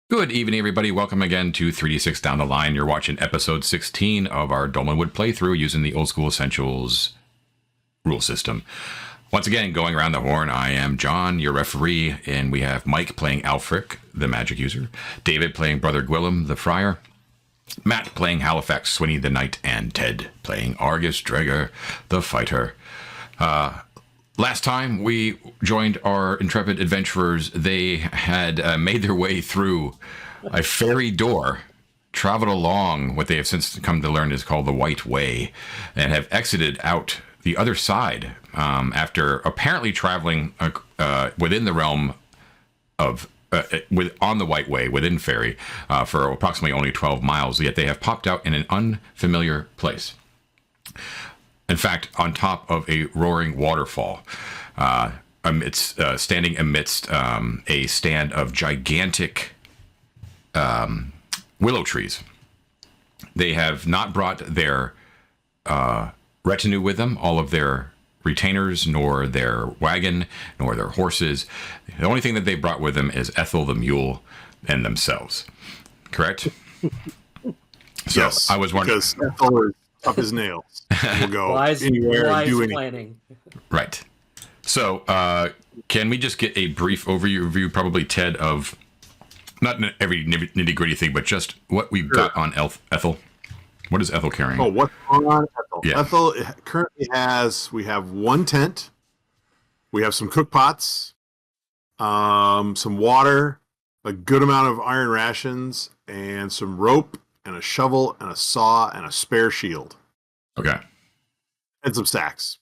Good evening, everybody. Welcome again to 3D6 Down the Line. You're watching episode 16 of our Dolmenwood playthrough using the Old School Essentials rule system. Once again, going around the horn, I am John, your referee, and we have Mike playing Aelfric, the magic user, David playing Brother Guillem, the friar, Matt playing Halifax, Swinny the knight, and Ted playing Argus Drager, the fighter. Last time we joined our intrepid adventurers, they had made their way through a fairy door, traveled along what they have since come to learn is called the White Way, and have exited out the other side after apparently traveling within the realm of on the White Way within fairy for approximately only 12 miles. Yet they have popped out in an unfamiliar place. In fact, on top of a roaring waterfall, standing amidst a stand of gigantic willow trees. They have not brought their retinue with them, all of their retainers, nor their wagon, nor their horses. The only thing that they brought with them is Ethel the mule and themselves. Correct? So Yes, I was wondering. because Ethel is tough as nails. We'll go anywhere and do anything. Planning. Right. So, can we just get a brief overview, probably Ted, of not every nitty gritty thing, but just what we've got on Ethel? What is Ethel carrying? Oh, what's on Ethel? Yeah. Ethel currently we have one tent, we have some cook pots, some water, a good amount of iron rations, and some rope, and a shovel, and a saw, and a spare shield. Okay. And some stacks.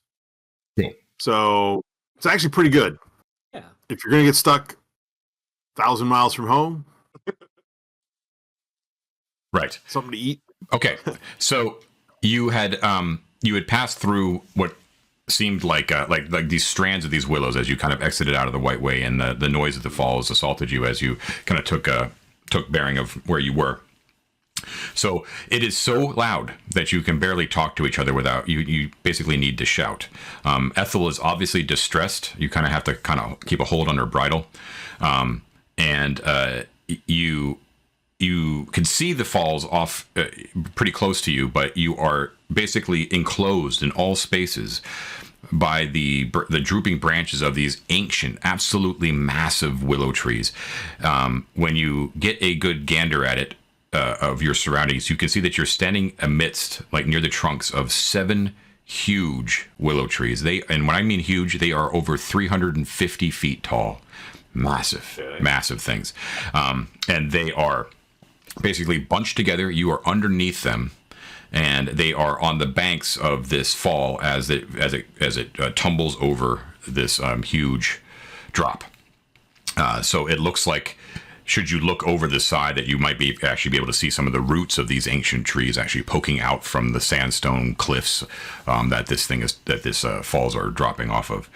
Cool. So it's actually pretty good. Yeah. If you're going to get stuck 1,000 miles from home, Right. something to eat. Okay. So you had passed through what seemed like these strands of these willows as you kind of exited out of the White Way, and the noise of the falls assaulted you as you kind of took bearing of where you were. So it is so loud that you can barely talk to each other without you basically need to shout. Ethel is obviously distressed. You kind of have to keep a hold on her bridle, and you can see the falls off pretty close to you, but you are basically enclosed in all spaces by the drooping branches of these ancient, absolutely massive willow trees. When you get a good gander at it, of your surroundings, you can see that you're standing amidst, like near the trunks of 7 huge willow trees. And when I mean huge, they are over 350 feet tall. Massive things. And they are basically bunched together. You are underneath them, and they are on the banks of this fall as it tumbles over this huge drop. So it looks like, should you look over the side, that you might actually be able to see some of the roots of these ancient trees actually poking out from the sandstone cliffs that this falls are dropping off of.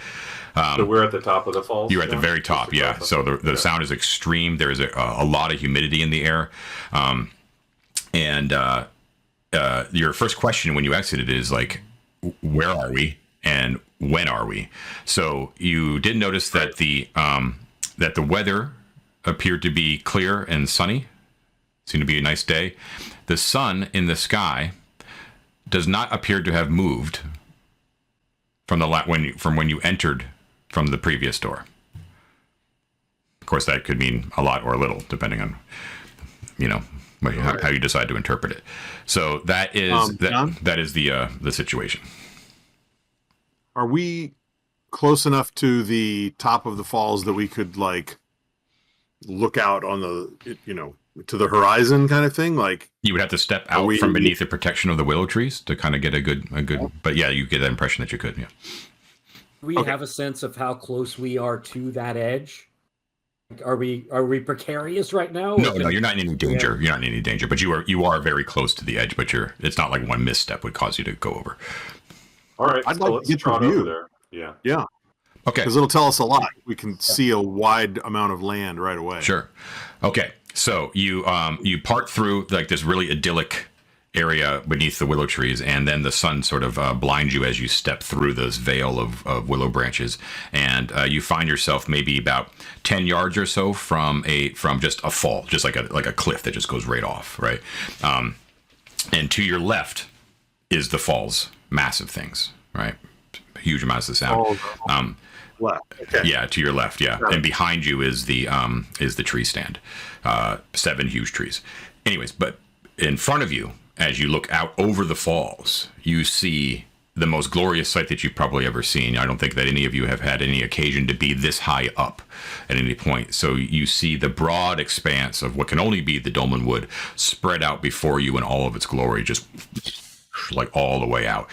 So we're at the top of the falls? You're at the very top, yeah. So the sound is extreme. There is a lot of humidity in the air. And your first question when you exited is like, where are we and when are we? So you did notice that the weather appeared to be clear and sunny. Seemed to be a nice day. The sun in the sky does not appear to have moved from when you entered from the previous door. Of course, that could mean a lot or a little, depending on how you decide to interpret it. So that is that is the situation. Are we close enough to the top of the falls that we could look out on to the horizon kind of thing? Like, you would have to step out from beneath the protection of the willow trees to kind of get a good. But yeah, you get that impression that you could. Yeah. We have a sense of how close we are to that edge. Are we precarious right now? No, you're not in any danger. Yeah. You're not in any danger, but you are very close to the edge. But it's not like one misstep would cause you to go over. All right, I'd like to get trot your view over there. Yeah. Yeah. Okay. Because it'll tell us a lot. We can see a wide amount of land right away. Sure. Okay. So you part through like this really idyllic area beneath the willow trees, and then the sun sort of blinds you as you step through this veil of willow branches, and you find yourself maybe about 10 yards or so from just a fall, just like a cliff that just goes right off, right? And to your left is the falls, massive things, right? Huge amounts of sound. Left. Okay. Yeah, to your left, yeah. And behind you is the tree stand. 7 huge trees. Anyways, but in front of you, as you look out over the falls, you see the most glorious sight that you've probably ever seen. I don't think that any of you have had any occasion to be this high up at any point. So you see the broad expanse of what can only be the Dolmenwood spread out before you in all of its glory, just like all the way out.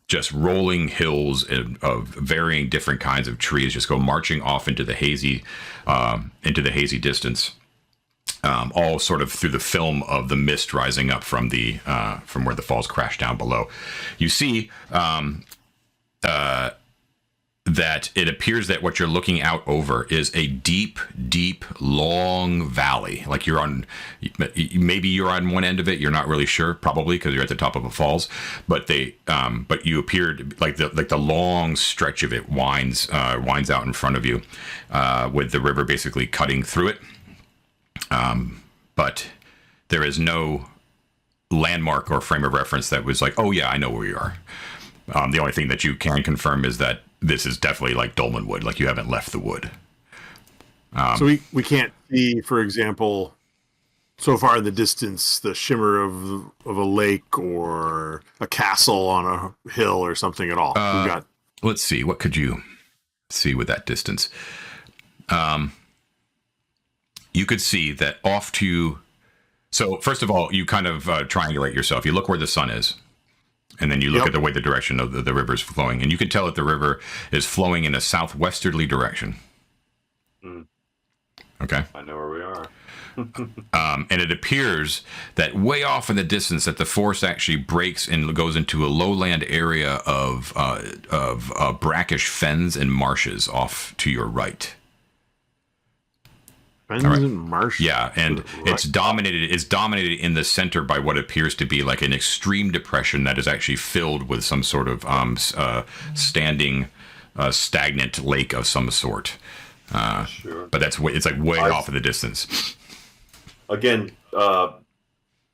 Just rolling hills of varying different kinds of trees just go marching off into the hazy distance. All sort of through the film of the mist rising up from where the falls crash down below. You see that it appears that what you're looking out over is a deep, deep, long valley. Like maybe you're on one end of it. You're not really sure, probably because you're at the top of a falls. But you appeared like the long stretch of it winds out in front of you, with the river basically cutting through it. But there is no landmark or frame of reference that was like, oh yeah, I know where you are. The only thing that you can confirm is that this is definitely like Dolmenwood, like you haven't left the wood. So we can't see, for example, so far in the distance, the shimmer of a lake or a castle on a hill or something at all. Let's see, what could you see with that distance? You could see that off to... So first of all, you kind of triangulate yourself. You look where the sun is. And then you look at the way the direction of the river is flowing. And you can tell that the river is flowing in a southwesterly direction. Okay? I know where we are. And it appears that way off in the distance that the force actually breaks and goes into a lowland area of brackish fens and marshes off to your right. Fens and marshes. Yeah, and it's dominated in the center by what appears to be like an extreme depression that is actually filled with some sort of standing stagnant lake of some sort. Sure. But it's like way off in the distance. Again,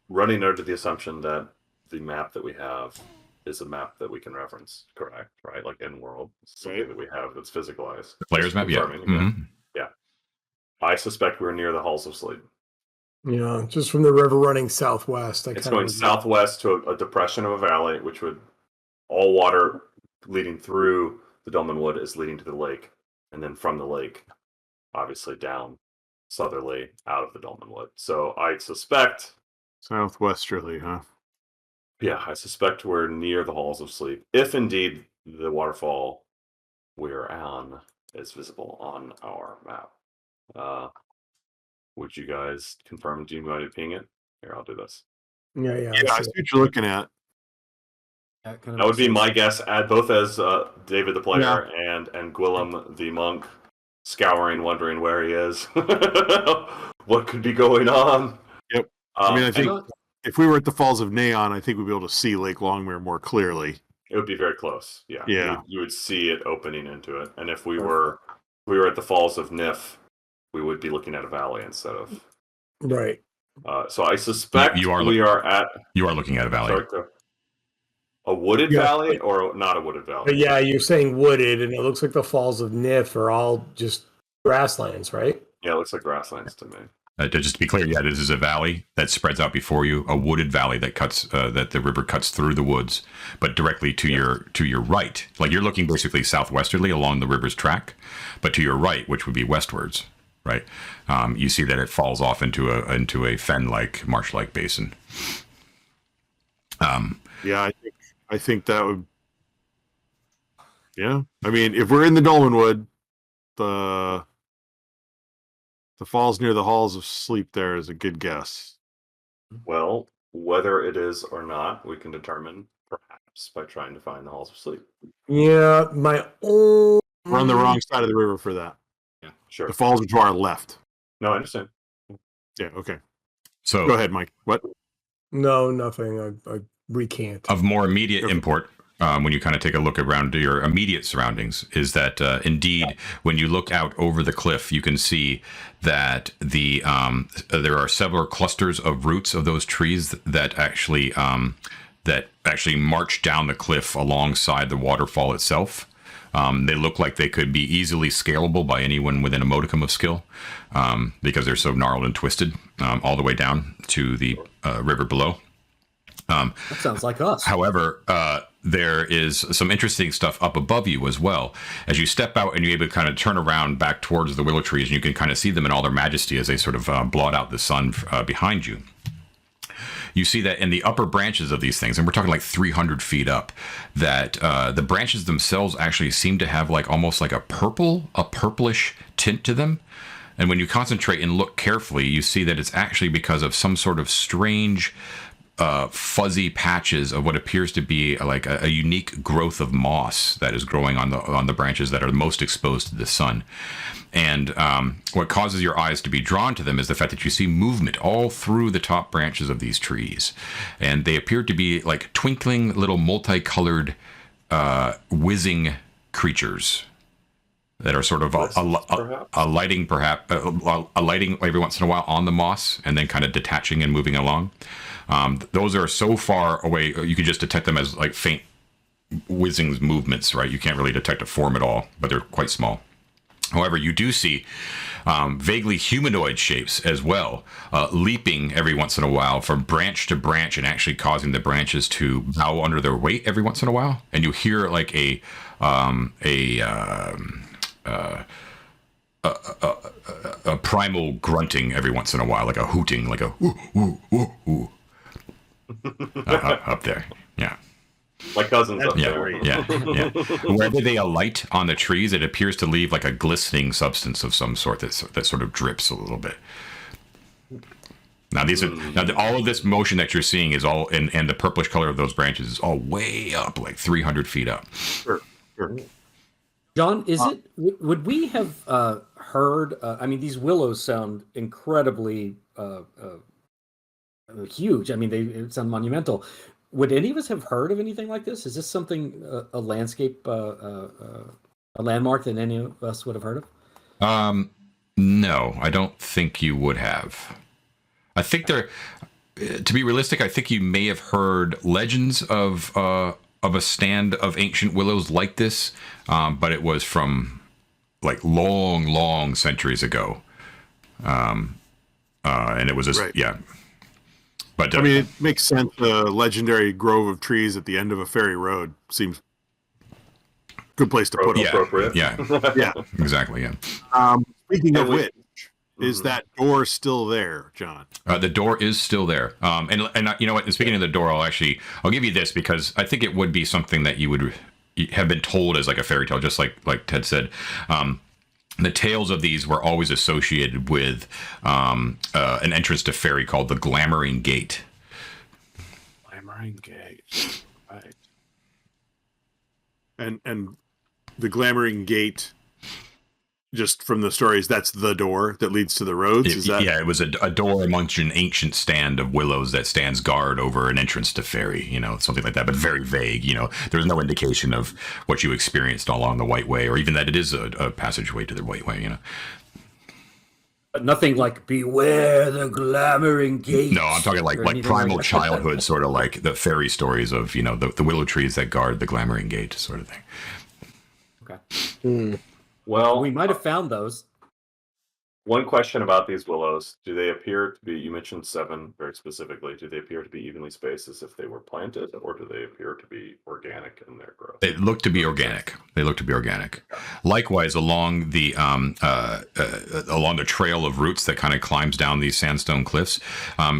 running under the assumption that the map that we have is a map that we can reference, correct? Right, like in world, something that we have that's physicalized. The player's map, yeah. Mm-hmm. Yeah. I suspect we're near the Halls of Sleep. Yeah, just from the river running southwest. It's going southwest to a depression of a valley, which would all water leading through the Dolmenwood is leading to the lake, and then from the lake, obviously down southerly out of the Dolmenwood. So I suspect Southwesterly, huh? Yeah, I suspect we're near the Halls of Sleep. If indeed the waterfall we're on is visible on our map. Would you guys confirm? Do you want to ping it? Here, I'll do this. Yeah. I see what you're looking at. That would be my guess, both as David the player and Guillem the monk, scouring, wondering where he is. What could be going on? Yep. I think if we were at the Falls of Neon, I think we'd be able to see Lake Longmere more clearly. It would be very close. Yeah. Yeah. You would see it opening into it. And if we were at the Falls of Nif, we would be looking at a valley instead of right. So I suspect you are looking at a valley. Sorry, a wooded valley or not a wooded valley? But yeah, you're saying wooded, and it looks like the Falls of Nif are all just grasslands, right? Yeah, it looks like grasslands to me. Just to be clear, this is a valley that spreads out before you, a wooded valley that cuts that the river cuts through the woods, but directly to your right. Like you're looking basically southwesterly along the river's track, but to your right, which would be westwards, right? You see that it falls off into a fen-like, marsh-like basin. Yeah, I think that would. Yeah, I mean, if we're in the Dolmenwood, the falls near the Halls of Sleep there is a good guess. Well, whether it is or not, we can determine perhaps by trying to find the Halls of Sleep. Yeah, we're on the wrong side of the river for that. Yeah, sure. The falls are to our left. No, I understand. Yeah, okay. So go ahead, Mike. What? No, nothing. I recant. Of more immediate import, when you kind of take a look around your immediate surroundings, is that indeed, when you look out over the cliff, you can see that there are several clusters of roots of those trees that actually march down the cliff alongside the waterfall itself. They look like they could be easily scalable by anyone within a modicum of skill, because they're so gnarled and twisted all the way down to the river below. That sounds like us. However, there is some interesting stuff up above you as well. As you step out and you're able to kind of turn around back towards the willow trees, and you can kind of see them in all their majesty as they sort of blot out the sun behind you. You see that in the upper branches of these things, and we're talking like 300 feet up, that the branches themselves actually seem to have like almost like a purplish tint to them. And when you concentrate and look carefully, you see that it's actually because of some sort of strange fuzzy patches of what appears to be like a unique growth of moss that is growing on the branches that are most exposed to the sun. And what causes your eyes to be drawn to them is the fact that you see movement all through the top branches of these trees, and they appear to be like twinkling little multicolored whizzing creatures that are sort of alighting every once in a while on the moss and then kind of detaching and moving along. Those are so far away, you can just detect them as like faint whizzing movements, right? You can't really detect a form at all, but they're quite small. However, you do see vaguely humanoid shapes as well, leaping every once in a while from branch to branch and actually causing the branches to bow under their weight every once in a while. And you hear like a primal grunting every once in a while, like a hooting, like a woo, woo, woo, woo. Up there, yeah. My cousin's up there. Yeah. Wherever they alight on the trees, it appears to leave like a glistening substance of some sort that sort of drips a little bit. Now all of this motion that you're seeing is all, and the purplish color of those branches is all way up, like 300 feet up. Sure. John, would we have heard? I mean, these willows sound incredibly huge. I mean, they sound monumental. Would any of us have heard of anything like this? Is this something, a landscape, a landmark that any of us would have heard of? No, I don't think you would have. I think to be realistic, I think you may have heard legends of a stand of ancient willows like this, but it was from like long centuries ago. And it was right. Yeah. But, I mean, it makes sense. The legendary grove of trees at the end of a ferry road seems good place to put it. Appropriate. Yeah, exactly. Yeah. Speaking of which, is that door still there, John? The door is still there. And you know what? And speaking of the door, I'll give you this because I think it would be something that you would have been told as like a fairy tale, just like Ted said. The tales of these were always associated with an entrance to fairy called the Glammering Gate. Glammering Gate, right? And the Glammering Gate, just from the stories, that's the door that leads to the roads. Yeah, it was a door amongst an ancient stand of willows that stands guard over an entrance to fairy, something like that, but very vague. There's no indication of what you experienced along the White Way, or even that it is a passageway to the White Way. But nothing like beware the Glammering Gate. No, I'm talking like primal childhood, sort of like the fairy stories of the willow trees that guard the Glammering Gate, sort of thing. Okay. Well, we might have found those. One question about these willows: do they appear to be? You mentioned 7 very specifically. Do they appear to be evenly spaced as if they were planted, or do they appear to be organic in their growth? They look to be organic. Likewise, along the trail of roots that kind of climbs down these sandstone cliffs,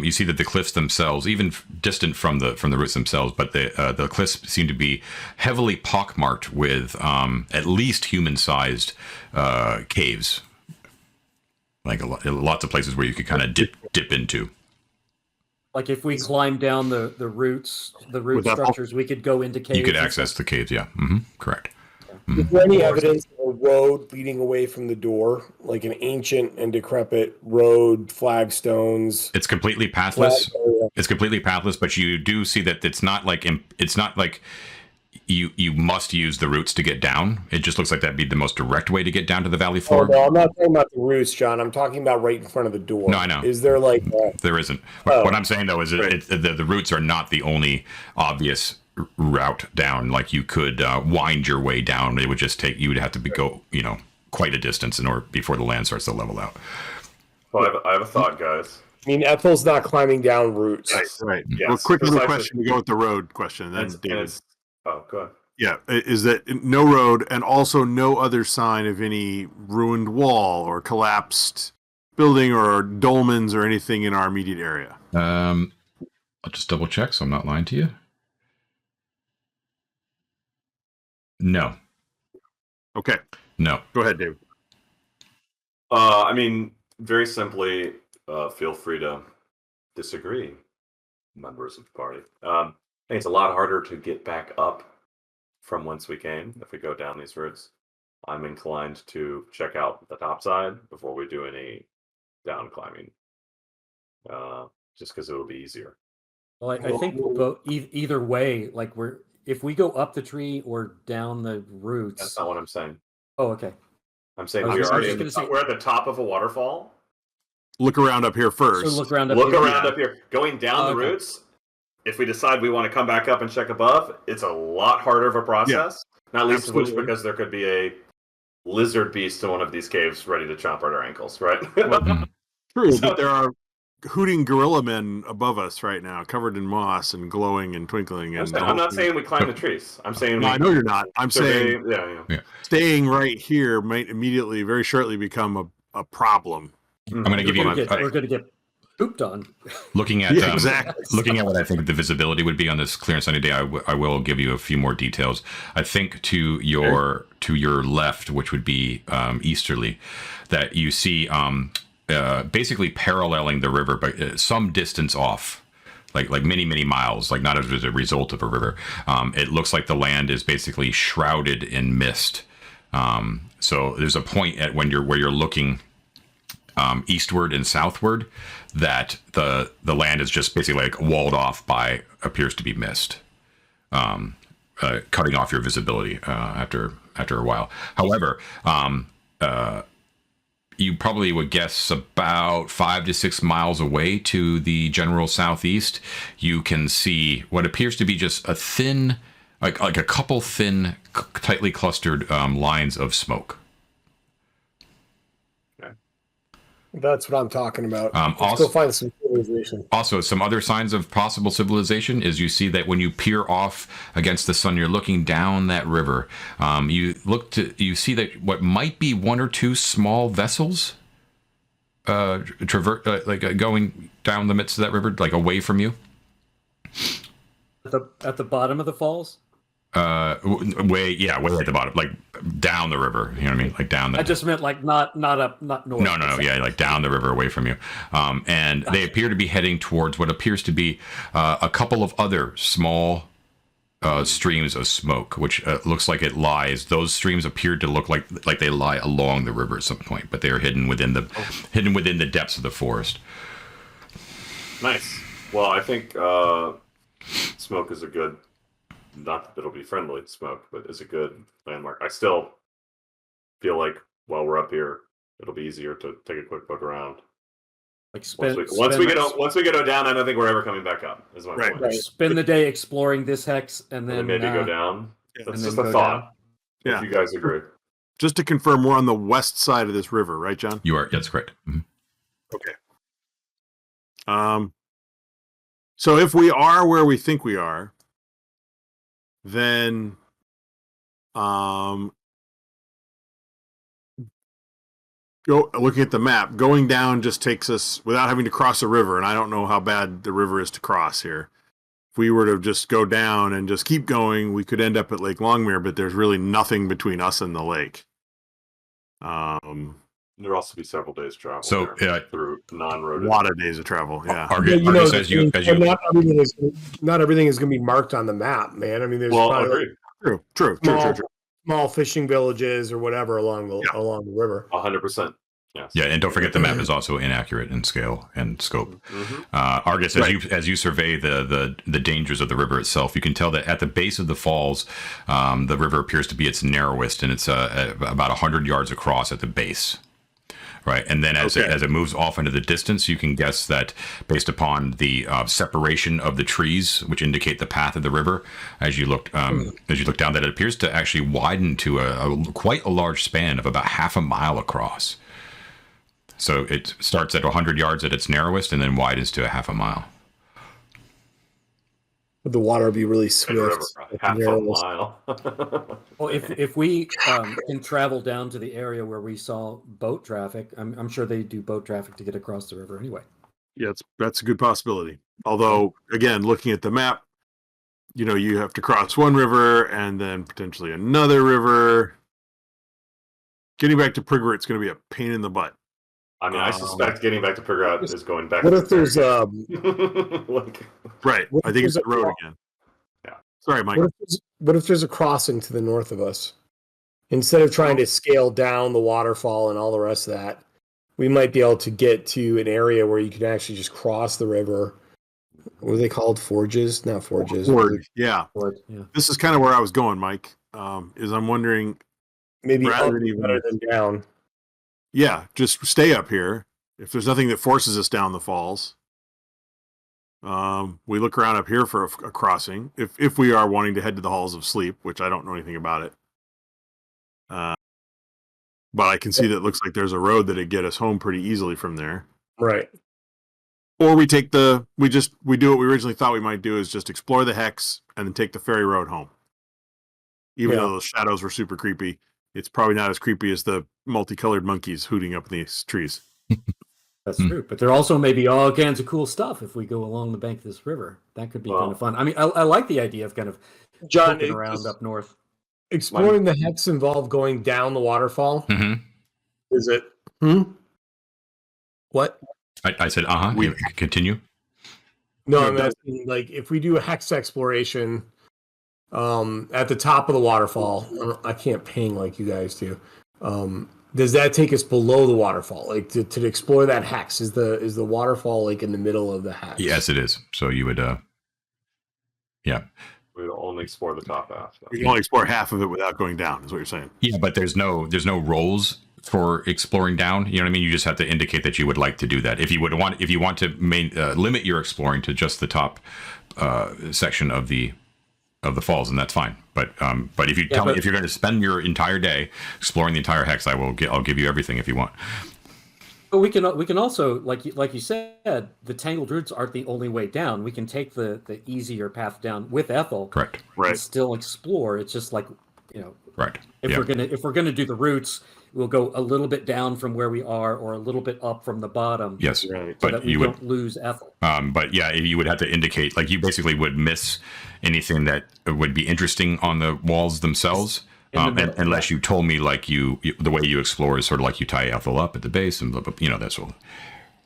you see that the cliffs themselves, even distant from the roots themselves, but the cliffs seem to be heavily pockmarked with at least human-sized caves. Like lots of places where you could kind of dip into. Like if we climb down the root structures, we could go into caves. You could access the caves, yeah. Mm-hmm. Correct. Is there any evidence of a road leading away from the door, like an ancient and decrepit road, flagstones. It's completely pathless. It's completely pathless, but you do see that it's not like you must use the roots to get down. It just looks like that'd be the most direct way to get down to the valley floor. Oh, no, I'm not talking about the roots, John. I'm talking about right in front of the door. No, I know. Is there like there isn't? What I'm saying though is the roots are not the only obvious route down. Like you could wind your way down. It would just take. You would have to go quite a distance in order before the land starts to level out. Well, I have a thought, guys. I mean, Ethel's not climbing down roots. Right. Yes, well, quick little precisely. question to go with the road question. Then, David. Oh, go ahead. Yeah, is that no road and also no other sign of any ruined wall or collapsed building or dolmens or anything in our immediate area? I'll just double check so I'm not lying to you. No. Okay. No. Go ahead, David. I mean, very simply, feel free to disagree, members of the party. I think it's a lot harder to get back up from whence we came if we go down these routes. I'm inclined to check out the top side before we do any down climbing, just because it'll be easier. Well, I think either way, like if we go up the tree or down the roots. That's not what I'm saying. Oh, okay. I'm saying I we're was already gonna say- we're at the top of a waterfall. Look around up here first. So look around up Look here. around up here. Going down the Okay. routes, if we decide we want to come back up and check above, it's a lot harder of a process. Not least of which Absolutely. because there could be a lizard beast in one of these caves ready to chomp at our ankles, right? True, but there are hooting gorilla men above us right now, covered in moss and glowing and twinkling. And I'm not saying we climb the trees. I'm saying No, I know you're not. I'm survey- saying yeah. staying right here might immediately, very shortly, become a problem. I'm going to give you We're going to get pooped on. looking at Yeah, exactly. looking at what I think the visibility would be on this clear and sunny day. I will give you a few more details. I think to your left, which would be easterly, that you see basically paralleling the river, but some distance off, like many miles, like not as a result of a river. It looks like the land is basically shrouded in mist. So there's a point at where you're looking eastward and southward that the land is just basically like walled off by appears to be mist, cutting off your visibility after a while. However, you probably would guess about 5 to 6 miles away to the general southeast, you can see what appears to be just a thin, like a couple thin, tightly clustered lines of smoke. That's what I'm talking about. Let's also- go find some civilization. Also, some other signs of possible civilization is you see that when you peer off against the sun, you're looking down that river. You see that what might be one or two small vessels going down the midst of that river, like away from you. At the bottom of the falls? Way at the bottom, like down the river. You know what I mean? Like down the. I just meant like not up, not north. No. Yeah, like down the river away from you. And they appear to be heading towards what appears to be a couple of other small streams of smoke, which looks like it lies. Those streams appear to look like they lie along the river at some point, but they are hidden within the depths of the forest. Nice. Well, I think smoke is a good. Not that it'll be friendly smoke, but is a good landmark. I still feel like while we're up here, it'll be easier to take a quick look around. Like Once we get down, I don't think we're ever coming back up. Is my point. Right. Spend the day exploring this hex and then Maybe go down. Yeah. That's and just then a go thought. down. If you guys agree. Just to confirm, we're on the west side of this river, right, John? You are. That's correct. Mm-hmm. Okay. So if we are where we think we are, then looking at the map, going down just takes us without having to cross a river, and I don't know how bad the river is to cross here. If we were to just go down and just keep going, we could end up at Lake Longmere, but there's really nothing between us and the lake. There'll also be several days travel. So, there through A non-roaded. lot of days of travel, yeah. Argus says not everything is going to be marked on the map, man. I mean, there's Well, probably agreed. True. small small fishing villages or whatever along the river. 100%. Yes. Yeah, and don't forget the map is also inaccurate in scale and scope. Mhm. Argus, as you survey the dangers of the river itself, you can tell that at the base of the falls, the river appears to be its narrowest, and it's about 100 yards across at the base. Right, and then as it moves off into the distance, you can guess that based upon the separation of the trees, which indicate the path of the river, as you look down, that it appears to actually widen to quite a large span of about half a mile across. So it starts at 100 yards at its narrowest, and then widens to a half a mile. The water will be really Big swift. river, half a mile. Well, if we can travel down to the area where we saw boat traffic, I'm sure they do boat traffic to get across the river anyway. Yeah, that's a good possibility. Although, again, looking at the map, you have to cross one river and then potentially another river. Getting back to Prigger, it's going to be a pain in the butt. I mean, I suspect getting back to Prigger is going back. What to if there's Right. What I if think it's there's the a road cro- again. Yeah. Sorry, Mike. what if there's a crossing to the north of us? Instead of trying to scale down the waterfall and all the rest of that, we might be able to get to an area where you can actually just cross the river. What are they called? Forges? Not forges. Ford. Yeah. Yeah. This is kind of where I was going, Mike. Is I'm wondering, Maybe rather up than even- better than down. yeah, just stay up here. If there's nothing that forces us down the falls, we look around up here for a crossing. If we are wanting to head to the Halls of Sleep, which I don't know anything about it. But I can see that it looks like there's a road that'd get us home pretty easily from there. Right. Or we take we do what we originally thought we might do, is just explore the hex and then take the ferry road home. Even though those shadows were super creepy, it's probably not as creepy as the multicolored monkeys hooting up in these trees. That's true. But there also may be all kinds of cool stuff if we go along the bank of this river. That could be kind of fun. I mean, I like the idea of kind of John, poking around up north. exploring the hex involve going down the waterfall? Mm-hmm. Is it? What? I said, you continue. No, I'm asking, like, if we do a hex exploration at the top of the waterfall, I can't ping like you guys do. Does that take us below the waterfall? Like to explore that hex, is the waterfall like in the middle of the hex? Yes, it is. So you would, yeah. We would only explore the top half. We can only explore half of it without going down, is what you're saying. Yeah, but there's no rolls for exploring down. You know what I mean? You just have to indicate that you would like to do that. If you want to limit your exploring to just the top section of the falls, and that's fine. But if you tell me if you're going to spend your entire day exploring the entire hex, I'll give you everything if you want. But we can also, like you said, the tangled roots aren't the only way down. We can take the easier path down with Ethel. Correct. And still explore. It's just like, right. If we're gonna do the roots, we'll go a little bit down from where we are, or a little bit up from the bottom. Yes, right. So that we don't lose Ethel. But yeah, you would have to indicate, like, you basically would miss anything that would be interesting on the walls themselves. Unless you told me, like, you the way you explore is sort of like you tie Ethel up at the base and blah, blah, that's all.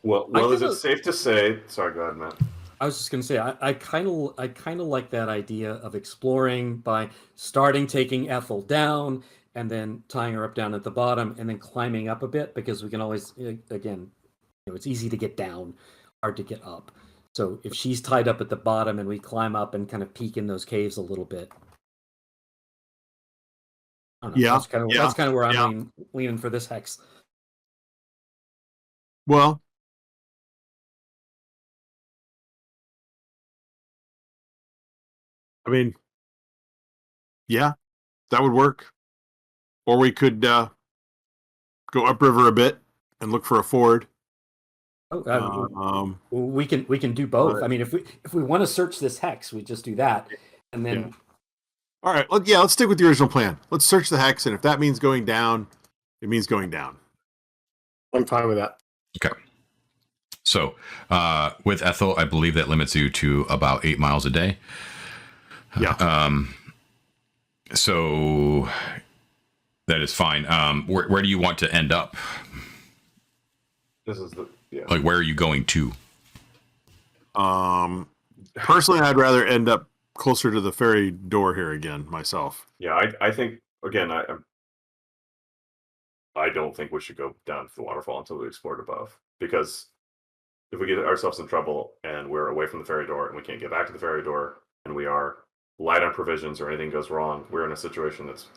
Well, is it safe to say? Sorry, go ahead, Matt. I was just gonna say I kind of like that idea of exploring by taking Ethel down and then tying her up down at the bottom and then climbing up a bit, because we can always, again, it's easy to get down, hard to get up. So if she's tied up at the bottom and we climb up and kind of peek in those caves a little bit. I don't know, that's kind of where I'm leaning for this hex. Well, I mean, yeah, that would work. Or we could go upriver a bit and look for a ford. We can do both. I mean, if we want to search this hex, we just do that, and then. Yeah. All right. Let's stick with the original plan. Let's search the hex, and if that means going down, it means going down. I'm fine with that. Okay. So with Ethel, I believe that limits you to about 8 miles a day. Yeah. So that is fine. Where do you want to end up? This is like, where are you going to? Personally, I'd rather end up closer to the ferry door here again myself. Yeah, I think again, I don't think we should go down to the waterfall until we explored above, because if we get ourselves in trouble and we're away from the ferry door and we can't get back to the ferry door and we are light on provisions or anything goes wrong, we're in a situation that's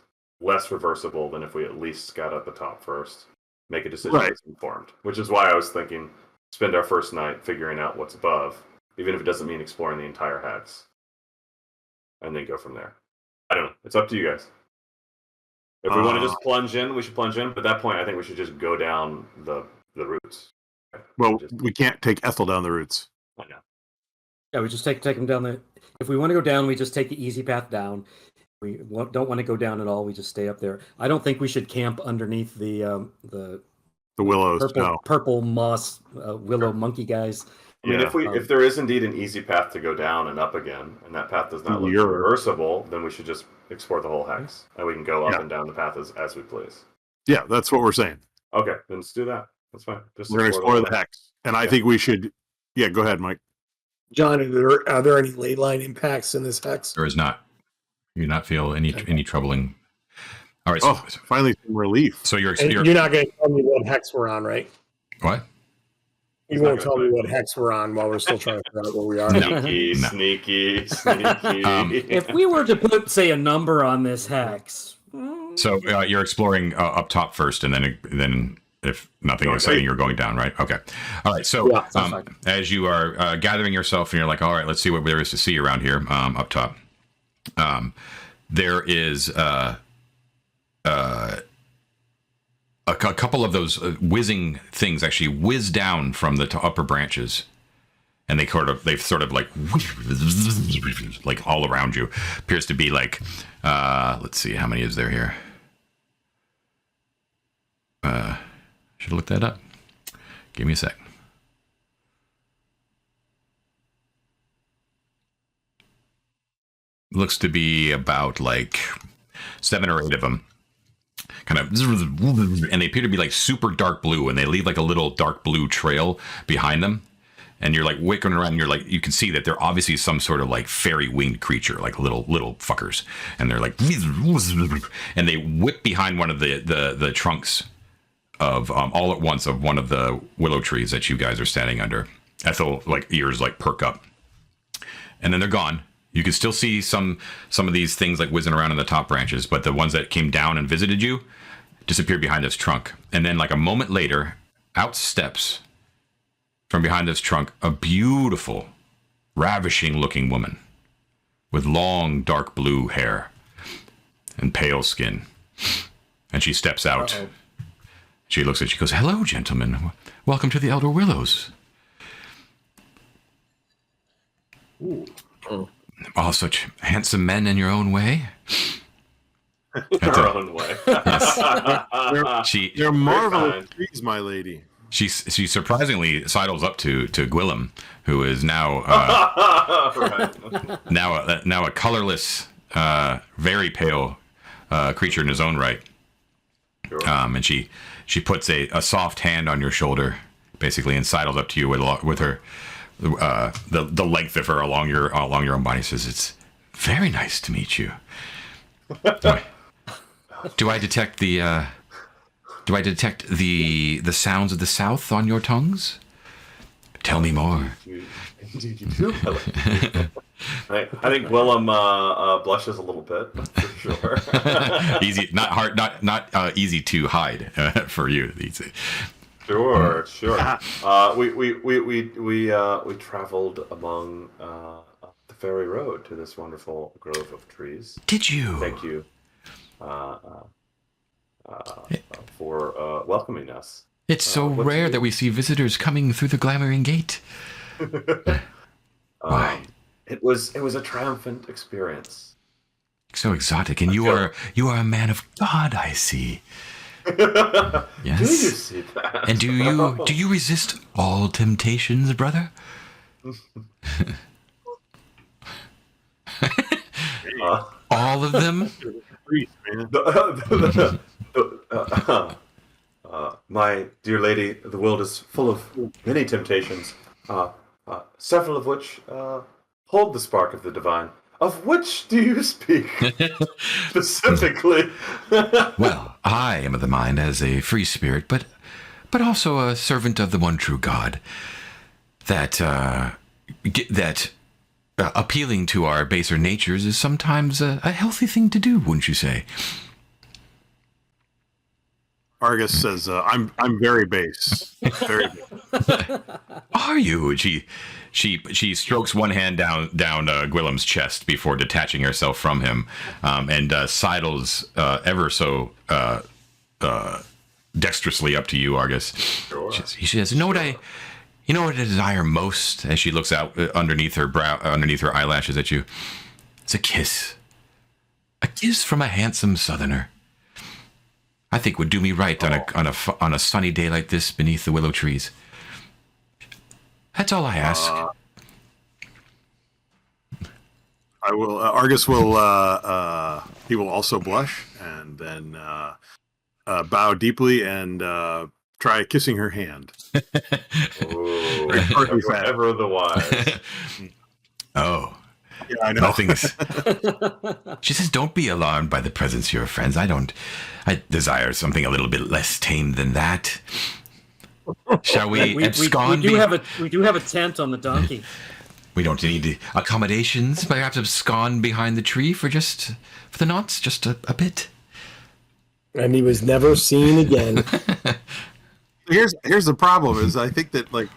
less reversible than if we at least scout at the top first, make a decision that's informed. Which is why I was thinking spend our first night figuring out what's above, even if it doesn't mean exploring the entire hex, and then go from there. I don't know. It's up to you guys. If we want to just plunge in, we should plunge in. But at that point, I think we should just go down the routes. Well, we can't take Ethel down the routes. I know. Yeah, we just take them down the. If we want to go down, we just take the easy path down. We don't want to go down at all. We just stay up there. I don't think we should camp underneath the willows. purple moss willow monkey guys. I mean, if there is indeed an easy path to go down and up again, and that path does not look reversible, then we should just explore the whole hex, and we can go up and down the path as we please. Yeah, that's what we're saying. Okay, then let's do that. That's fine. Just we're going to explore the hex, and I think we should. Yeah, go ahead, Mike. John, are there any ley line impacts in this hex? There is not. You do not feel any troubling. All right. So, finally some relief. So you're not going to tell me what hex we're on, right? What? You won't tell me what hex we're on while we're still trying to figure out where we are. Sneaky. If we were to put, say, a number on this hex. So you're exploring up top first, and then if nothing exciting, you're going down, right? Okay. All right. So as you are gathering yourself, and you're like, all right, let's see what there is to see around here up top. There is a couple of those whizzing things actually whiz down from the upper branches, and they've sort of like all around you. Appears to be like let's see, how many is there here? Should have looked that up. Give me a sec. Looks to be about like 7 or 8 of them. Kind of, and they appear to be like super dark blue, and they leave like a little dark blue trail behind them. And you're like wiggling around, and you're like, you can see that they're obviously some sort of like fairy winged creature, like little fuckers. And they're like, and they whip behind one of the trunks of all at once of one of the willow trees that you guys are standing under. Ethel like ears like perk up, and then they're gone. You can still see some of these things like whizzing around in the top branches, but the ones that came down and visited you disappeared behind this trunk. And then like a moment later, out steps from behind this trunk a beautiful, ravishing looking woman with long dark blue hair and pale skin. And she steps out. Uh-oh. She looks at you, she goes, "Hello, gentlemen. Welcome to the Elder Willows." Ooh. Oh. All such handsome men in your own way. Our own way. Yes. They're marvelous trees, my lady. She surprisingly sidles up to Guillem, who is now now a colorless, very pale creature in his own right. Sure. And she puts a soft hand on your shoulder, basically, and sidles up to you with her. The length of her along your own body. Says, "It's very nice to meet you." Do I detect the sounds of the South on your tongues? Tell me more. Indeed, you do. I think Willem blushes a little bit, for sure. Easy, not hard, not easy to hide for you. Easy. Sure. We traveled along the ferry road to this wonderful grove of trees. Did you? Thank you for welcoming us. It's so rare that we see visitors coming through the Glammering Gate. Why? It was a triumphant experience. So exotic, and you are a man of God, I see. Yes. Do you see that? And do you resist all temptations, brother? All of them? My dear lady, the world is full of many temptations, several of which hold the spark of the divine. Of which do you speak specifically? Well, I am of the mind as a free spirit, but also a servant of the one true God. That appealing to our baser natures is sometimes a healthy thing to do, wouldn't you say? Argus says, "I'm very base. Very base." Are you? She strokes one hand down Guillem's chest before detaching herself from him, and sidles ever so dexterously up to you, Argus. Sure. She says, "You know what I desire most?" As she looks out underneath her eyelashes at you. It's a kiss from a handsome Southerner. I think would do me right on a sunny day like this beneath the willow trees. That's all I ask. I will. Argus will. He will also blush and then bow deeply and try kissing her hand. Ooh, ever the wise. Oh. Yeah, I know. Nothing's. She says, "Don't be alarmed by the presence of your friends. I desire something a little bit less tame than that. Shall we abscond? We do have a tent on the donkey. We don't need accommodations. Perhaps abscond behind the tree for the nonce, just a bit." And he was never seen again. Here's the problem: is I think that like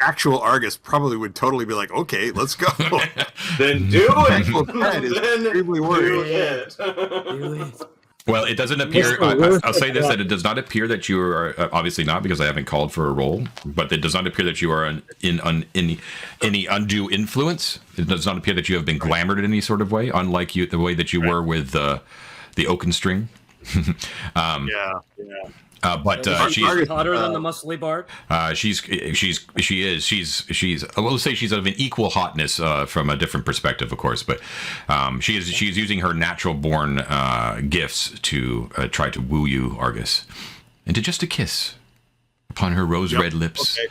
actual Argus probably would totally be like, "Okay, let's go." Then do it. Actual Fred is extremely worried. Do it. Well, it doesn't appear. I'll say this: that it does not appear that you are obviously not, because I haven't called for a roll. But it does not appear that you are in any undue influence. It does not appear that you have been glamored in any sort of way, unlike the way that you were with the oaken string. Yeah. But She's hotter than the muscly bard. She's we'll say she's of an equal hotness from a different perspective, of course, but she's using her natural born gifts to try to woo you, Argus, into just a kiss upon her rose red lips. Okay.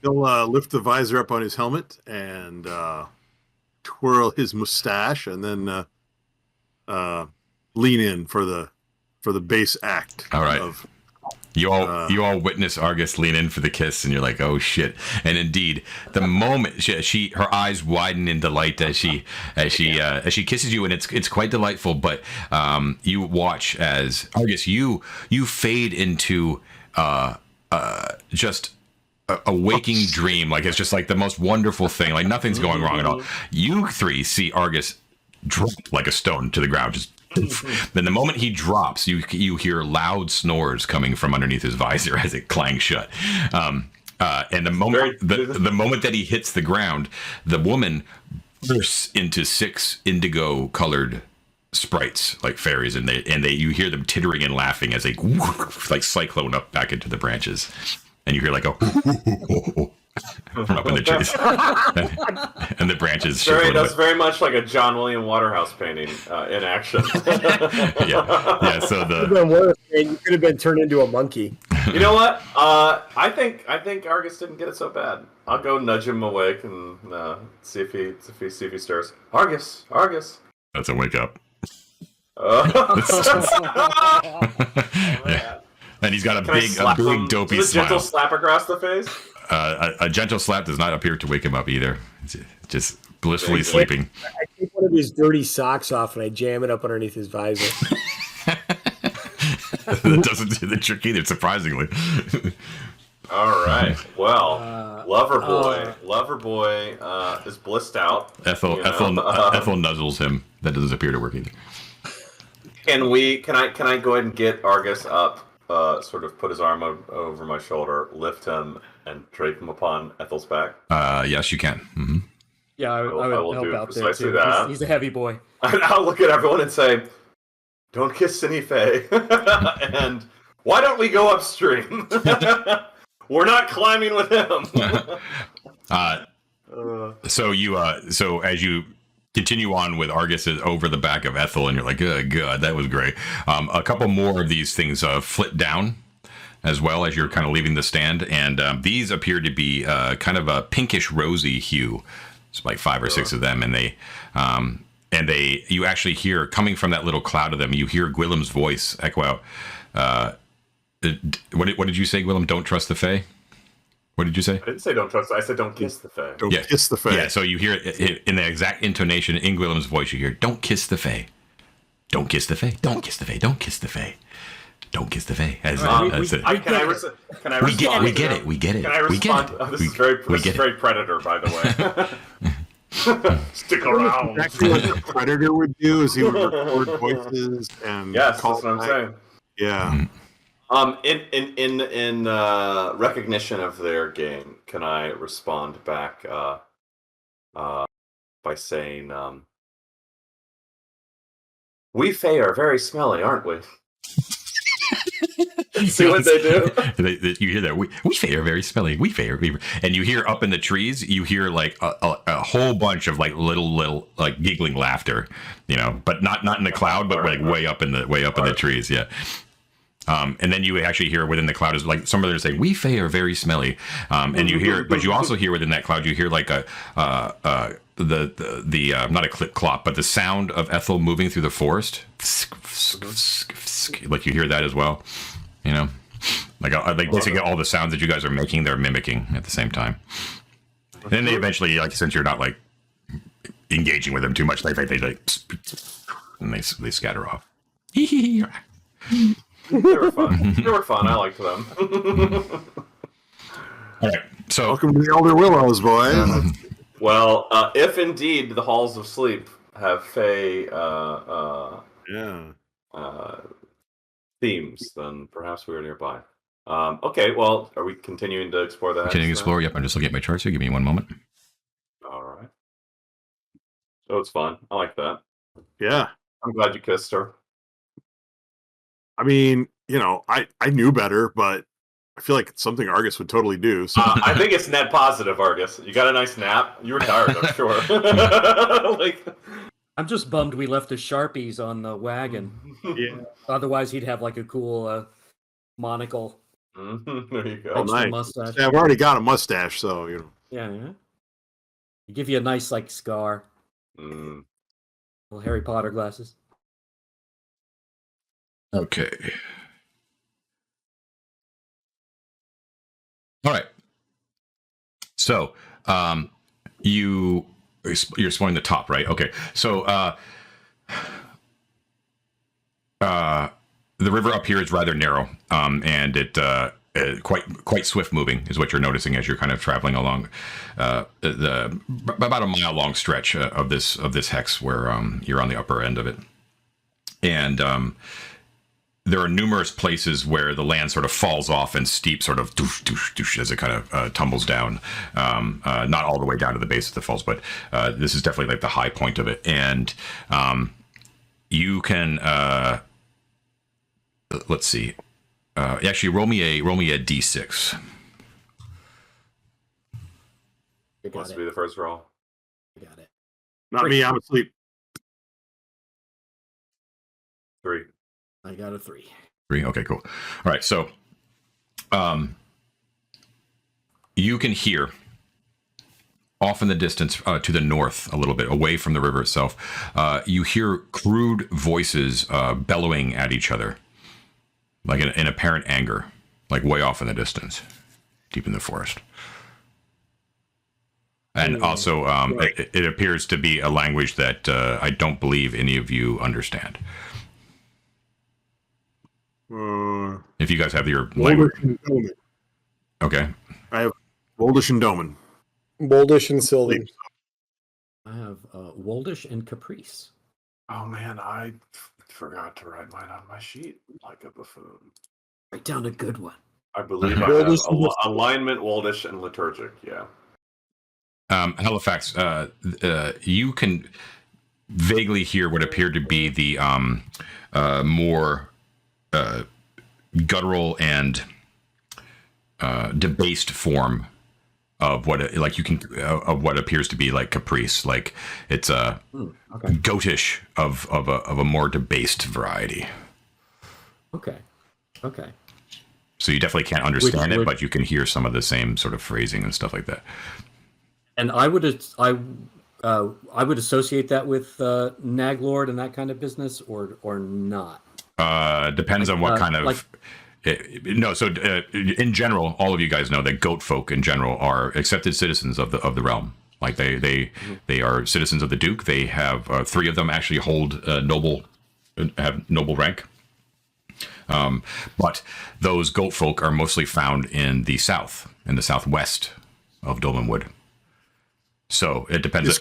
He'll lift the visor up on his helmet and twirl his mustache, and then lean in for the base act. All right. You all witness Argus lean in for the kiss, and you're like, "Oh shit!" And indeed, the moment her eyes widen in delight as she kisses you, and it's quite delightful. But you watch as Argus, you fade into just a waking dream. Like it's just like the most wonderful thing. Like nothing's going wrong at all. You three see Argus drop like a stone to the ground, just. Then the moment he drops, you hear loud snores coming from underneath his visor as it clangs shut. And the moment that he hits the ground, the woman bursts into 6 indigo-colored sprites like fairies, and you hear them tittering and laughing as they like cyclone up back into the branches, and you hear like a from up in the trees, and the branches. That's very much like a John William Waterhouse painting in action. yeah. So you could have been turned into a monkey. You know what? I think Argus didn't get it so bad. I'll go nudge him awake and see if he stirs. Argus. That's a wake up. Yeah. And he's got a big dopey smile. A gentle slap across the face. A gentle slap does not appear to wake him up either. It's just blissfully sleeping. I take one of his dirty socks off and I jam it up underneath his visor. That doesn't do the trick either, surprisingly. All right. Well, Lover Boy is blissed out. Ethel nuzzles him. That doesn't appear to work either. Can I go ahead and get Argus up? Sort of put his arm over my shoulder, lift him, and drape him upon Ethel's back. Yes, you can. Mm-hmm. Yeah, I will help out there too. That. He's a heavy boy. I'll look at everyone and say, "Don't kiss Cine Faye," and why don't we go upstream? We're not climbing with him. So as you continue on with Argus over the back of Ethel, and you're like, "Oh God, that was great." A couple more of these things flit down as well as you're kind of leaving the stand, and these appear to be kind of a pinkish rosy hue It's like 5 or 6 of them, and you actually hear coming from that little cloud of them. You hear Guillem's voice echo out. What did you say, Guillem? Don't trust the Fae. What did you say? I didn't say don't trust. I said don't kiss the Fae. Don't kiss the Fae. Yeah, so you hear it in the exact intonation in Guillem's voice. You hear, "Don't kiss the Fae. Don't kiss the Fae. Don't kiss the Fae. Don't kiss the Fae. Don't kiss the Fae." Can I respond? We get it. Can I respond? This is very Predator, by the way. Stick around. Exactly what the Predator would do is he would record voices and yes, that's what I'm saying. Yeah. In recognition of their game, can I respond back by saying, "We Fae are very smelly, aren't we?" See what they do? You hear that? We Fae are very smelly. We Fae are, and you hear up in the trees. You hear like a whole bunch of like little like giggling laughter, but not in the cloud, but like way up in the trees. Yeah. And then you actually hear within the cloud is like some of them saying, "We Fae are very smelly," and you hear, but you also hear within that cloud, you hear like the not a clip clop, but the sound of Ethel moving through the forest. Like you hear that as well, like basically all the sounds that you guys are making, they're mimicking at the same time. And then they eventually, like, since you're not like engaging with them too much, they and they scatter off. They were fun. They were fun. I liked them. All right. So welcome to the Elder Willows, boys. Well, if indeed the halls of sleep have Fae themes, then perhaps we are nearby. Okay. Well, are we continuing to explore that? Continuing to explore. Yep. I'm just looking at my charts here. Give me one moment. All right. So it's fun. I like that. Yeah. I'm glad you kissed her. I mean, I knew better, but I feel like it's something Argus would totally do. So. I think it's net positive, Argus. You got a nice nap. You were tired, I'm sure. I'm just bummed we left the Sharpies on the wagon. Yeah. Otherwise, he'd have like a cool monocle. There you go. Oh, nice. Mustache. Yeah, I've already got a mustache, so Yeah. You give you a nice like scar. Little Harry Potter glasses. Okay. All right. So, you're exploring the top, right? Okay. So, the river up here is rather narrow, and it quite swift moving is what you're noticing as you're kind of traveling along about a mile long stretch of this hex where you're on the upper end of it, and there are numerous places where the land sort of falls off and steep sort of doosh, doosh, doosh, as it kind of tumbles down. Not all the way down to the base of the falls, but this is definitely like the high point of it. And you can, let's see. Actually, roll me a D6. Wants to be the first roll. You got it. not me. I'm asleep. 3. I got a 3. 3. Okay, cool. All right, so you can hear off in the distance to the north a little bit, away from the river itself, you hear crude voices bellowing at each other, like in apparent anger, like way off in the distance, deep in the forest. And also, it appears to be a language that I don't believe any of you understand. If you guys have your language. Okay. I have Woldish and Doman. Boldish and Sylvan. I have Woldish and Caprice. Oh man, I forgot to write mine on my sheet like a buffoon. Write down a good one. I believe I have alignment, Woldish, and liturgic. Yeah. Halifax, you can vaguely hear what appeared to be the more guttural and debased form of what of what appears to be like Caprice, like it's goatish of a more debased variety. Okay. So you definitely can't understand it, but you can hear some of the same sort of phrasing and stuff like that. And I would associate that with Naglord and that kind of business, or not. Depends on what kind of. No, so in general, all of you guys know that goat folk in general are accepted citizens of the realm. Like they are citizens of the Duke. They have 3 of them actually hold noble rank. But those goat folk are mostly found in the southwest of Dolmenwood. So it depends.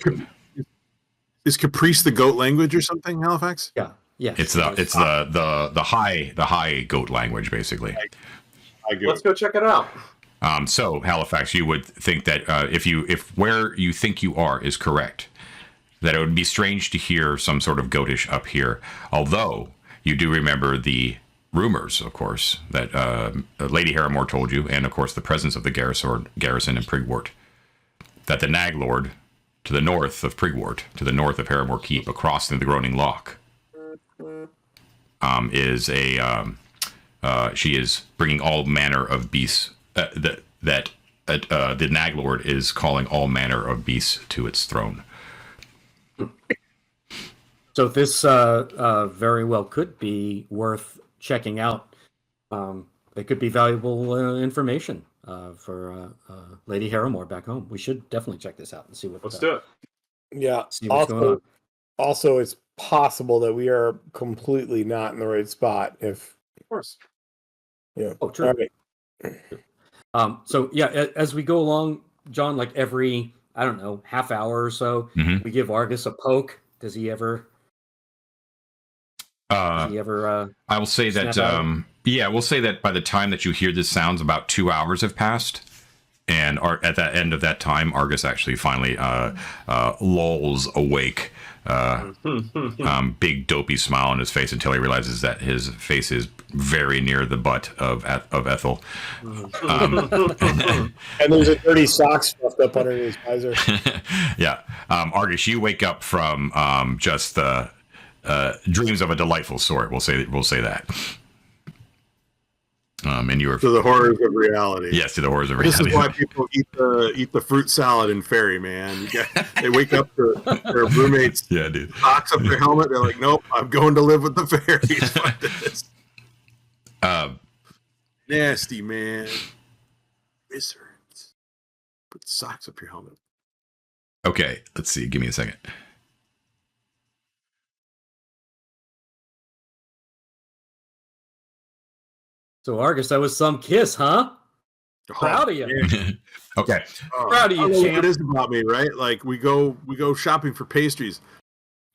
Is Caprice the goat language or something, Halifax? Yeah. Yeah. It's the high goat language, basically. Let's go check it out. So Halifax, you would think that if where you think you are is correct, that it would be strange to hear some sort of goatish up here. Although you do remember the rumors, of course, that Lady Harrimore told you, and of course the presence of the garrison in Prigwort, that the Naglord to the north of Prigwort, to the north of Harrimore Keep, across the Groaning Loch, she is bringing all manner of beasts. The Naglord is calling all manner of beasts to its throne. So this very well could be worth checking out. It could be valuable information for Lady Harrimore back home. We should definitely check this out and see what. Let's do it. Yeah. See what's going on. Also, it's possible that we are completely not in the right spot. Of course. Yeah. Oh, true. All right. So yeah, as we go along, John, like every, I don't know, half hour or so, we give Argus a poke. Does he ever? I will say that we'll say that by the time that you hear this sounds, about 2 hours have passed, and at that end of that time, Argus actually finally lolls awake. Big dopey smile on his face until he realizes that his face is very near the butt of Ethel. And there's a dirty sock stuffed up under his visor. Yeah, Argus, you wake up from just the dreams of a delightful sort. We'll say that. And you were To the horrors of reality. Yes, to the horrors of This reality. is why people eat the fruit salad in Fairy, man. They wake up to their roommates. Yeah, dude. Cocks up their helmet. They're like, nope, I'm going to live with the fairies. Fuck this. Nasty, man. Wizards. Put socks up your helmet. Okay, let's see. Give me a second. So Argus, that was some kiss, huh? Proud of you. Man. Okay. Proud of you, I don't know what champ. it is about me, right? Like we go shopping for pastries.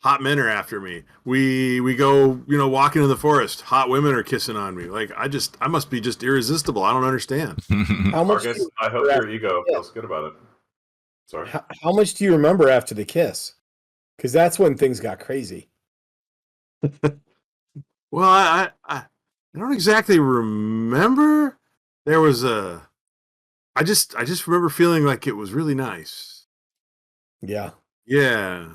Hot men are after me. We go, walking in the forest. Hot women are kissing on me. Like I must be just irresistible. I don't understand. How much? Argus, I hope your ego feels good about it. Sorry. How much do you remember after the kiss? Because that's when things got crazy. Well, I don't exactly remember. There was I just remember feeling like it was really nice. Yeah. Yeah.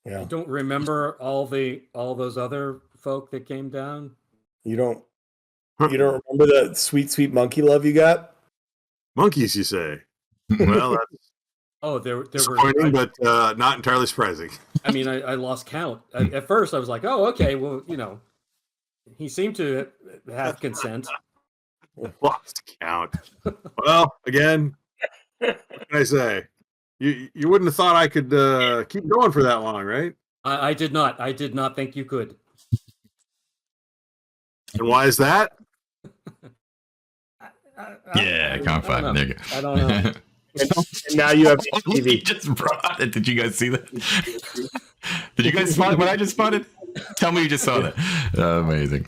Yeah. You don't remember all those other folk that came down? You don't remember the sweet, sweet monkey love you got? Monkeys, you say? Well, that's There were. disappointing, but not entirely surprising. I mean, I lost count. At first, I was like, "Oh, okay. Well, he seemed to have consent." Lost count. Well, again, what can I say? You wouldn't have thought I could keep going for that long, right? I did not. I did not think you could. And why is that? Yeah, confide. There you go. I don't know. And now you have He TV. just brought it. Did you guys see that? Did you guys spot what I just spotted? Tell me you just saw that. Amazing.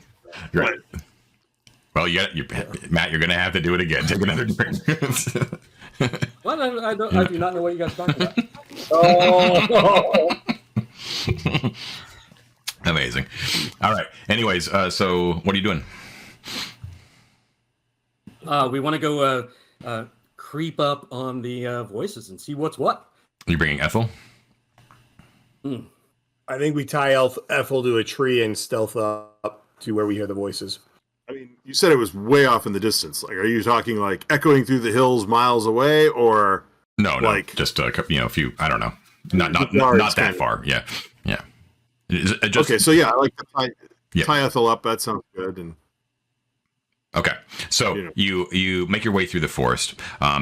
Great. Well, Matt, you're going to have to do it again. Take another drink. What? I do not know what you guys are talking about. Oh. Amazing. All right. Anyways, so what are you doing? We want to go creep up on the voices and see what's what. Are you bringing Ethel? I think we tie Ethel to a tree and stealth up to where we hear the voices. I mean, you said it was way off in the distance. Like, are you talking like echoing through the hills miles away, or No, Like- just a few. I don't know. Not yards, that kind of. far. Yeah. Just, Okay, so yeah, I like to Yeah. tie Ethel up. That sounds good. And Okay, so you make your way through the forest.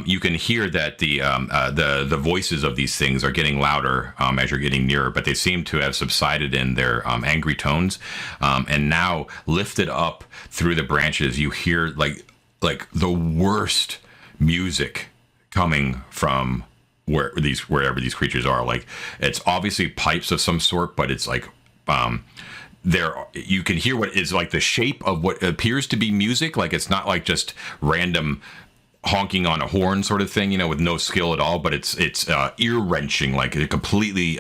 You can hear that the voices of these things are getting louder as you're getting nearer, but they seem to have subsided in their angry tones. And now, lifted up through the branches, you hear like the worst music coming from wherever these creatures are. Like, it's obviously pipes of some sort, but it's like you can hear what is like the shape of what appears to be music. Like, it's not like just random honking on a horn sort of thing, with no skill at all, but it's ear wrenching, like completely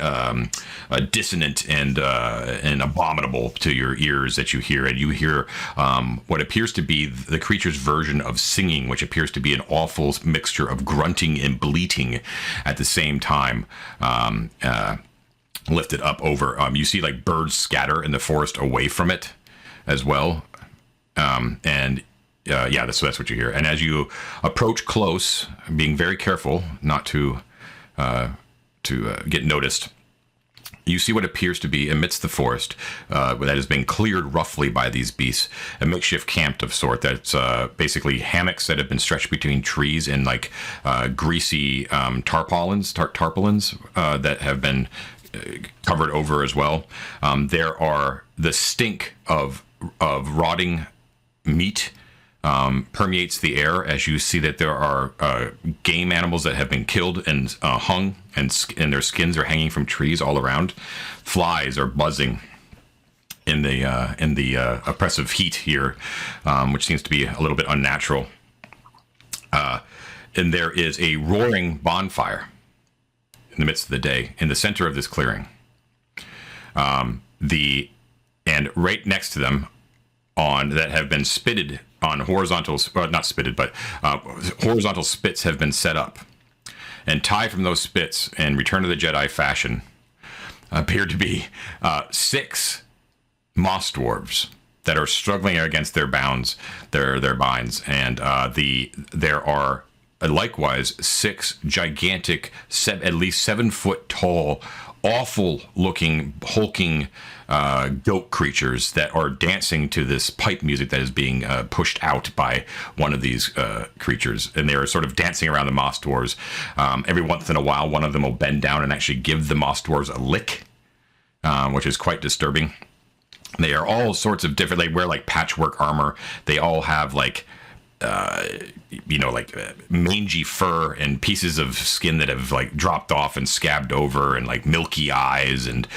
dissonant and abominable to your ears that you hear. And you hear what appears to be the creature's version of singing, which appears to be an awful mixture of grunting and bleating at the same time. Lifted up over, you see like birds scatter in the forest away from it as well. That's what you hear. And as you approach close, being very careful not to get noticed, you see what appears to be amidst the forest that has been cleared roughly by these beasts, a makeshift camp of sort that's basically hammocks that have been stretched between trees and like greasy tarpaulins that have been covered over as well. There are the stink of rotting meat permeates the air as you see that there are game animals that have been killed and hung, and their skins are hanging from trees all around. Flies are buzzing in the oppressive heat here, which seems to be a little bit unnatural. And there is a roaring bonfire in the midst of the day in the center of this clearing. And right next to them, that have been spitted on horizontal spits have been set up, and tied from those spits in Return of the Jedi fashion appear to be 6 moss dwarves that are struggling against their binds, and there are likewise 6 gigantic, at least 7 foot tall, awful looking, hulking goat creatures that are dancing to this pipe music that is being pushed out by one of these creatures, and they are sort of dancing around the moss dwarves. Every once in a while, one of them will bend down and actually give the moss dwarves a lick, which is quite disturbing. They are all sorts of different. They wear like patchwork armor. They all have like mangy fur and pieces of skin that have like dropped off and scabbed over, and like milky eyes, and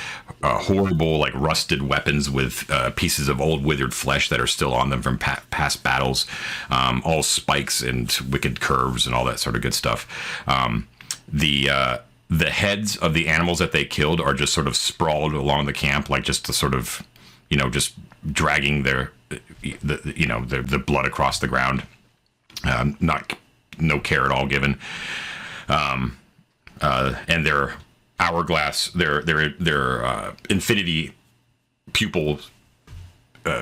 horrible like rusted weapons with pieces of old withered flesh that are still on them from past battles, all spikes and wicked curves and all that sort of good stuff. The heads of the animals that they killed are just sort of sprawled along the camp, like just to sort of just dragging the blood across the ground. No care at all given. And their hourglass, their infinity pupil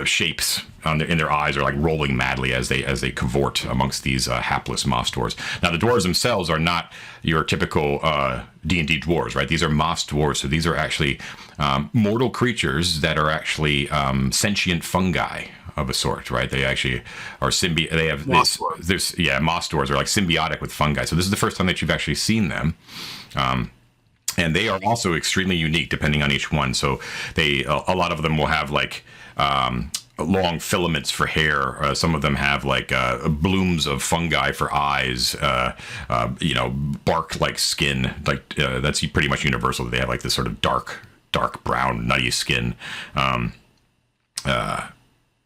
shapes in their eyes are like rolling madly as they cavort amongst these hapless moss dwarves. Now, the dwarves themselves are not your typical D&D dwarves, right? These are moss dwarves, so these are actually mortal creatures that are actually sentient fungi of a sort, right? They actually are They have moss dwarves are like symbiotic with fungi. So this is the first time that you've actually seen them. And they are also extremely unique depending on each one. So a lot of them will have like long filaments for hair. Some of them have like blooms of fungi for eyes. Bark like skin. Like that's pretty much universal. They have like this sort of dark brown nutty skin.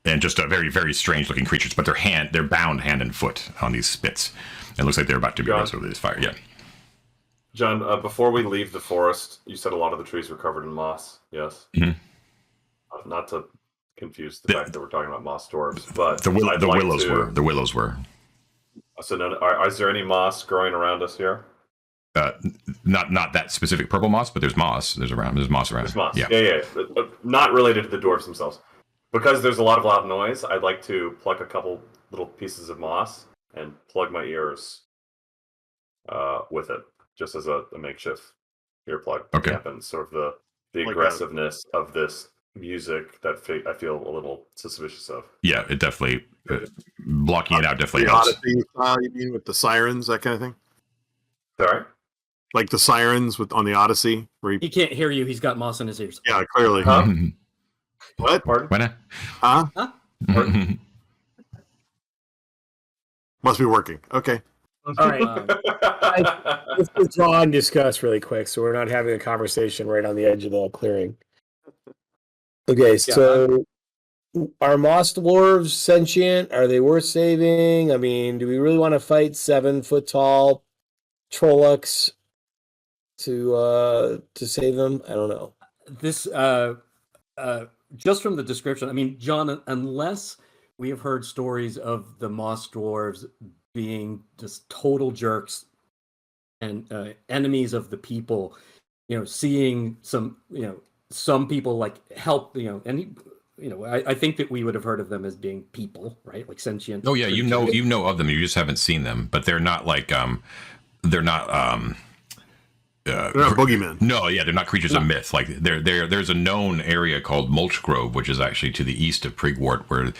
And just a very, very strange looking creatures, but they're bound hand and foot on these spits. It looks like they're about to be roasted with this fire. Yeah. John, before we leave the forest, you said a lot of the trees were covered in moss. Yes. Mm-hmm. Not to confuse the fact that we're talking about moss dwarves, but the willows were. So, is there any moss growing around us here? Not that specific purple moss, but there's moss. There's moss around. There's moss. Yeah. Not related to the dwarves themselves. Because there's a lot of loud noise, I'd like to pluck a couple little pieces of moss and plug my ears with it. just as a makeshift earplug. Okay. Happens sort of the Like aggressiveness of this music that I feel a little suspicious of. Yeah, it definitely blocking it out definitely The helps. Odyssey style, you mean, with the sirens, that kind of thing? Sorry. Like the sirens on the Odyssey, where He can't hear you. He's got moss in his ears. yeah, clearly. Huh? What? Pardon? Why not? Huh? Huh? Must be working. Okay. All right. Let's withdraw and discuss really quick, so we're not having a conversation right on the edge of the clearing. Okay, so are moss dwarves sentient? Are they worth saving? I mean, do we really want to fight 7-foot tall Trollocs to save them? I don't know. This just from the description, I mean, John, unless we have heard stories of the moss dwarves being just total jerks and enemies of the people, seeing some people like help, and I think that we would have heard of them as being people, right? Like sentient. Oh yeah, you know of them. You just haven't seen them, but they're not like they're not They're not boogeymen. No, yeah, they're not creatures of myth. Like there's a known area called Mulch Grove, which is actually to the east of Prigwort, where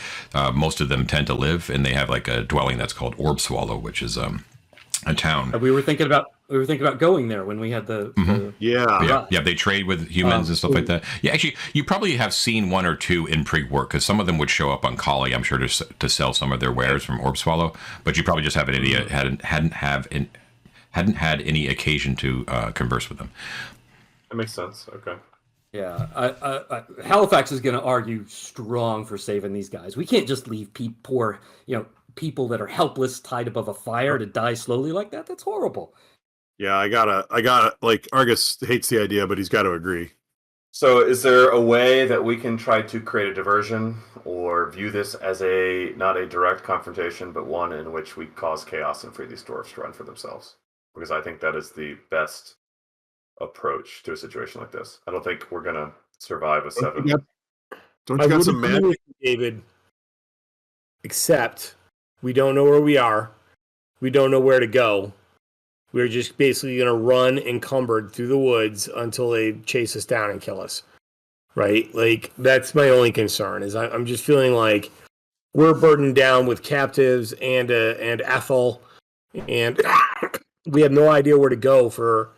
most of them tend to live, and they have like a dwelling that's called Orb Swallow, which is a town. We were thinking about going there when we had the Yeah. Yeah, they trade with humans and stuff like that. Yeah, actually, you probably have seen one or two in Prigwort, because some of them would show up on Collie, I'm sure, to sell some of their wares from Orb Swallow, but you probably just hadn't had any occasion to converse with them. That makes sense. Okay. Yeah, Halifax is going to argue strong for saving these guys. We can't just leave poor, people that are helpless tied above a fire to die slowly like that. That's horrible. Yeah, I gotta, like, Argus hates the idea, but he's got to agree. So is there a way that we can try to create a diversion or view this as not a direct confrontation, but one in which we cause chaos and free these dwarves to run for themselves? Because I think that is the best approach to a situation like this. I don't think we're going to survive a 7. Don't you got some magic? David, except we don't know where we are. We don't know where to go. We're just basically going to run encumbered through the woods until they chase us down and kill us. Right? Like, that's my only concern, is I'm just feeling like we're burdened down with captives and Ethel, and we have no idea where to go for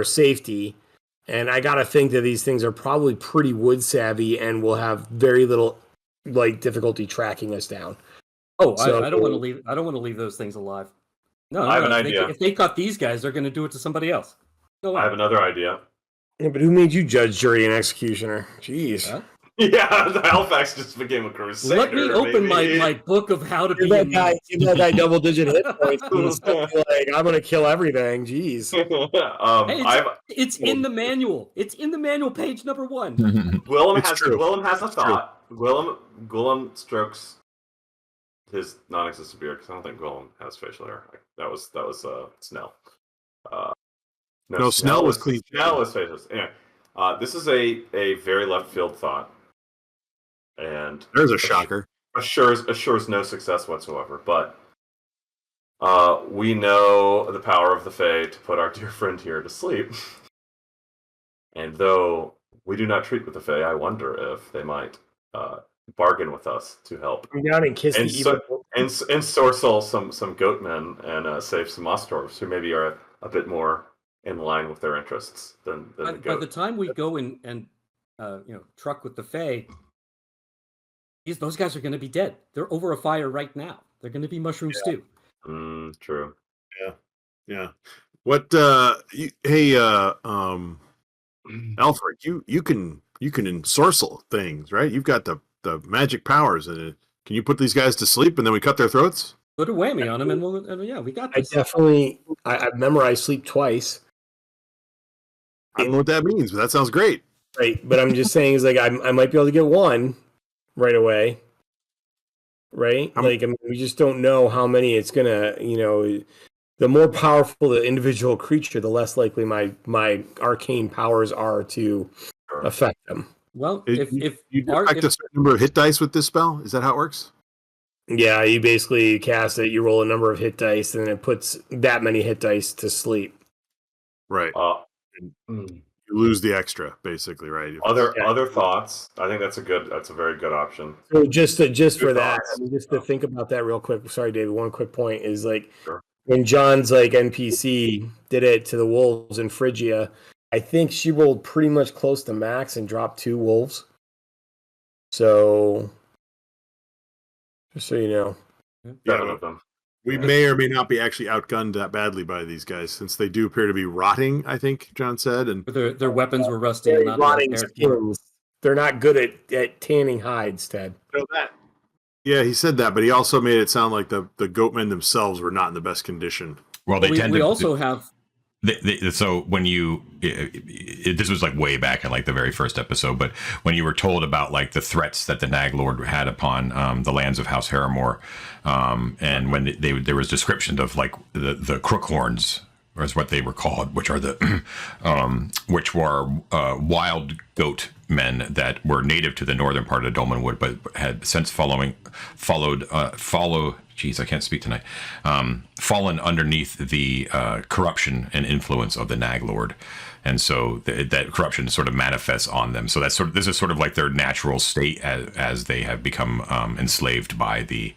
safety. And I got to think that these things are probably pretty wood savvy and will have very little difficulty tracking us down. Oh, so, I don't want to leave. I don't want to leave those things alive. No, I have an idea. If they caught these guys, they're going to do it to somebody else. No way. I have another idea. Yeah, but who made you judge, jury, and executioner? Jeez. Huh? Yeah, the Halifax just became a crusader. Let me open my book of how to be a guy. Give that guy double-digit hit points. I'm going to kill everything. Jeez. Hey, it's in the manual. It's in the manual, page number 1. Guillem has a thought. Guillem strokes his non-existent beard, because I don't think Guillem has facial hair. That was Snell. No, Snell was clean. Snell was faceless. Anyway, this is a very left field thought, and there's a shocker. Assures no success whatsoever. But we know the power of the Fae to put our dear friend here to sleep. And though we do not treat with the Fae, I wonder if they might bargain with us to help. Come down and kiss the evil. And sorcel some goatmen and save some moss dwarves who maybe are a bit more in line with their interests than the goat. By the time we go and truck with the Fae, those guys are going to be dead. They're over a fire right now. They're going to be mushroom stew. True. Yeah. What? Aelfric, you can ensorcel things, right? You've got the magic powers, and can you put these guys to sleep and then we cut their throats? Put a whammy on them, and we got this. I've memorized sleep twice. I don't know what that means, but that sounds great. Right, but I'm just saying, is I might be able to get one right away. Right, we just don't know how many it's gonna. The more powerful the individual creature, the less likely my arcane powers are to affect them. Well, you affect a certain number of hit dice with this spell, is that how it works? Yeah, you basically cast it. You roll a number of hit dice, and it puts that many hit dice to sleep. Right. Mm. You lose the extra, basically, right? Other thoughts? I think that's a very good option. So just for Good that, thoughts. I mean, just to think about that real quick. Sorry, David. One quick point is like Sure. when John's like NPC did it to the wolves in Phrygia, I think she rolled pretty much close to max and dropped 2 wolves. So, just so you know. Seven of them. We may or may not be actually outgunned that badly by these guys, since they do appear to be rotting, I think John said. And But their weapons were rusty and not Rotting cared for. skins. They're not good at tanning hides, Ted. yeah, he said that, but he also made it sound like the goatmen themselves were not in the best condition. Well, they tend We to also have so when you this was like way back in like the very first episode, but when you were told about like the threats that the Nag Lord had upon the lands of House Harrimore, and when there was description of like the Crookhorns, or is what they were called, which are the which were wild goat men that were native to the northern part of Dolmenwood, but had since geez, I can't speak tonight. Fallen underneath the corruption and influence of the Nag Lord, and so that corruption sort of manifests on them. So this is sort of like their natural state as they have become enslaved by the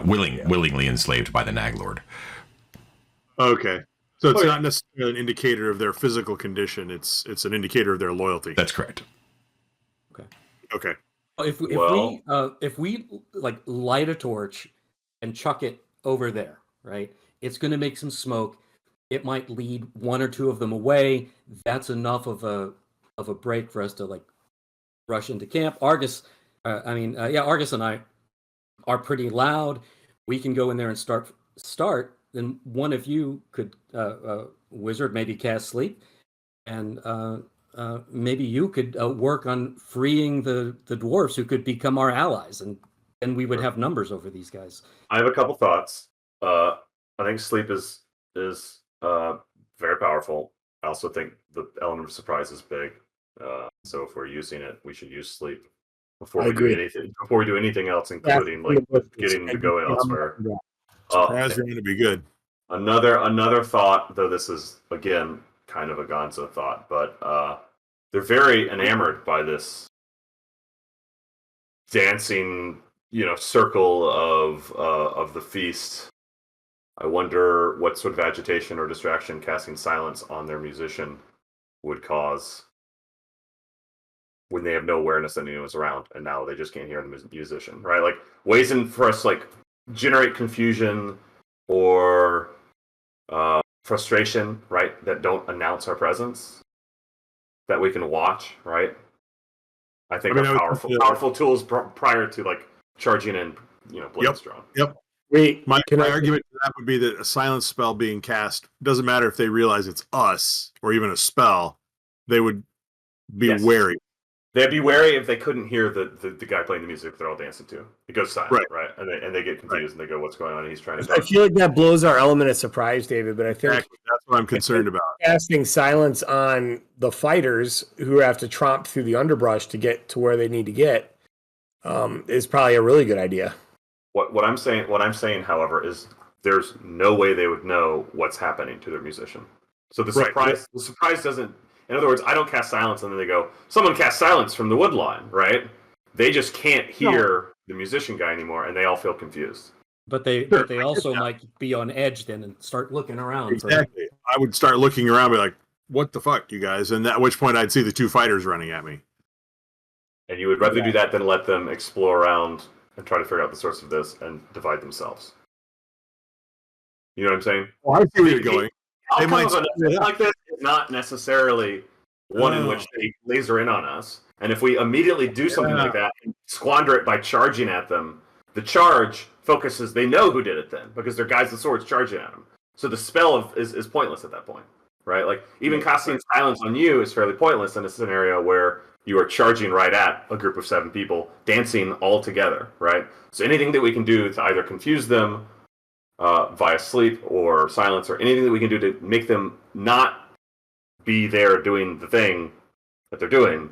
willingly enslaved by the Nag Lord. Okay. So it's not necessarily an indicator of their physical condition. It's an indicator of their loyalty. That's correct. Okay. if we like light a torch and chuck it over there, right? It's going to make some smoke. It might lead 1 or 2 of them away. That's enough of a break for us to like rush into camp. Argus and I are pretty loud. We can go in there and start. Then one of you could wizard, maybe cast sleep, and maybe you could work on freeing the dwarves who could become our allies, and then we would have numbers over these guys. I have a couple thoughts. I think sleep is very powerful. I also think the element of surprise is big. So if we're using it, we should use sleep before we do anything else, including like getting to go elsewhere. Surprise are going to be good. Another thought, though this is again kind of a Gonzo thought, but they're very enamored by this dancing, circle of the feast. I wonder what sort of agitation or distraction casting silence on their musician would cause when they have no awareness that anyone was around, and now they just can't hear the musician, right? Like ways for us, like generate confusion or frustration, right? That don't announce our presence, that we can watch, right? I think are powerful tools prior to like charging in, Blades Drone. Yep. My argument to that would be that a silence spell being cast doesn't matter if they realize it's us or even a spell. They would be wary. They'd be wary if they couldn't hear the guy playing the music they're all dancing to. It goes silent, right? And they get confused and they go, "What's going on?" And he's trying to. I feel like that blows our element of surprise, David. But I think that's what I'm concerned about. Casting silence on the fighters who have to tromp through the underbrush to get to where they need to get is probably a really good idea. What I'm saying, however, is there's no way they would know what's happening to their musician. So the surprise doesn't. In other words, I don't cast silence, and then they go, someone cast silence from the wood line, right? They just can't hear the musician guy anymore, and they all feel confused. But they also might be on edge then and start looking around. Exactly. I would start looking around, be like, "What the fuck, you guys?" And at which point, I'd see the 2 fighters running at me. And you would rather do that than let them explore around and try to figure out the source of this and divide themselves. You know what I'm saying? Well, I see where you're going. They might like this is not necessarily one in which they laser in on us. And if we immediately do something like that and squander it by charging at them, the charge focuses, they know who did it then, because they're guys with swords charging at them. So the spell is pointless at that point, right? Like, even casting silence on you is fairly pointless in a scenario where you are charging right at a group of 7 people, dancing all together, right? So anything that we can do to either confuse them via sleep or silence, or anything that we can do to make them not be there doing the thing that they're doing,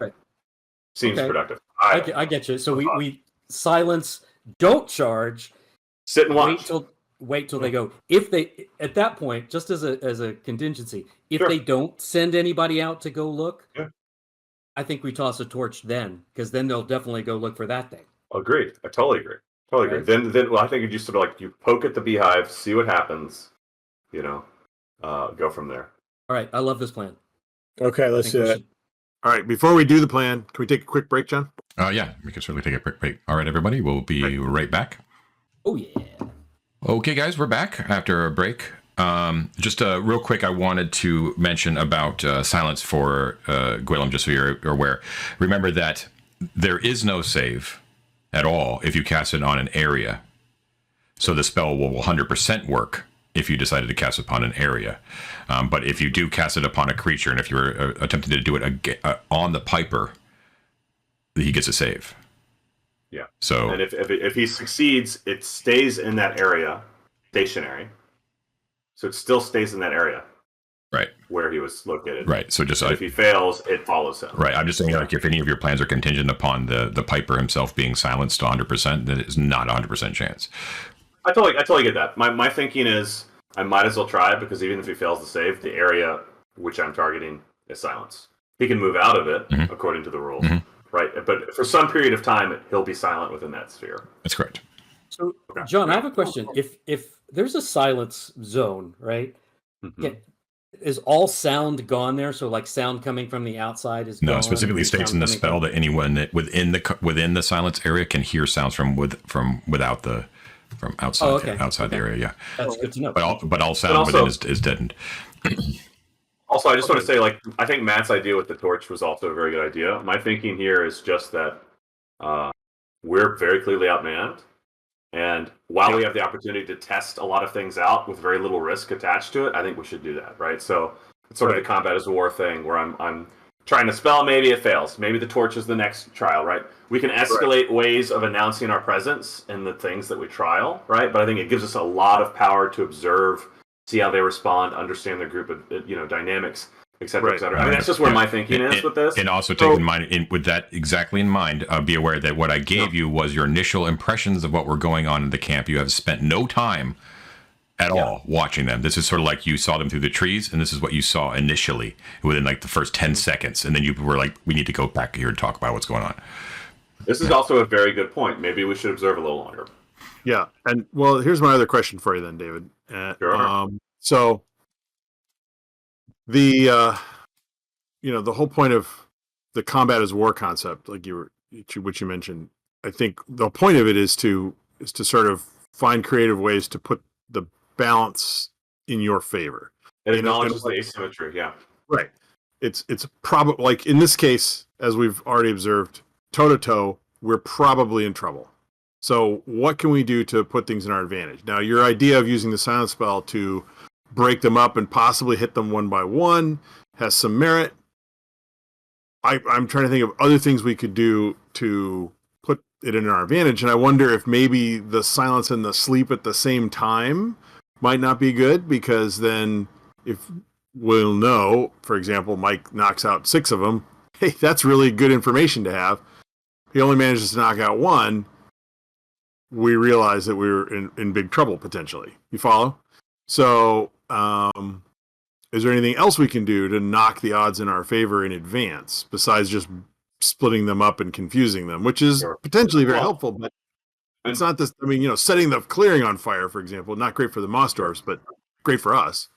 seems productive. I get you. So we silence, don't charge, sit and watch. wait till they go. If they, at that point, just as a contingency, if Sure. they don't send anybody out to go look, Yeah. I think we toss a torch then, because then they'll definitely go look for that thing. Agreed. I totally agree. Totally agree. Right. Then, well, I think you just sort of like you poke at the beehive, see what happens, you know, go from there. All right, I love this plan. Okay, I let's think do we it. should- All right, before we do the plan, can we take a quick break, John? Yeah, we can certainly take a quick break. All right, everybody, we'll be right back. Oh yeah. Okay, guys, we're back after a break. Just real quick, I wanted to mention about silence for Guillem, just so you're aware. Remember that there is no save at all if you cast it on an area. So the spell will 100% work if you decided to cast it upon an area. But if you do cast it upon a creature, and if you're attempting to do it on the Piper, he gets a save. Yeah. So, And if he succeeds, it stays in that area, stationary. So it still stays in that area right, where he was located. right. So just And if he fails, it follows him. right. I'm just saying, like, if any of your plans are contingent upon the Piper himself being silenced to 100%, then it's not a 100% chance. I totally get that. My thinking is I might as well try it because even if he fails to save, the area which I'm targeting is silenced. He can move out of it according to the rules, right? But for some period of time, he'll be silent within that sphere. That's correct. So, John, I have a question. If there's a silence zone, right? Is all sound gone there? So, like, sound coming from the outside is No, gone, it specifically and states in sound the coming spell from- that anyone that within the silence area can hear sounds from outside okay. outside the area. Yeah, That's good to know. but all sound also- within is deadened. Also, I just want to say, like, I think Matt's idea with the torch was also a very good idea. My thinking here is just that we're very clearly outmanned, and while we have the opportunity to test a lot of things out with very little risk attached to it, I think we should do that, right? So it's sort of the combat is war thing where I'm trying to spell, maybe it fails. Maybe the torch is the next trial, right? We can escalate ways of announcing our presence in the things that we trial, right? But I think it gives us a lot of power to observe, see how they respond, understand their group of dynamics, et cetera, et cetera. I mean, that's just where my thinking is with this. And also take in mind, with that exactly in mind, be aware that what I gave you was your initial impressions of what were going on in the camp. You have spent no time at all watching them. This is sort of like you saw them through the trees, and this is what you saw initially within like the first 10 seconds. And then you were like, we need to go back here and talk about what's going on. This is also a very good point. Maybe we should observe a little longer. Yeah, and well, here's my other question for you then, David. Sure. So the the whole point of the combat as war concept, like which you mentioned, I think the point of it is to sort of find creative ways to put the balance in your favor. It acknowledges the asymmetry, yeah. Right. It's probably, like in this case, as we've already observed, toe-to-toe, we're probably in trouble. So what can we do to put things in our advantage? Now, your idea of using the silence spell to break them up and possibly hit them one by one has some merit. I'm trying to think of other things we could do to put it in our advantage, and I wonder if maybe the silence and the sleep at the same time might not be good, because then if we'll know, for example, Mike knocks out 6 of them, hey, that's really good information to have. He only manages to knock out 1. We realize that we were in big trouble potentially. You follow? So, is there anything else we can do to knock the odds in our favor in advance besides just splitting them up and confusing them, which is potentially very helpful, but it's not this. I mean, setting the clearing on fire, for example, not great for the Moss Dwarves, but great for us.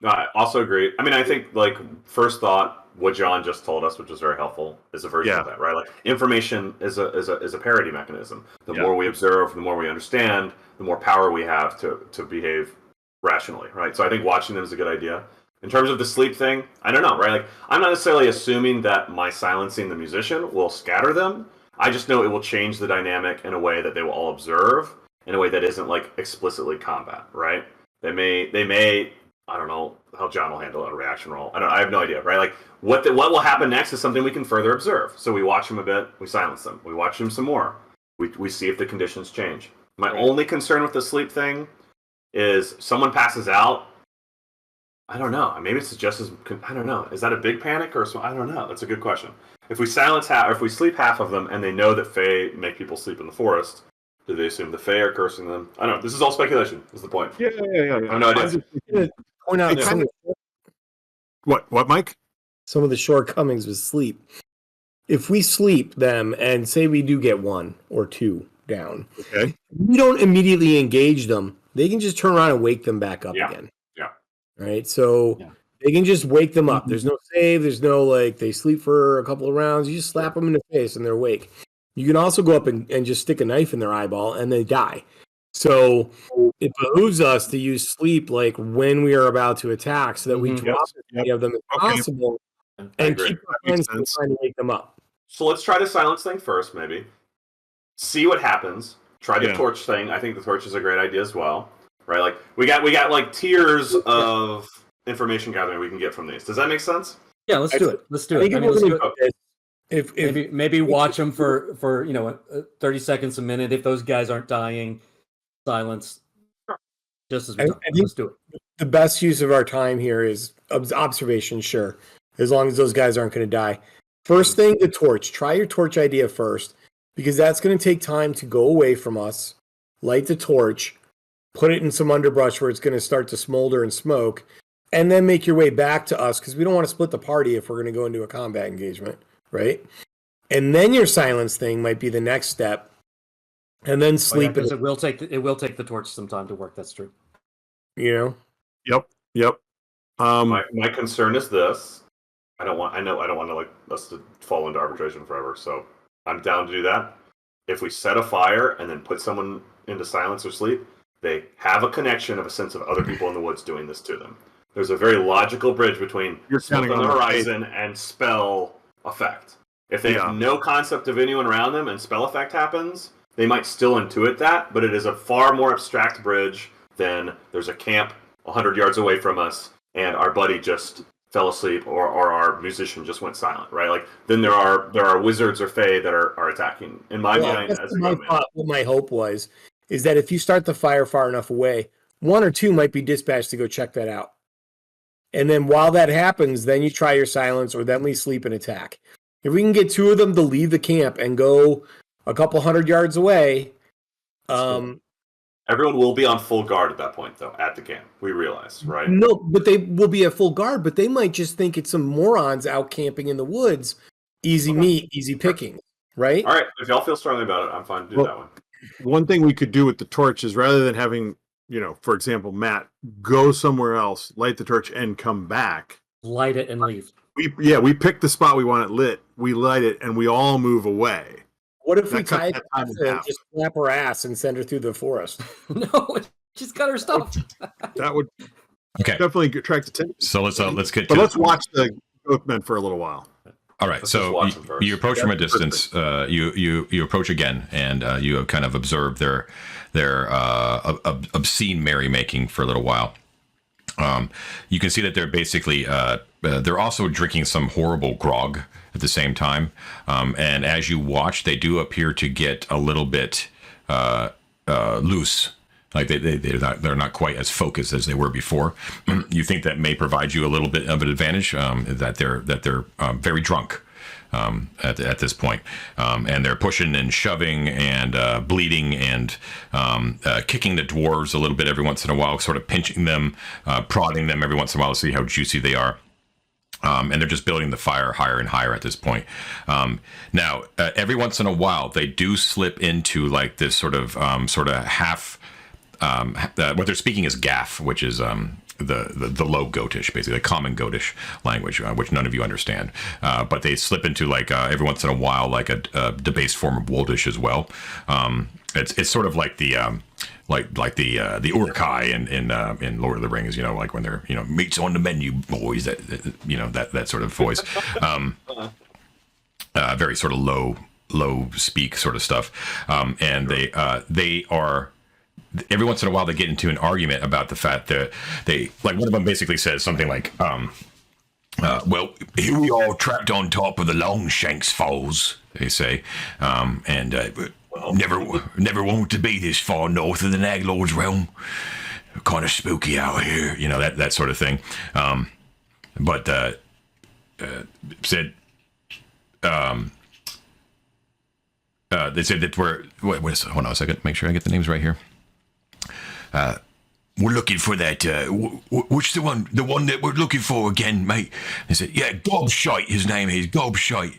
No, I also agree. I mean, I think, like, first thought, what John just told us, which was very helpful, is a version of that, right? Like, information is a parity mechanism. The more we observe, the more we understand, the more power we have to behave rationally, right? So I think watching them is a good idea. In terms of the sleep thing, I don't know, right? Like, I'm not necessarily assuming that my silencing the musician will scatter them. I just know it will change the dynamic in a way that they will all observe, in a way that isn't, like, explicitly combat, right? They may. I don't know how John will handle a reaction roll. I have no idea, right? Like, what will happen next is something we can further observe. So we watch them a bit, we silence them. We watch them some more. We see if the conditions change. My only concern with the sleep thing is someone passes out. I don't know. Maybe it's just as, I don't know. Is that a big panic or so? I don't know. That's a good question. If we silence half, or if we sleep half of them, and they know that Fae make people sleep in the forest, Do they assume the Fae are cursing them? I don't know. This is all speculation. Is the point? Yeah. I have no idea. Point out It some, kinda- What, Mike? some of the shortcomings with sleep. If we sleep them and say we do get 1 or 2 down, Okay. we don't immediately engage them. They can just turn around and wake them back up Yeah. again. Yeah. Right. So Yeah. they can just wake them up. There's no save. There's no like they sleep for a couple of rounds. You just slap them in the face and they're awake. You can also go up and just stick a knife in their eyeball and they die. So it behooves us to use sleep like when we are about to attack so that we Mhm. drop as many of them as Okay. possible I and agree. keep our That makes friends from sense. trying to wake them up. So let's try the silence thing first, maybe. See what happens. Try the Yeah. torch thing. I think the torch is a great idea as well. Right? Like we got like tiers of information gathering we can get from these. Does that make sense? Yeah, let's do it. Let's do I it. think I if mean, we're let's gonna do it. do this, if Maybe watch them for 30 seconds a minute. If those guys aren't dying, silence. Just as we I talk. think- Let's do it. the best use of our time here is observation, sure, as long as those guys aren't going to die. First thing, the torch. Try your torch idea first, because that's going to take time to go away from us. Light the torch, put it in some underbrush where it's going to start to smolder and smoke, and then make your way back to us, because we don't want to split the party if we're going to go into a combat engagement, right? And then your silence thing might be the next step, and then sleep. Because it will take the torch some time to work. That's true. You know. Yep. My concern is this. I don't want to like us to fall into arbitration forever. So I'm down to do that. If we set a fire and then put someone into silence or sleep, they have a connection of a sense of other people in the woods doing this to them. There's a very logical bridge between You're smoke counting on the on the horizon and spell effect. If they Yeah. have no concept of anyone around them and spell effect happens, they might still intuit that, but it is a far more abstract bridge than there's a camp 100 yards away from us and our buddy just fell asleep or our musician just went silent, right? Like then there are wizards or fae that are attacking. In my mind, That's as a my gunman. thought, what my hope was is that if you start the fire far enough away, 1 or 2 might be dispatched to go check that out. And then while that happens, then you try your silence or then we sleep and attack. If we can get 2 of them to leave the camp and go a couple 100 yards away, Everyone will be on full guard at that point, though, at the camp. We realize, right? no, but they will be at full guard, but they might just think it's some morons out camping in the woods. Easy meat, easy picking, right? All right. If y'all feel strongly about it, I'm fine to do Well, that one. One thing we could do with the torch is rather than having, for example, Matt go somewhere else, light the torch, and come back. Light it and leave. We pick the spot we want it lit, we light it, and we all move away. What if we That cuts tie that it time in and half. just slap her ass and send her through the forest? No, she's got her stuff. That would Okay, definitely attract attention. so let's get But to let's watch the Oakmen for a little while. All right, Let's so just watch them first. you approach from a distance. You approach again, and you kind of observe their obscene merrymaking for a little while. You can see that they're basically they're also drinking some horrible grog at the same time, and as you watch, they do appear to get a little bit loose. Like they're not quite as focused as they were before. You think that may provide you a little bit of an advantage, that they're very drunk at this point, and they're pushing and shoving and bleeding and kicking the dwarves a little bit every once in a while, sort of pinching them, prodding them every once in a while to see how juicy they are. And they're just building the fire higher and higher at this point. Now, every once in a while, they do slip into like this sort of half. What they're speaking is Gaff, which is the low Gotish, basically the common Gotish language, which none of you understand. But they slip into like every once in a while, like a debased form of Woldish as well. It's sort of like the the Uruk-hai in Lord of the Rings, like when they're meat's on the menu, boys. That sort of voice. Very sort of low speak sort of stuff, and they are. Every once in a while, they get into an argument about the fact that they, like, one of them basically says something like, well, here we are trapped on top of the Longshanks Falls, they say, and never wanted to be this far north of the Naglord's realm. Kind of spooky out here, that sort of thing. But said, they said that hold on a second, make sure I get the names right here. We're looking for that. What's the one that we're looking for again, mate? They said, yeah, Gobshite. His name is Gobshite.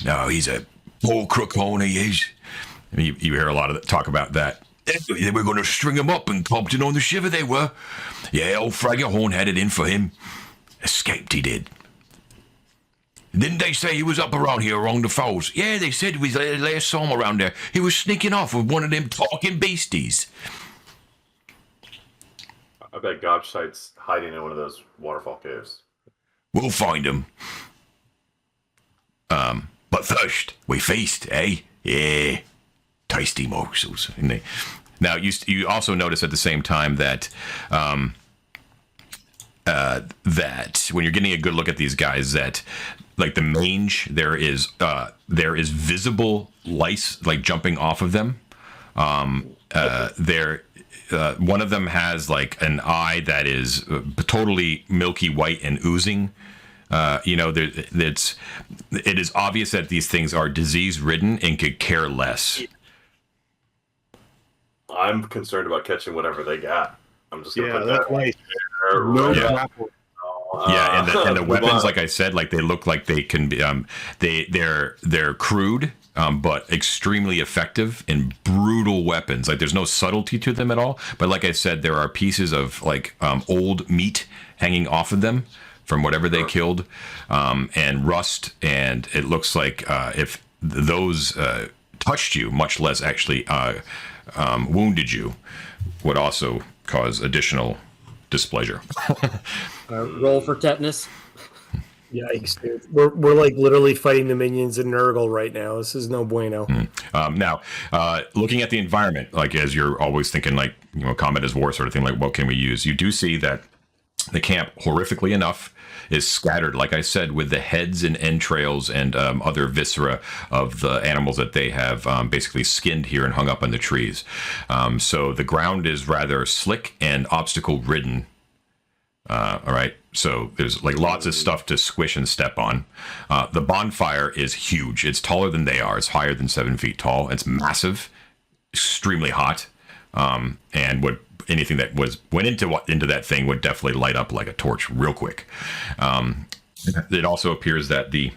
No, he's a poor crook horn. He is. I mean, you hear a lot of talk about that. They were going to string him up and Compton on the shiver. They were. Yeah, old Fragger Horn had it in for him. Escaped, he did. Didn't they say he was up around here along the falls? Yeah, they said we last saw him around there. He was sneaking off with one of them talking beasties. I bet Gobshite's hiding in one of those waterfall caves. We'll find him. But first, we feast, eh? Yeah. Tasty morsels. Now, you also notice at the same time that that when you're getting a good look at these guys, that like the mange, there is visible lice like jumping off of them. One of them has like an eye that is totally milky white and oozing. It is obvious that these things are disease ridden and could care less. I'm concerned about catching whatever they got. I'm just gonna put that's that right. right. And the weapons, like I said, like they look like they can be. They're crude, but extremely effective and brutal weapons. Like there's no subtlety to them at all. But like I said, there are pieces of like old meat hanging off of them from whatever they killed, and rust. And it looks like if those touched you, much less actually wounded you, would also cause additional displeasure. Roll for tetanus. Yikes, dude. We're like literally fighting the minions in Nurgle right now. This is no bueno. Now, looking at the environment, like as you're always thinking, like, combat is war sort of thing, like what can we use? You do see that the camp, horrifically enough, is scattered, like I said, with the heads and entrails and other viscera of the animals that they have basically skinned here and hung up on the trees. So the ground is rather slick and obstacle ridden. All right. So there's like lots of stuff to squish and step on. The bonfire is huge. It's taller than they are. It's higher than 7 feet tall. It's massive, extremely hot, and would anything that went into that thing would definitely light up like a torch real quick. It also appears that the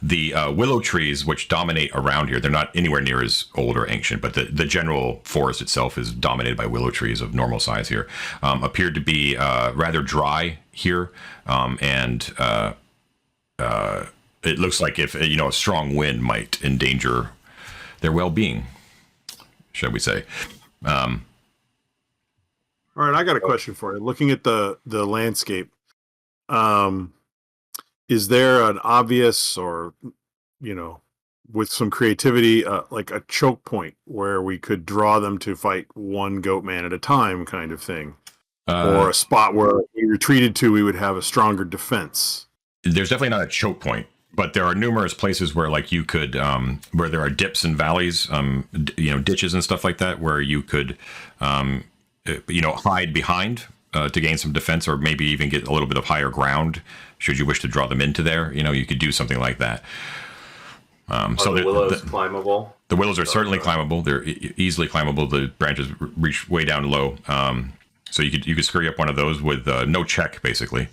willow trees which dominate around here, they're not anywhere near as old or ancient, but the general forest itself is dominated by willow trees of normal size here, appeared to be rather dry here, and it looks like if a strong wind might endanger their well-being, shall we say. All right, I got a question for you. Looking at the landscape, is there an obvious or, with some creativity, like a choke point where we could draw them to fight one goat man at a time kind of thing? Or a spot where if we retreated to, we would have a stronger defense? There's definitely not a choke point, but there are numerous places where like you could, where there are dips and valleys, ditches and stuff like that, where you could, hide behind to gain some defense, or maybe even get a little bit of higher ground should you wish to draw them into there. You could do something like that. So the willows climbable? The willows are certainly climbable. They're easily climbable. The branches reach way down low. So you could scurry up one of those with no check, basically.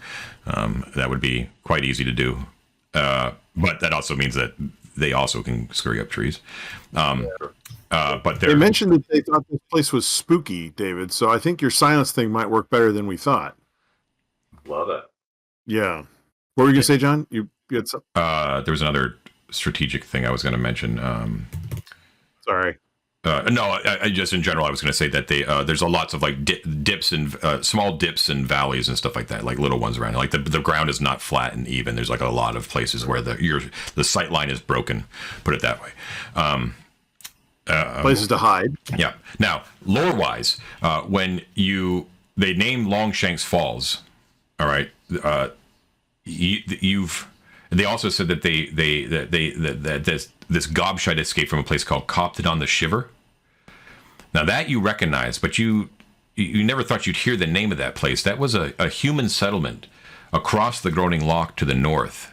That would be quite easy to do. But that also means that they also can scurry up trees. But they mentioned that they thought this place was spooky, David. So I think your silence thing might work better than we thought. Love it. Yeah. What were you going to say, John? You had something? There was another strategic thing I was going to mention. Sorry. No, I just in general, I was going to say that there's lots of like dips and small dips and valleys and stuff like that, like little ones around. Like the ground is not flat and even. There's like a lot of places where the sight line is broken. Put it that way. Places to hide. Yeah. Now, lore-wise, when they name Longshanks Falls, all right. They also said that this gobshite escaped from a place called Copted on the Shiver. Now that you recognize, but you never thought you'd hear the name of that place. That was a human settlement across the Groaning Loch to the north.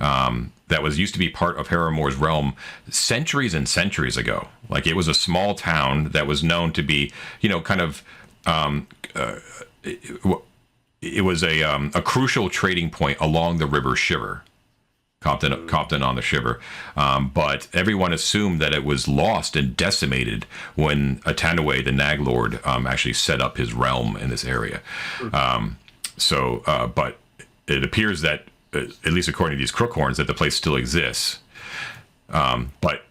that was used to be part of Haramore's realm centuries and centuries ago. Like it was a small town that was known to be, kind of. It was a crucial trading point along the River Shiver, Compton on the Shiver. But everyone assumed that it was lost and decimated when Atanaway, the Nag Lord, actually set up his realm in this area. But it appears that, at least according to these Crookhorns, that the place still exists. But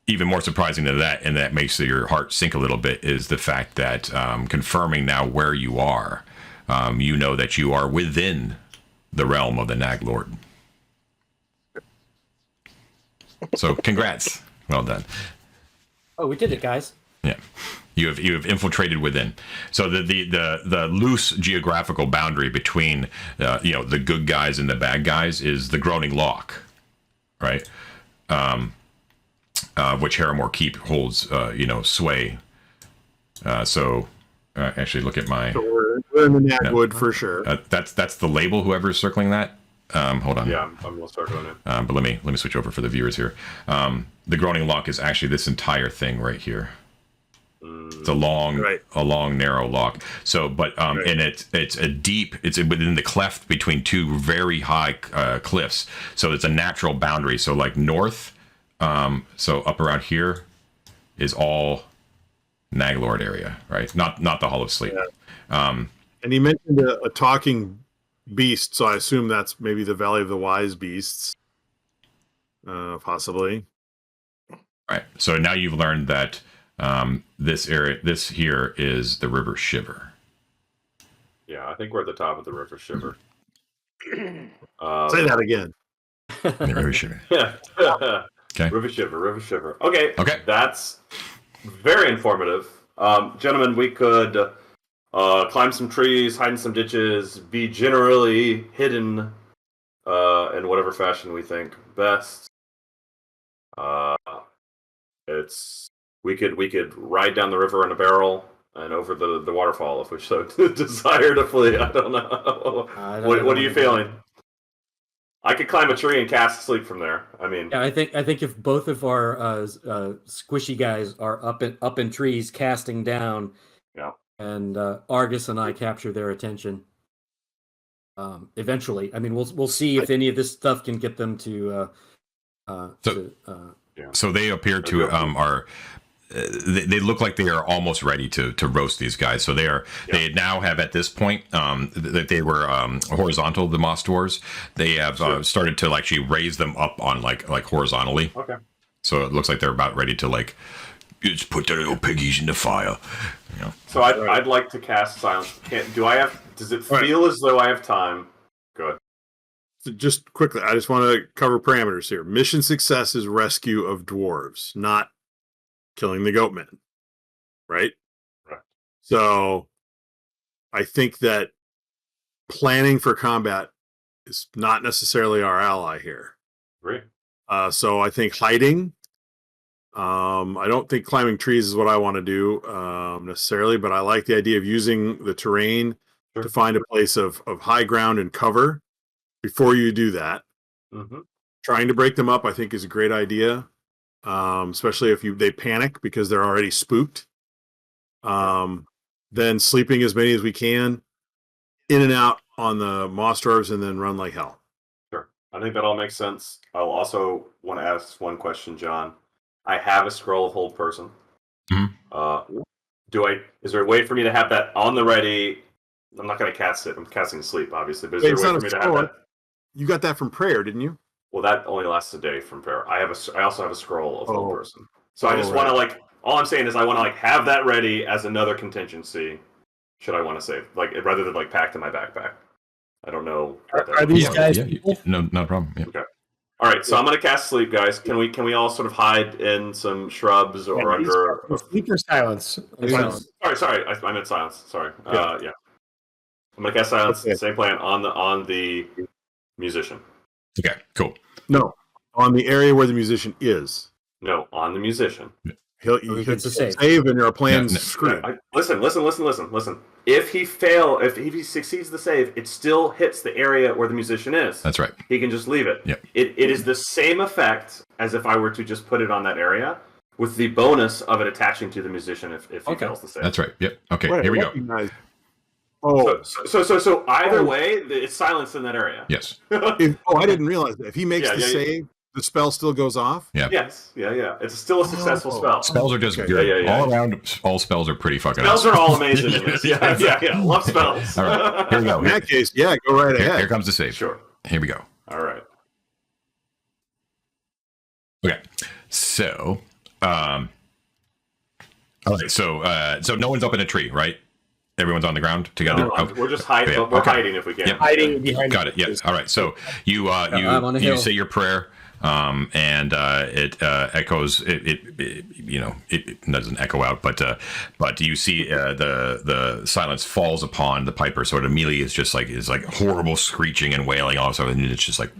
even more surprising than that, and that makes your heart sink a little bit, is the fact that confirming now where you are, you know that you are within the realm of the Nag Lord. So, congrats. Well done. Oh, we did it, guys. Yeah, you have infiltrated within. So the loose geographical boundary between the good guys and the bad guys is the Groaning Lock, right? Which Haramore Keep holds sway. Actually, look at my. So we're in the Nagwood for sure. That's the label. Whoever's circling that. Hold on. Yeah, I'm gonna start doing it. But let me switch over for the viewers here. The Groaning Lock is actually this entire thing right here. It's a long, narrow lock. So, and it's within the cleft between two very high cliffs. So it's a natural boundary. So like north, so up around here is all Naglord area, right? Not the Hall of Sleep. Yeah. And he mentioned a talking beast, so I assume that's maybe the Valley of the Wise Beasts, possibly. Right. So now you've learned that this here is the River Shiver. Yeah, I think we're at the top of the River Shiver. Say that again. The River Shiver. Yeah. Okay. River Shiver. Okay. Okay. That's very informative. Gentlemen, we could climb some trees, hide in some ditches, be generally hidden in whatever fashion we think best. We could ride down the river in a barrel and over the waterfall if we so desire to flee. I don't know. What are you feeling? I could climb a tree and cast sleep from there. I mean, yeah, I think if both of our squishy guys are up in trees casting down, yeah, and Argus and I capture their attention. Eventually, I mean, we'll see if any of this stuff can get them to. So they appear to they look like they are almost ready to roast these guys. So they now have at this point that they were horizontal, the Moss Dwarves. They have started to actually raise them up on like horizontally. Okay. So it looks like they're about ready to just put their little piggies in the fire. So I'd like to cast silence. Does it feel as though I have time? Good. So just quickly, I just want to cover parameters here. Mission success is rescue of dwarves, not killing the goatmen. Right? Right. So I think that planning for combat is not necessarily our ally here. Great. So I think hiding. I don't think climbing trees is what I want to do necessarily, but I like the idea of using the terrain to find a place of high ground and cover before you do that. Mm-hmm. Trying to break them up, I think, is a great idea, especially if they panic because they're already spooked. Then sleeping as many as we can, in and out on the Moss Dwarves, and then run like hell. Sure. I think that all makes sense. I'll also want to ask one question, John. I have a scroll of hold person. Mm-hmm. Is there a way for me to have that on the ready? I'm not going to cast it. I'm casting sleep, obviously. But is there a way for me to have that? You got that from prayer, didn't you? Well, that only lasts a day from prayer. I also have a scroll of hold person. So I just want to all I'm saying is I want to have that ready as another contingency. Should I want to save rather than packed in my backpack? I don't know. Are these guys? No problem. Yeah. Okay. All right, so I'm gonna cast sleep, guys. Can we all sort of hide in some shrubs or under? Sleep or silence? Sorry. I meant silence. Sorry. Yeah. I'm gonna cast silence. Okay. Same plan on the musician. Okay. Cool. No, on the area where the musician is. No, on the musician. He'll save, and our plan's screwed. Listen. if he succeeds the save, it still hits the area where the musician is. That's right. He can just leave it. Yep. It is the same effect as if I were to just put it on that area, with the bonus of it attaching to the musician if he fails the save. That's right. Yep. Okay, Wait, here we go. Oh, So either way, it's silenced in that area. Yes. I didn't realize that. If he makes the save, the spell still goes off? Yeah. Yes. Yeah. It's still a successful spell. Spells are just good. Yeah. All around, all spells are pretty fucking Spells awesome. are all amazing in this. Yeah. Love spells. All right, here we go. In that case, go right ahead. Here comes the save. Sure. Here we go. All right. Okay. So, all right. So no one's up in a tree, right? Everyone's on the ground together. No, we're just hiding. Yeah, We're okay. hiding if we can. Yep. Hiding behind. Got it. Yes. All right. So you I'm on a you hill. say your prayer, and it echoes. It doesn't echo out, but you see the silence falls upon the piper. So it immediately is like horrible screeching and wailing all of a sudden, and it's just like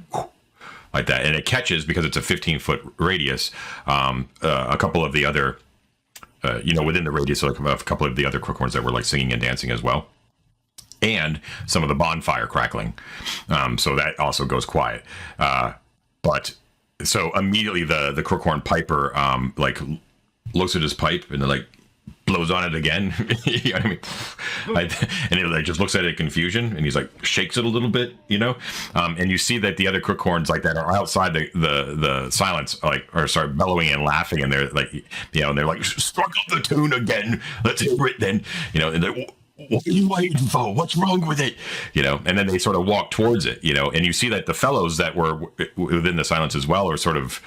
that, and it catches because it's a 15-foot radius. A couple of the other. Within the radius, like a couple of the other crookhorns that were like singing and dancing as well, and some of the bonfire crackling. So that also goes quiet. But so immediately the crookhorn piper like looks at his pipe and like blows on it again. You know what I mean? And it like just looks at it in confusion, and he's like shakes it a little bit, and you see that the other crookhorns like that are outside the silence, like, or start bellowing and laughing, and they're like, and they're like, struck up the tune again, let's hear it then, and they're, what are you waiting for? What's wrong with it? And then they sort of walk towards it, and you see that the fellows that were within the silence as well are sort of,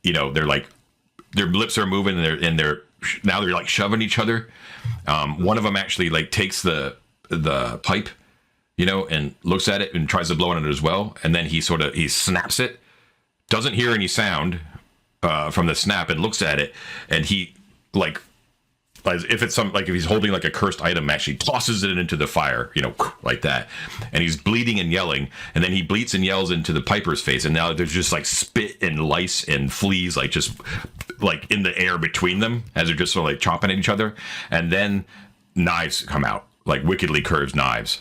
they're like, their lips are moving, and they're now they're like shoving each other. One of them actually like takes the pipe, and looks at it and tries to blow on it as well. And then he snaps it, doesn't hear any sound from the snap, and looks at it, and he like, as if it's if he's holding like a cursed item, actually tosses it into the fire, like that. And he's bleeding and yelling, and then he bleats and yells into the piper's face, and now there's just like spit and lice and fleas like just like in the air between them as they're just sort of like chomping at each other. And then knives come out, like wickedly curved knives.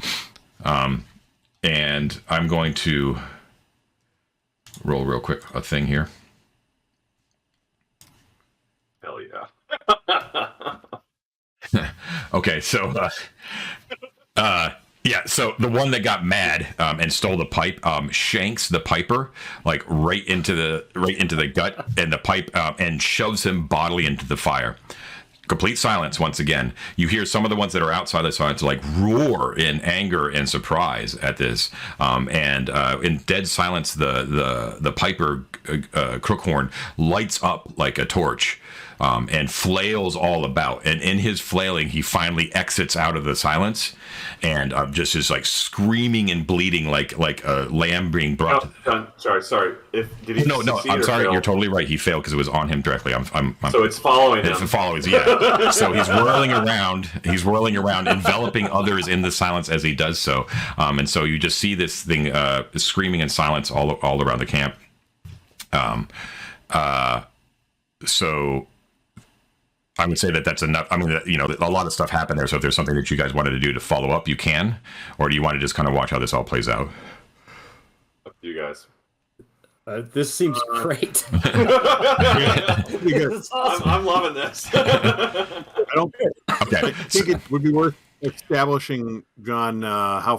And I'm going to roll real quick a thing here. Hell yeah. Okay, so so the one that got mad and stole the pipe shanks the piper like right into the gut and the pipe and shoves him bodily into the fire. Complete silence once again. You hear some of the ones that are outside the silence like roar in anger and surprise at this, and in dead silence the piper crookhorn lights up like a torch. And flails all about, and in his flailing, he finally exits out of the silence, and just is like screaming and bleeding like a lamb being brought. Oh, sorry. Did he? No. I'm sorry. Fail? You're totally right. He failed because it was on him directly. So it's following him. It follows. Yeah. So he's whirling around. Enveloping others in the silence as he does so. And so you just see this thing screaming in silence all around the camp. So I would say that's enough. I mean, a lot of stuff happened there. So if there's something that you guys wanted to do to follow up, you can, or do you want to just kind of watch how this all plays out? Up to you guys. This seems great. Pretty Awesome. I'm loving this. I Okay. think it would be worth establishing, John, how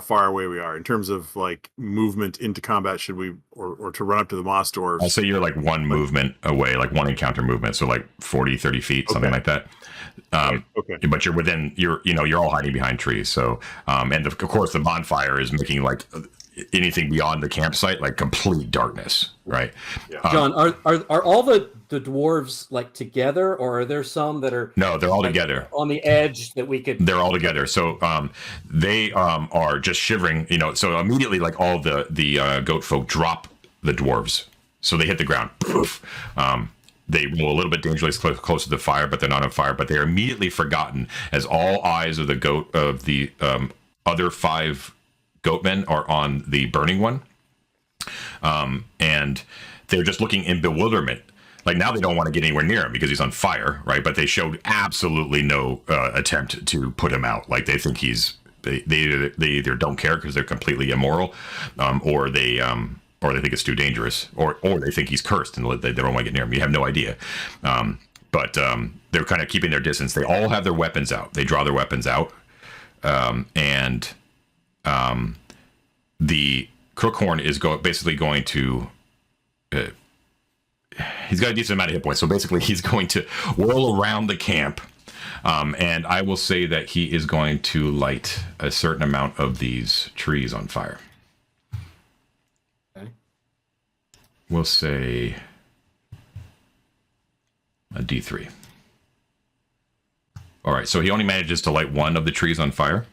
far away we are in terms of like movement into combat. Should we or to run up to the moss dwarves? I'll say you're like one movement away, like one encounter movement, so like 40, 30 feet, something like that. Okay. But you're all hiding behind trees. So, and of course the bonfire is making like anything beyond the campsite like complete darkness, right? Yeah. John, are all the dwarves like together, or are there some that are No, they're all like, together. on the edge that we could? They're all together. So they are just shivering, so immediately like all the goat folk drop the dwarves. So they hit the ground. Poof. They roll a little bit dangerously close to the fire, but they're not on fire. But they're immediately forgotten as all eyes of the other 5 goatmen are on the burning one. And they're just looking in bewilderment. like now they don't want to get anywhere near him because he's on fire, right? But they showed absolutely no attempt to put him out. Like they think they either don't care because they're completely immoral, or they think it's too dangerous, or they think he's cursed and they don't want to get near him. You have no idea. But they're kind of keeping their distance. They all have their weapons out. They draw their weapons out, and the Crookhorn is basically going to. He's got a decent amount of hit points, so basically he's going to whirl around the camp, and I will say that he is going to light a certain amount of these trees on fire. Okay. We'll say a D3. All right, so he only manages to light one of the trees on fire,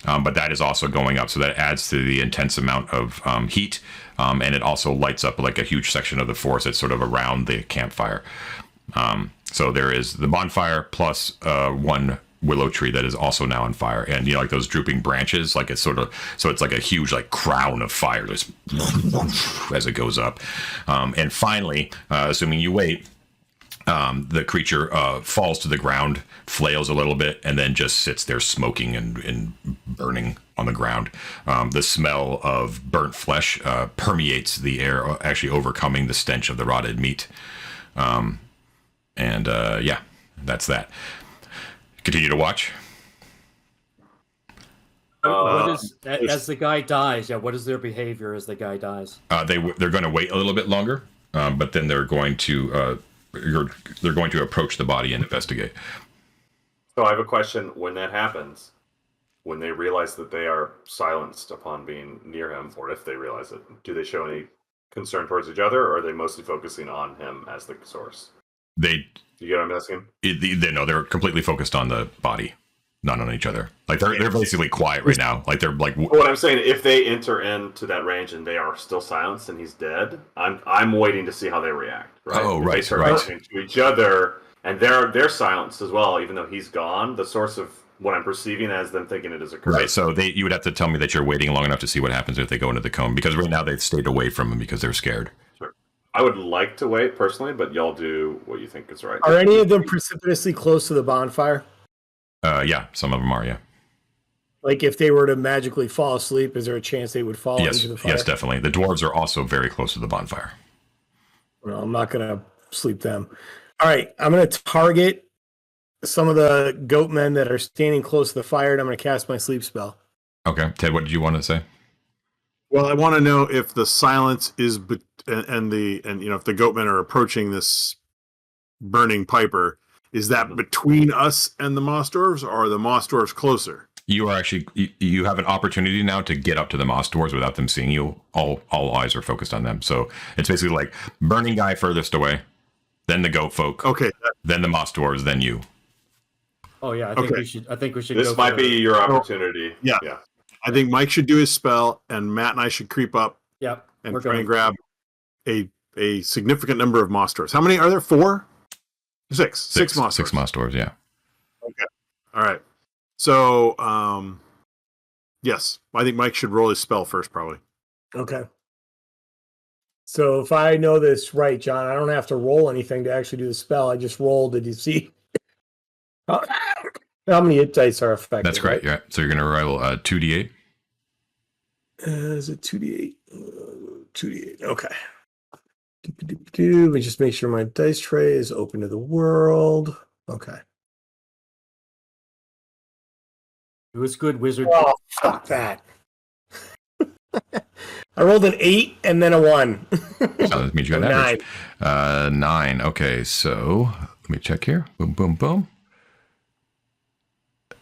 but that is also going up, so that adds to the intense amount of heat, and it also lights up like a huge section of the forest that's sort of around the campfire. So there is the bonfire plus one willow tree that is also now on fire, and like those drooping branches, like it's sort of, so it's like a huge like crown of fire just as it goes up, and finally, assuming you wait. The creature falls to the ground, flails a little bit, and then just sits there smoking and burning on the ground. The smell of burnt flesh permeates the air, actually overcoming the stench of the rotted meat. Yeah, that's that. Continue to watch. What is as the guy dies? Yeah, what is their behavior as the guy dies? They're going to wait a little bit longer, but then they're going to approach the body and investigate. So I have a question. When that happens, when they realize that they are silenced upon being near him, or if they realize it, do they show any concern towards each other, or are they mostly focusing on him as the source? You get what I'm asking? They're completely focused on the body, not on each other. Like they're basically quiet right now. Like they're like. What I'm saying, if they enter into that range and they are still silenced and he's dead, I'm waiting to see how they react. Right? Oh, if right, they start right. talking to each other and they're silenced as well, even though he's gone. The source of what I'm perceiving as them thinking it is a curse. Right. So you would have to tell me that you're waiting long enough to see what happens if they go into the cone, because right now they've stayed away from him because they're scared. Sure. I would like to wait personally, but y'all do what you think is right. Are any of them precipitously close to the bonfire? Yeah, some of them are. Yeah. Like if they were to magically fall asleep, is there a chance they would fall into the fire? Yes, definitely. The dwarves are also very close to the bonfire. Well, I'm not going to sleep them. All right, I'm going to target some of the goat men that are standing close to the fire, and I'm going to cast my sleep spell. Okay, Ted, what did you want to say? Well, I want to know if the silence is and if the goatmen are approaching this burning piper, is that between us and the moss dwarves, or are the moss dwarves closer? You are actually you have an opportunity now to get up to the moss dwarves without them seeing you. All eyes are focused on them. So it's basically like burning guy furthest away, then the goat folk, Okay, then the moss dwarves, then you. Oh yeah, I think we should. This go might for be your opportunity. Yeah. I think Mike should do his spell, and Matt and I should creep up Yep. and try and grab a significant number of moss dwarves. How many are there? 4? 6. 6 moss dwarves. 6 moss dwarves, yeah. Okay. All right. So, yes, I think Mike should roll his spell first, probably. Okay. So if I know this right, John, I don't have to roll anything to actually do the spell. I just rolled. Did you see how many hit dice are affected? That's correct. Right? Yeah. So you're going to roll 2d8. Is it 2d8? 2d8. Okay. Let me just make sure my dice tray is open to the world. Okay. It was good, wizard. Oh, fuck that. I rolled an 8 and then a 1. So that means you got an average. 9. Okay, so let me check here. Boom, boom, boom.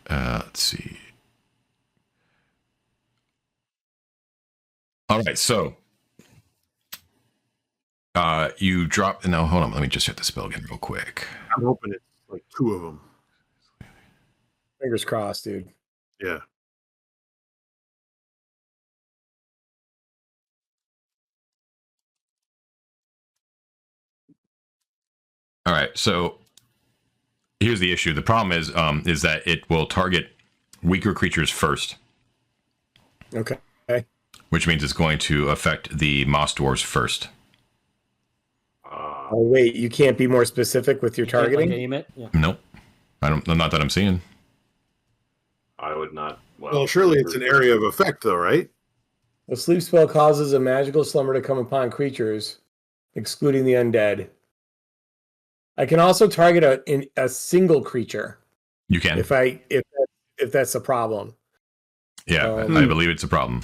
Let's see. All right, so you drop. No, hold on. Let me just hit the spell again real quick. I'm hoping it's like 2 of them. Fingers crossed, dude. Yeah. All right, so here's the issue. The problem is that it will target weaker creatures first. Okay. Which means it's going to affect the moss dwarves first. Oh wait, you can't be more specific with your You can't, like, targeting. aim it. Yeah. Nope. I don't. Not that I'm seeing. I would not. Well, surely it's an area of effect, though, right? The sleep spell causes a magical slumber to come upon creatures, excluding the undead. I can also target a single creature You can. if that's a problem. Yeah, I believe it's a problem.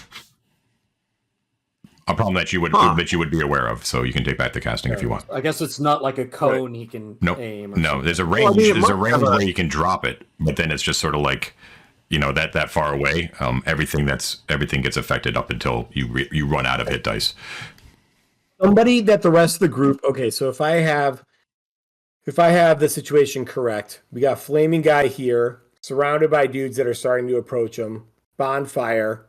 A problem that you would be aware of. So you can take back the casting if you want. I guess it's not like a cone he can aim. Or No, something. there's a range. Well, I mean, it there's a might range have where you can drop it, but then it's just sort of like, that far away. Everything gets affected up until you run out of hit dice. Somebody that the rest of the group. Okay, so if I have the situation correct, we got flaming guy here, surrounded by dudes that are starting to approach him. Bonfire,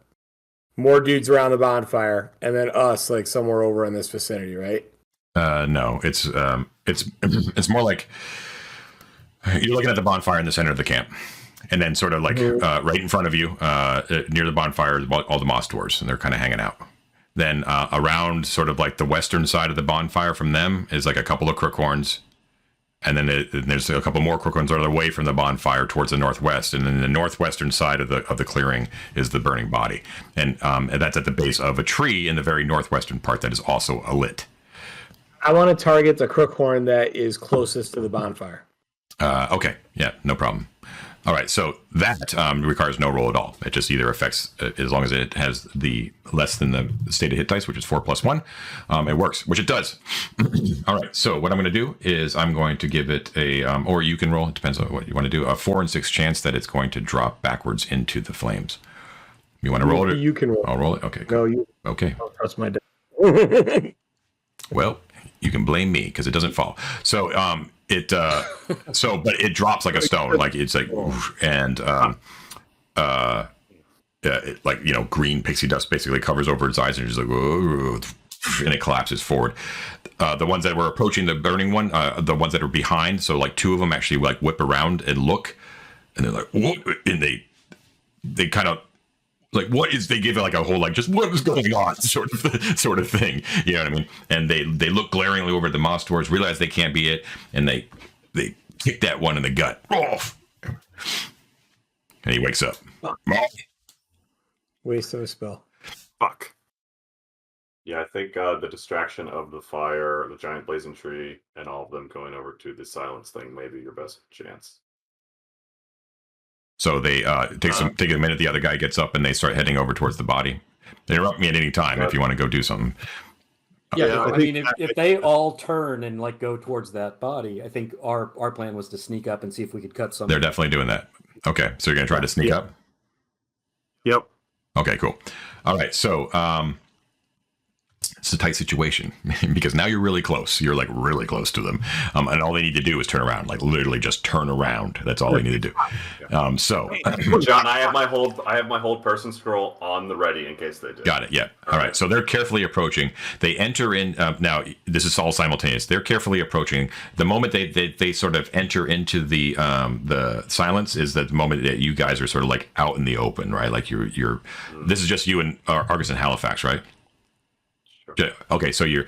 more dudes around the bonfire, and then us like somewhere over in this vicinity, right? No, it's more like you're looking at the bonfire in the center of the camp, and then sort of like right in front of you, near the bonfire, all the moss dwarves, and they're kind of hanging out. Then around sort of like the western side of the bonfire from them is like a couple of crookhorns. And then there's a couple more crookhorns that are away from the bonfire towards the northwest. And then the northwestern side of the clearing is the burning body. And that's at the base of a tree in the very northwestern part that is also alit. I want to target the crookhorn that is closest to the bonfire. Okay. Yeah, no problem. All right. So that requires no roll at all. It just either affects, as long as it has the less than the stated hit dice, which is 4+1, it works, which it does. All right. So what I'm going to do is I'm going to give it a, or you can roll, it depends on what you want to do, a 4 and 6 chance that it's going to drop backwards into the flames. You want to roll it? You can roll. I'll roll it. Okay. No, you Okay. don't trust my deck. Well, you can blame me because it doesn't fall. So, but it drops like a stone, like it's like, oof, and green pixie dust basically covers over its eyes, and it's like, whoa, and it collapses forward. The ones that were approaching the burning one, the ones that are behind, so like 2 of them actually like whip around and look, and they're like, whoa, and they kind of. Like, what is, they give it like a whole, like, just what is going on sort of thing. You know what I mean? And they look glaringly over at the moss dwarves, realize they can't be it, and they kick that one in the gut. Off. And he wakes up. Waste of a spell. Fuck. Yeah, I think the distraction of the fire, the giant blazing tree, and all of them going over to the silence thing may be your best chance. So they take a minute. The other guy gets up and they start heading over towards the body. Interrupt me at any time if you want to go do something. Yeah, I mean, if they all turn and like go towards that body, I think our plan was to sneak up and see if we could cut some. They're definitely doing that. Okay, so you're gonna try to sneak up. Yep. Okay, cool. All right, so it's a tight situation because now you're really close. You're like really close to them, and all they need to do is turn around, like literally just turn around. That's all they need to do. John, I have my hold person scroll on the ready in case they do. Got it. Yeah. All right. So they're carefully approaching. They enter in. Now this is all simultaneous. They're carefully approaching. The moment they sort of enter into the silence is the moment that you guys are sort of like out in the open, right? Like you're. This is just you and Argus and Halifax, right? Okay, so you're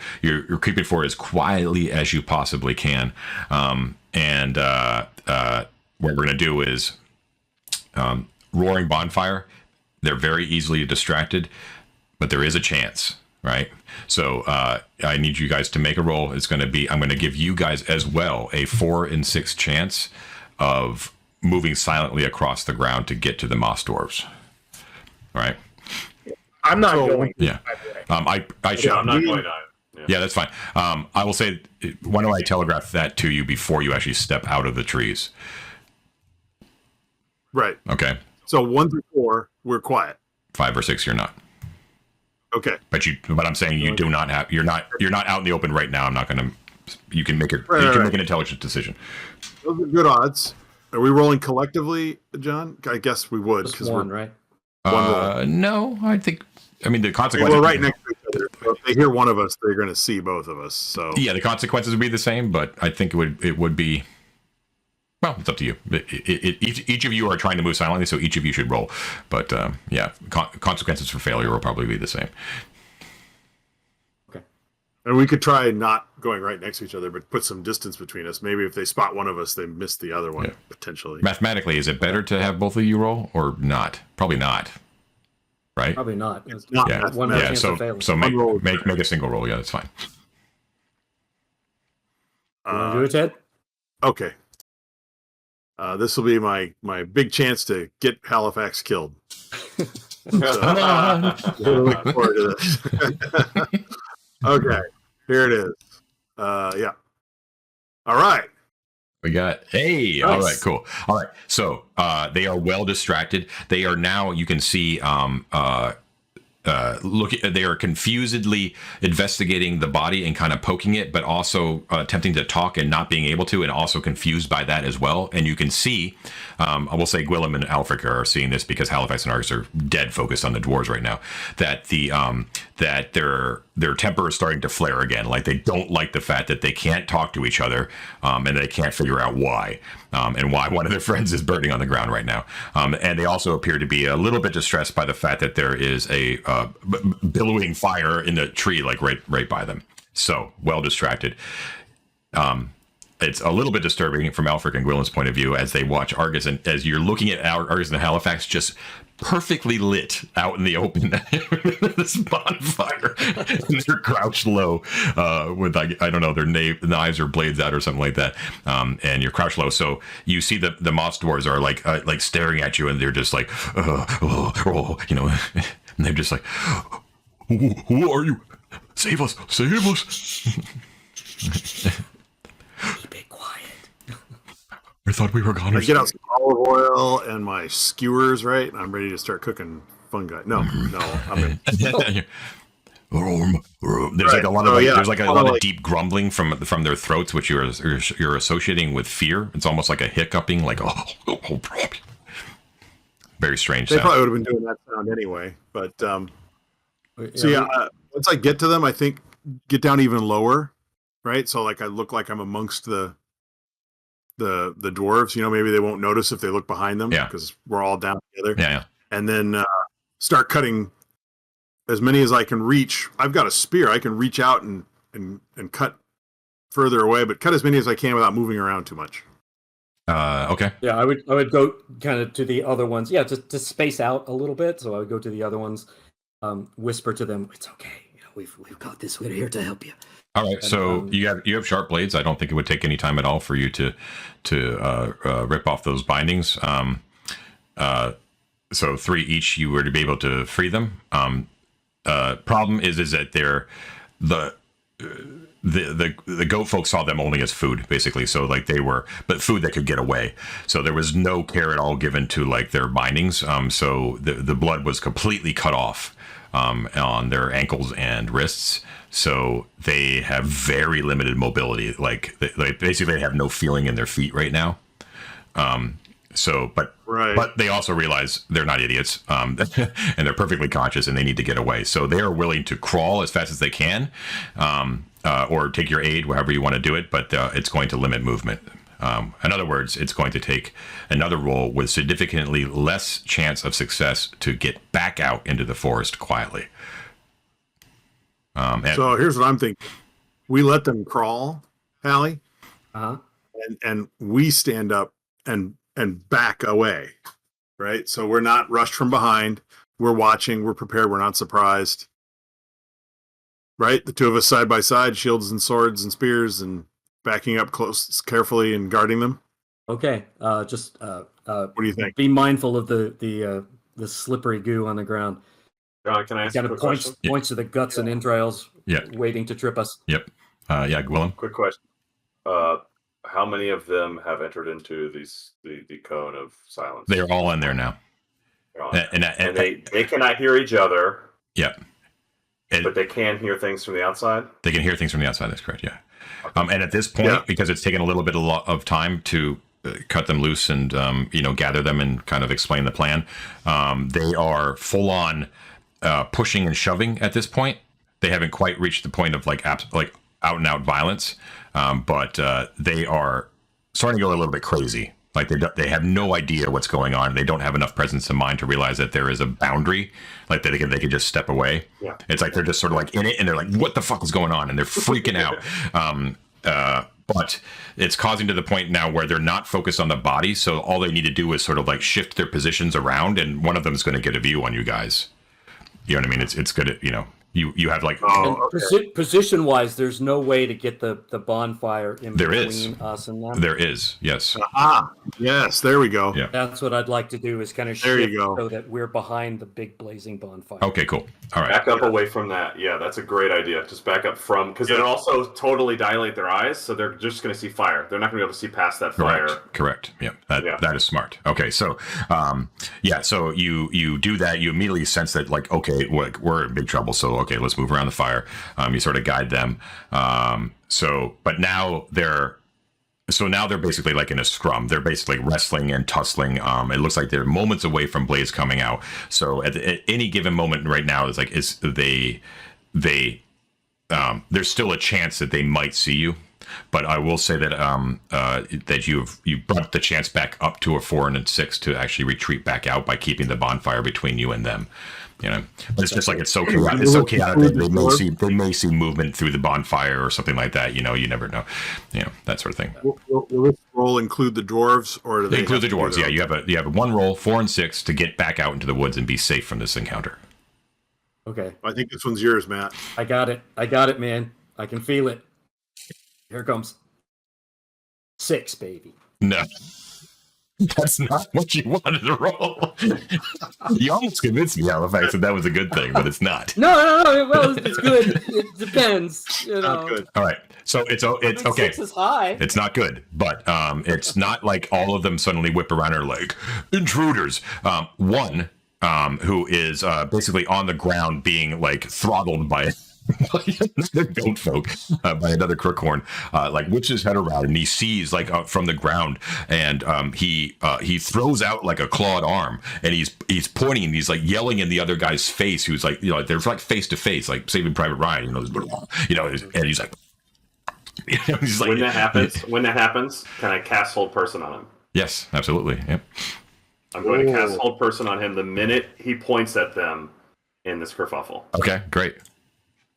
creeping forward as quietly as you possibly can, and what we're gonna do is roaring bonfire. They're very easily distracted, but there is a chance, right? So I need you guys to make a roll. It's going to be, I'm going to give you guys as well a 4 and 6 chance of moving silently across the ground to get to the moss dwarves. All right. I'm not going. Yeah. I should. Yeah, I'm not going either. Yeah, that's fine. I will say, why don't I telegraph that to you before you actually step out of the trees? Right. Okay. So 1 through 4, we're quiet. 5 or 6, you're not. Okay. But I'm saying you do not have. You're not out in the open right now. I'm not going to. You can make it. Right, you can right. make an intelligent decision. Those are good odds. Are we rolling collectively, John? I guess we would. Just one, right? No, I think. I mean, the consequences. We're right next to each other. So if they hear one of us, they're going to see both of us. So Yeah, the consequences would be the same, but I think it would be. Well, it's up to you. Each of you are trying to move silently, so each of you should roll. But yeah, consequences for failure will probably be the same. And we could try not going right next to each other, but put some distance between us. Maybe if they spot one of us, they miss the other one potentially. Mathematically, is it better to have both of you roll or not? Probably not. Right? Probably not. It's not Yeah. One more Yeah. chance of failing. So make a single roll. Yeah, that's fine. You want to do it, Ted? Okay. This will be my big chance to get Halifax killed. Come on. Looking forward to this. Okay, here it is. Yeah. All right. We got, hey, Nice. all right, cool. All right, so they are well distracted. They are now, you can see, they are confusedly investigating the body and kind of poking it, but also attempting to talk and not being able to, and also confused by that as well. And you can see, I will say Guillem and Aelfric are seeing this because Halifax and Argus are dead focused on the dwarves right now, that that their temper is starting to flare again. Like they don't like the fact that they can't talk to each other, and they can't figure out why. And why one of their friends is burning on the ground right now. And they also appear to be a little bit distressed by the fact that there is a billowing fire in the tree, like right by them. So well distracted. It's a little bit disturbing from Aelfric and Guillem's point of view as they watch Argus, and as you're looking at Argus and Halifax just perfectly lit out in the open, this bonfire, and they're crouched low with, I don't know, their knives or blades out or something like that, and you're crouched low. So you see the moss dwarves are like staring at you, and they're just like, you know, and they're just like, who are you? Save us! Save us! Be quiet. I thought we were I goners. get out some olive oil and my skewers, right? And I'm ready to start cooking fungi. No, I'm in. There's like a lot of there's like a lot of deep grumbling from their throats, which you're associating with fear. It's almost like a hiccuping, like very strange. They sound. probably would have been doing that sound anyway. But so once I get to them, I think get down even lower, right? So like I look like I'm amongst the dwarves. You know, maybe they won't notice if they look behind them because we're all down together. Yeah. And then start cutting as many as I can reach. I've got a spear. I can reach out and cut further away, but cut as many as I can without moving around too much. Okay. Yeah, I would go kind of to the other ones. Yeah, to space out a little bit. So I would go to the other ones, whisper to them, "It's okay. You know, we've got this. We're here to help you." All right. So you have sharp blades. I don't think it would take any time at all for you to rip off those bindings. So 3 each, you were to be able to free them. Problem is that they're the goat folk saw them only as food, basically. So like but food that could get away. So there was no care at all given to like their bindings. So the blood was completely cut off on their ankles and wrists. So they have very limited mobility. Like they basically have no feeling in their feet right now. But they also realize they're not idiots, and they're perfectly conscious, and they need to get away. So they are willing to crawl as fast as they can, or take your aid, however you want to do it. But it's going to limit movement. In other words, it's going to take another roll with significantly less chance of success to get back out into the forest quietly. So here's what I'm thinking: we let them crawl, Hallie, and we stand up and back away, right? So we're not rushed from behind. We're watching. We're prepared. We're not surprised, right? The two of us side by side, shields and swords and spears, and backing up close, carefully, and guarding them. Okay. What do you think? Be mindful of the slippery goo on the ground. John, can I ask Kind you a of quick question? points to the guts and entrails, waiting to trip us. Yep. Guillem. Quick question. How many of them have entered into the cone of silence? They are all in there now. And they cannot hear each other. Yep. But they can hear things from the outside? They can hear things from the outside. That's correct, yeah. And at this point, because it's taken a little bit of time to cut them loose and gather them and kind of explain the plan, they are full on pushing and shoving at this point. They haven't quite reached the point of like out and out violence, but they are starting to go a little bit crazy. Like they have no idea what's going on. They don't have enough presence of mind to realize that there is a boundary, like that they can just step away. Yeah. It's like they're just sort of like in it, and they're like, "What the fuck is going on?" And they're freaking out. But it's causing to the point now where they're not focused on the body, so all they need to do is sort of like shift their positions around, and one of them is going to get a view on you guys. You know what I mean? It's good. You know, you have like position wise, there's no way to get the bonfire in There between is. us and them. There is, yes. Yes, there we go. Yeah. That's what I'd like to do is kind of There you shift go. so that we're behind the big blazing bonfire. Okay, cool. All right. Back up away from that. Yeah, that's a great idea. Just back up from, because it'll also totally dilate their eyes, so they're just going to see fire. They're not going to be able to see past that fire. Correct. Yeah. That is smart. Okay, so so you do that. You immediately sense that like, okay, we're in big trouble. So okay, let's move around the fire. You sort of guide them. But now they're basically like in a scrum. They're basically wrestling and tussling. It looks like they're moments away from Blaze coming out. So at any given moment right now, it's like there's still a chance that they might see you. But I will say that that you've brought the chance back up to a 4 and a 6 to actually retreat back out by keeping the bonfire between you and them. You know, but it's just like it's so chaotic. It's so chaotic. They may see movement through the bonfire or something like that. You know, you never know. You know, that sort of thing. Will this roll include the dwarves, or do They they include the have to dwarves. do Yeah, their you have a one roll, 4 and 6 to get back out into the woods and be safe from this encounter. Okay, I think this one's yours, Matt. I got it, man. I can feel it. Here it comes. 6, baby. No. That's not what you wanted to roll. You almost convinced me, Halifax, that was a good thing, but it's not. No. Well, it's good. It depends. You know. Not good. All right. So it's okay. 6 is high. It's not good, but it's not like all of them suddenly whip around and are like intruders. One who is basically on the ground being like throttled by another goat folk, by another crookhorn, like whips his head around and he sees like from the ground, and he throws out like a clawed arm, and he's pointing and he's like yelling in the other guy's face, who's like, you know, they're like face to face, like Saving Private Ryan, and he's like, he's like, When that happens, can I cast Hold Person on him? yes, absolutely, yep. I'm going to cast Hold Person on him the minute he points at them in this kerfuffle. Okay, great,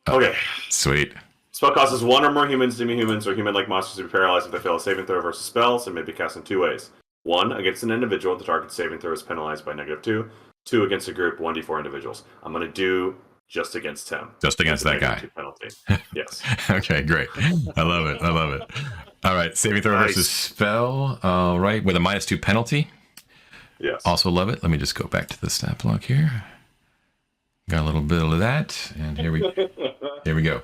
Okay. sweet. Spell causes one or more humans, demi-humans, or human-like monsters to be paralyzed if they fail a saving throw versus spells, and may be cast in 2 ways. 1, against an individual, the target's saving throw is penalized by -2. 2, against a group, 1d4 individuals. I'm going to do just against him. Just against that guy. -2 penalty. Yes. Okay, great. I love it. All right, saving throw Nice. versus spell. All right, with a -2 penalty. Yes. Also love it. Let me just go back to the stat block here. Got a little bit of that, and here we go.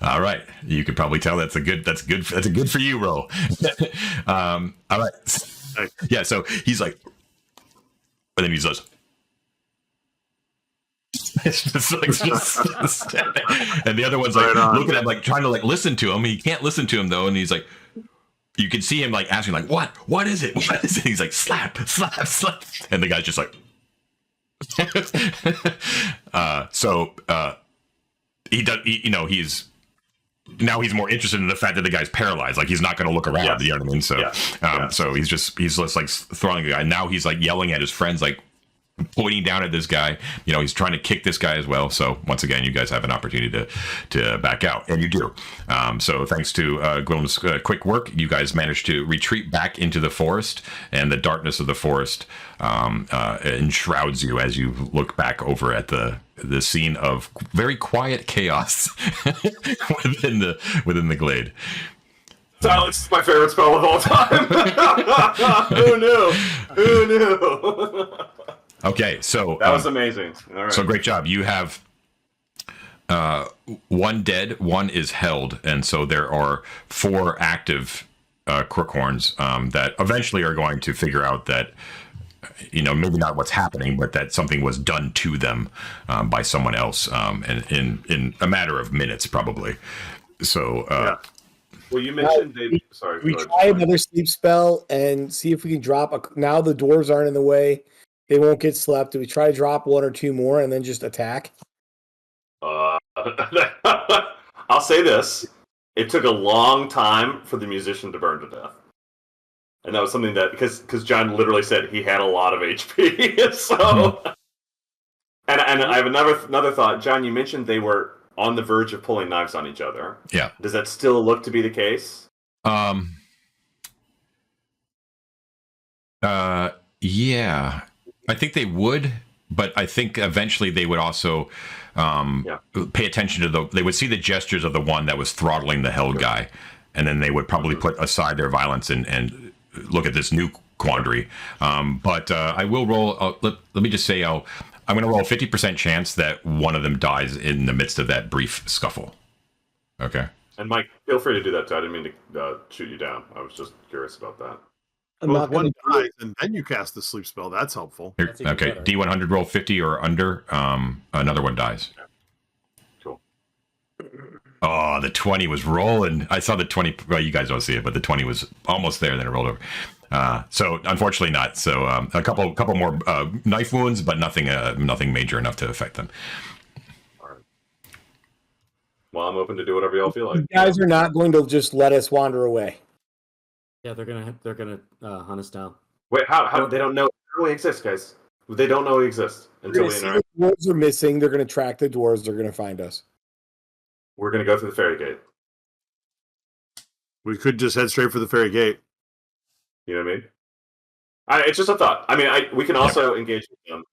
All right, you could probably tell that's a good for you roll. All right, yeah. So he's like, and then he says, it's just and the other one's like looking at him, like trying to like listen to him. He can't listen to him though, and he's like, you can see him like asking like, what is it? What is it? He's like, slap, and the guy's just like, he does, he's more interested in the fact that the guy's paralyzed. Like he's not going to look around. Yes. You know what I mean? So, Yes. So he's just like throwing the guy. Now he's like yelling at his friends, like pointing down at this guy. You know, he's trying to kick this guy as well. So once again, you guys have an opportunity to back out, and you do. So thanks to Guillem's quick work, you guys managed to retreat back into the forest, and the darkness of the forest enshrouds you as you look back over at the scene of very quiet chaos within the glade. Silence is my favorite spell of all time. Who knew? Okay, so That was amazing. All right. So great job. You have one dead, one is held, and so there are 4 active crookhorns that eventually are going to figure out that, maybe not what's happening, but that something was done to them by someone else, in a matter of minutes, probably. So. Well, you mentioned they. Sorry. We go ahead. try another sleep spell and see if we can drop. Now the dwarves aren't in the way; they won't get slept. Do we try to drop 1 or 2 more and then just attack? I'll say this: it took a long time for the musician to burn to death. And that was something that, because John literally said he had a lot of HP. So, and I have another thought. John, you mentioned they were on the verge of pulling knives on each other. Yeah. Does that still look to be the case? Yeah, I think they would, but I think eventually they would also pay attention to they would see the gestures of the one that was throttling the held guy, and then they would probably put aside their violence and look at this new quandary. But I will roll. Let me just say, I'm going to roll a 50% chance that one of them dies in the midst of that brief scuffle. Okay. And Mike, feel free to do that too. I didn't mean to shoot you down. I was just curious about that. Well, if one dies and then you cast the sleep spell, that's helpful. That's even Okay, better. D100 roll 50 or under. Another one dies. Cool. Oh, the 20 was rolling. I saw the 20. Well, you guys don't see it, but the 20 was almost there. Then it rolled over. So unfortunately not. So a couple more knife wounds, but nothing major enough to affect them. All right. Well, I'm open to do whatever y'all feel like. You guys are not going to just let us wander away. Yeah, they're gonna hunt us down. Wait, how they don't know we exist, guys? They don't know we exist until we interact. The dwarves are missing. They're going to track the dwarves. They're going to find us. We're gonna go through the ferry gate. We could just head straight for the ferry gate. You know what I mean? It's just a thought. I mean, we can also engage with them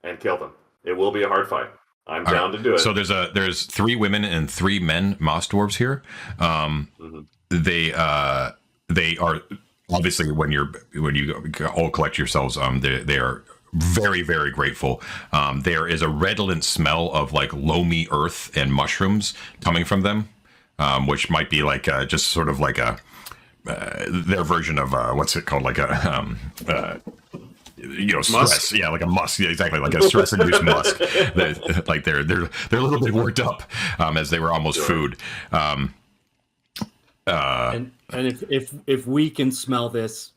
and kill them. It will be a hard fight. I'm down to do it. So there's 3 women and 3 men moss dwarves here. They are obviously when you all collect yourselves, they are very, very grateful. There is a redolent smell of like loamy earth and mushrooms coming from them, which might be like just sort of like their version of what's it called, like a stress. Musk? Yeah, like a musk. Yeah, exactly, like a stress-induced musk. They're a little bit worked up as they were almost food. And if we can smell this,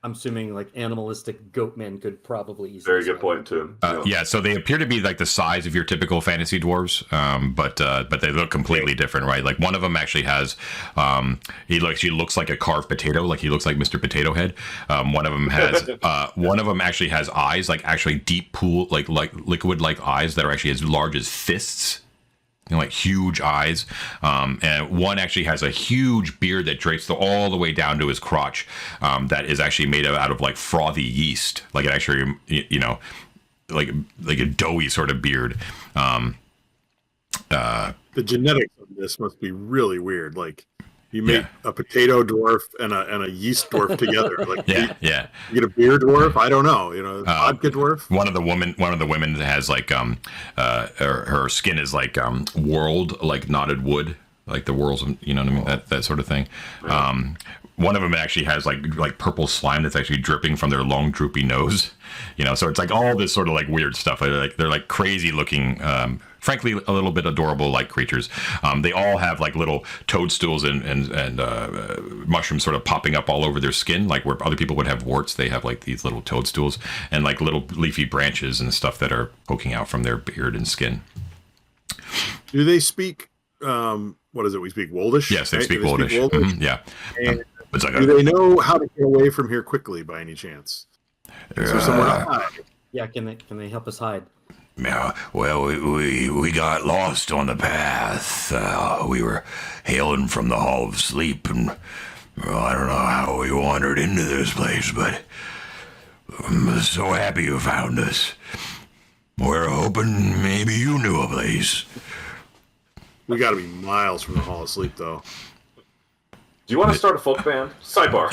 I'm assuming like animalistic goat men could probably easily. Very good smell point too. Yeah, so they appear to be like the size of your typical fantasy dwarves, but they look completely different, right? Like one of them actually has, he looks like a carved potato, like he looks like Mr. Potato Head. One of them has, one of them actually has eyes, like actually deep pool, like liquid-like eyes that are actually as large as fists. You know, like huge eyes, and one actually has a huge beard that drapes all the way down to his crotch. That is actually made out of like frothy yeast, like it actually, like a doughy sort of beard. The genetics of this must be really weird. Like you make a potato dwarf and a yeast dwarf together. Like Yeah. You get a beer dwarf. I don't know. Vodka dwarf. One of the women has like her skin is like whorled like knotted wood, like the whorls, you know what I mean, that sort of thing. One of them actually has like purple slime that's actually dripping from their long droopy nose. So it's like all this sort of like weird stuff. They're like crazy looking, frankly a little bit adorable like creatures. They all have like little toadstools and mushrooms sort of popping up all over their skin, like where other people would have warts. They have like these little toadstools and like little leafy branches and stuff that are poking out from their beard and skin. Do they speak? What is it? We speak Woldish. Yes, they right? speak Do Woldish. Woldish? Yeah. And It's like do they know how to get away from here quickly by any chance? Is there somewhere to hide? Yeah, can they help us hide? Yeah, well, we got lost on the path. We were hailing from the Hall of Sleep, and I don't know how we wandered into this place, but I'm so happy you found us. We're hoping maybe you knew a place. We got to be miles from the Hall of Sleep, though. Do you want to start a folk band? Sidebar.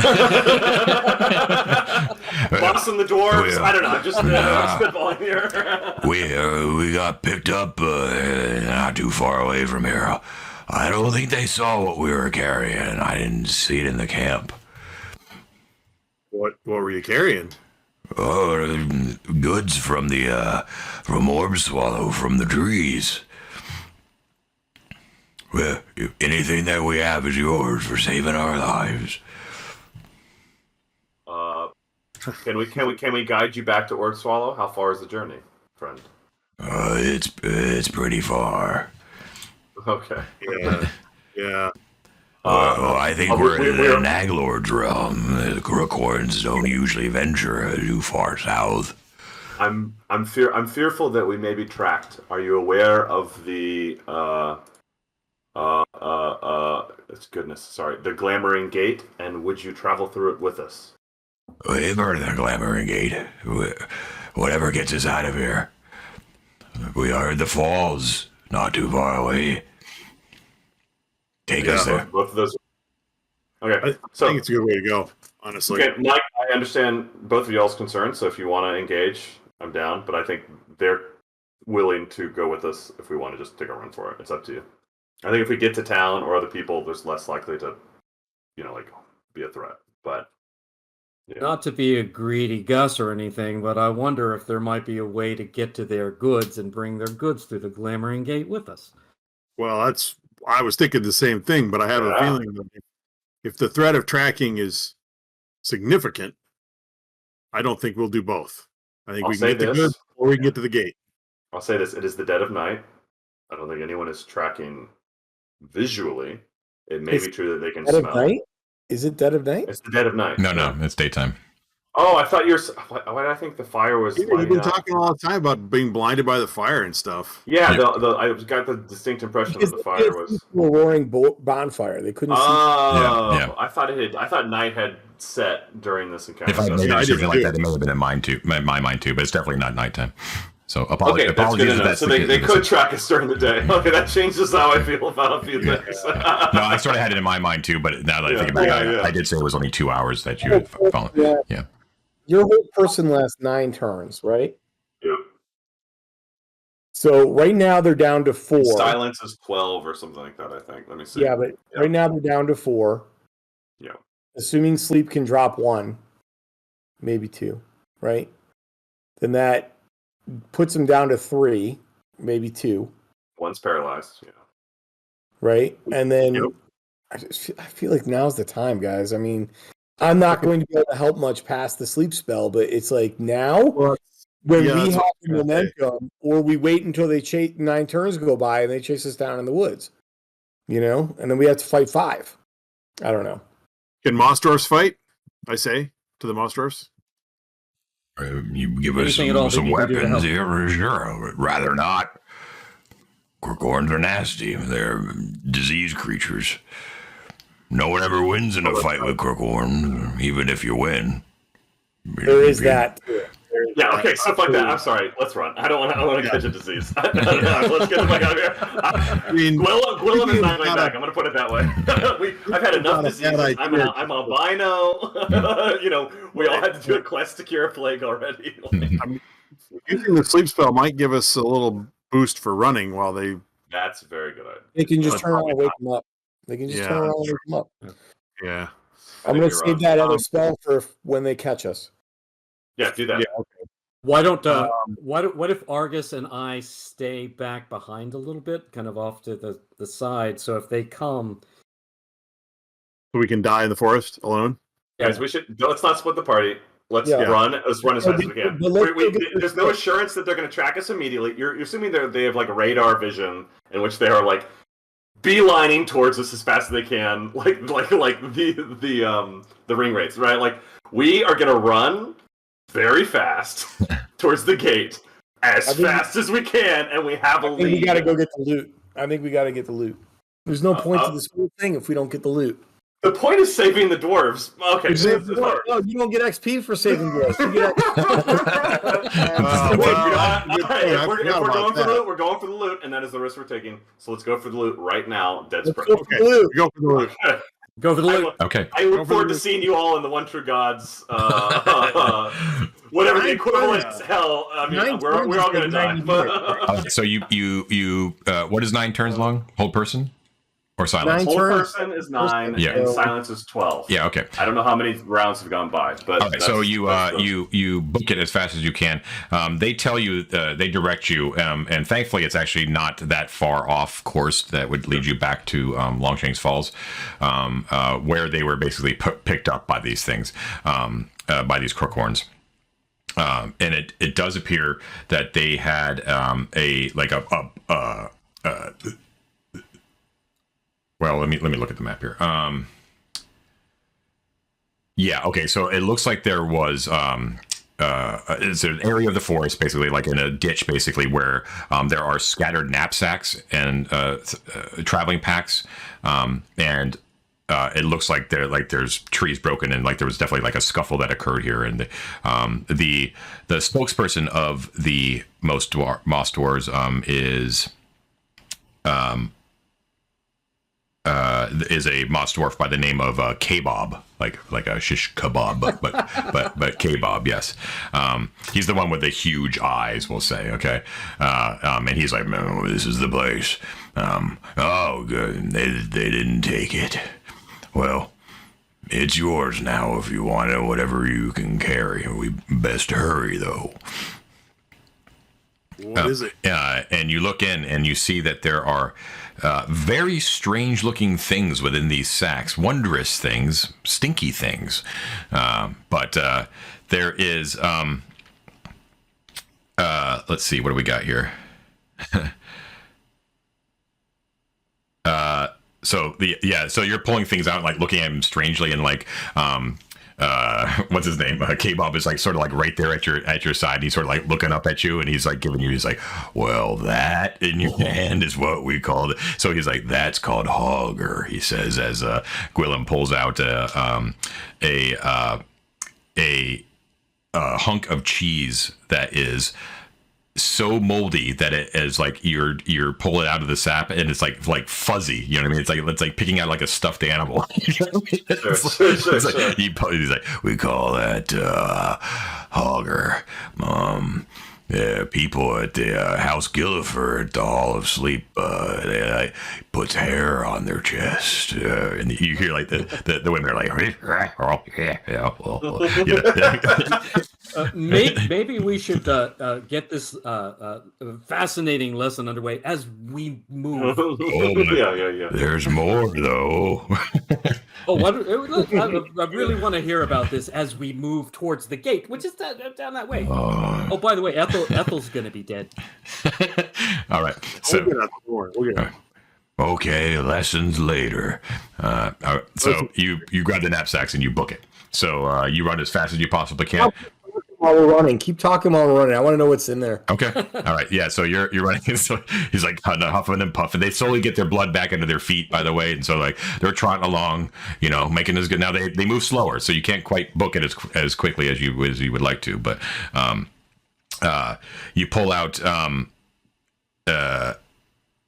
Boss and the Dwarves? Yeah. I don't know. I'm just spitballing here. We got picked up not too far away from here. I don't think they saw what we were carrying. I didn't see it in the camp. What were you carrying? Oh, goods from Orb Swallow, from the trees. Well, anything that we have is yours for saving our lives. Can we guide you back to Ord Swallow? How far is the journey, friend? It's pretty far. Okay. Yeah. Well, I think we're in the we're Naglord's realm. The Crookhorns don't usually venture too far south. I'm fearful that we may be tracked. Are you aware of the the Glammering Gate, and would you travel through it with us? We've heard of the Glammering Gate. Whatever gets us out of here. We are at the falls, not too far away. Take us there. Both of those. Okay, I so think it's a good way to go, honestly. okay, Mike, I understand both of y'all's concerns. So if you want to engage, I'm down. But I think they're willing to go with us if we want to just take a run for it. It's up to you. I think if we get to town or other people, there's less likely to, be a threat. But yeah. Not to be a greedy Gus or anything, but I wonder if there might be a way to get to their goods and bring their goods through the Glammering Gate with us. Well, I was thinking the same thing, but I have a feeling that if the threat of tracking is significant, I don't think we'll do both. I think we can get the goods or we can get to the gate. I'll say this: it is the dead of night. I don't think anyone is tracking visually. It may be true that they can Dead smell. of night? Is it dead of night? It's the dead of night. No, it's daytime. Oh, I thought why did I think the fire was? You've lighting been up? talking all the time about being blinded by the fire and stuff. Yeah, Yep. I got the distinct impression that the fire was. A roaring bonfire. They couldn't see. Oh, Yeah. I thought night had set during this encounter. If I So- made I it did something like too. that, it may have been in mine too, my mind too, but it's definitely not nighttime. So Okay, apologies. that's good apologies to if know. that's So the they case. could track us during the day. Okay, that changes how I feel about a few things. No, I sort of had it in my mind too, but now that I think about it, I did say it was only 2 hours that you had found. Yeah. Your whole person lasts 9 turns, right? Yeah. So right now they're down to 4. Silence is 12 or something like that, I think. Let me see. Yeah, but right now they're down to 4. Yeah. Assuming sleep can drop 1, maybe 2, right? Then that puts them down to 3, maybe 2, One's paralyzed. Yeah. right? And then Yep. I feel like now's the time, guys. I mean, I'm not going to be able to help much past the sleep spell, but it's like now Well, when yeah, we that's have what the I was gonna say. momentum, or we wait until they chase 9 turns go by and they chase us down in the woods, and then we have to fight 5. I don't know. Can Mossdorfs fight? I say to the Mossdorfs. You give us Anything at all that some you can do to weapons help. here, sure. But rather not. Crookhorns are nasty. They're disease creatures. No one ever wins in a fight with Crookhorns, even if you win. There is that. Too. Yeah, okay, stuff like that. I'm sorry. Let's run. I don't want to catch a disease. Let's get the fuck out of here. I mean, Gwillem is not my not back. a- I'm going to put it that way. I've had enough not a diseases. bad I'm idea. albino. We all had to do a quest to cure a plague already. using the sleep spell might give us a little boost for running while they. That's a very good idea. They can just But turn around and probably wake them up. They can just Yeah, turn around that's and wake them up. Yeah. I'm going to You're save right. that other spell for when they catch us. Yeah, do that. Yeah. Why don't what if Argus and I stay back behind a little bit, kind of off to the side, so if they come, So we can die in the forest alone. Guys, let's not split the party. Let's Yeah. run as fast as we can. But let's go get There's no assurance that they're going to track us immediately. You're assuming they have like radar vision in which they are like beelining towards us as fast as they can, like the ring rates, right? Like we are going to run very fast towards the gate as fast as we can, and we have a I think lead. we got to go get the loot. I think we got to get the loot. There's no point to this whole thing if we don't get the loot. The point is saving the dwarves. Okay, No, you don't get XP for saving dwarves. You get If we're going for the loot, we're going for the loot, and that is the risk we're taking. So let's go for the loot right now. Dead Let's spread. go for the loot. Go for the loot. go for the loot. Okay. I look forward to seeing you all in the One True Gods. Whatever the equivalent is. Hell, I mean, we're all going to die. So you what is 9 turns long? Hold person or silence? 9 Whole turns. person is 9, Yeah. and silence is 12. Yeah. Okay. I don't know how many rounds have gone by, but All right, so you book it as fast as you can. They tell you, they direct you, and thankfully it's actually not that far off course that would lead you back to Longshanks Falls, where they were basically picked up by these things, by these crookhorns. And it does appear that they had well, let me look at the map here. Yeah, okay, so it looks like there was it's an area of the forest, basically, like in a ditch, basically, where there are scattered knapsacks and traveling packs, and it looks like there's trees broken, and like there was definitely like a scuffle that occurred here. And the spokesperson of the Moss Dwarves is a Moss dwarf by the name of Kebab, like a shish kebab, but Kebab, yes. He's the one with the huge eyes, we'll say, okay. And he's like, no, this is the place. Oh, good. They didn't take it. Well, it's yours now if you want it, whatever you can carry. We best hurry, though. What is it? And you look in and you see that there are very strange looking things within these sacks, wondrous things, stinky things. But there is, let's see, what do we got here? So you're pulling things out, like looking at him strangely, and like, what's his name? Kebab is like sort of like right there at your side. And he's sort of like looking up at you, and he's like he's like, well, that in your hand is what we called it. So he's like, that's called hogger, he says, as Guillem pulls out a hunk of cheese that is so moldy that it is like you're pulling it out of the sap, and it's like fuzzy, you know what I mean? It's like picking out like a stuffed animal. He's like, we call that hogger. Yeah, people at the House Gilliford at the Hall of Sleep, they puts hair on their chest, and you hear like the women are like, well, you know. Maybe we should get this fascinating lesson underway as we move. Yeah. There's more, though. Oh, I really want to hear about this as we move towards the gate, which is down that way. Oh, by the way, Ethel's going to be dead. All right. So We'll get out. Okay, lessons later. so you grab the knapsacks and you book it. So you run as fast as you possibly can. While we're running, keep talking while we're running. I want to know what's in there. Okay. All right. Yeah. So you're running. So he's like huffing and puffing. They slowly get their blood back into their feet, by the way. And so like they're trotting along, you know, making as good. Now they move slower, so you can't quite book it as quickly as you would like to. But you pull out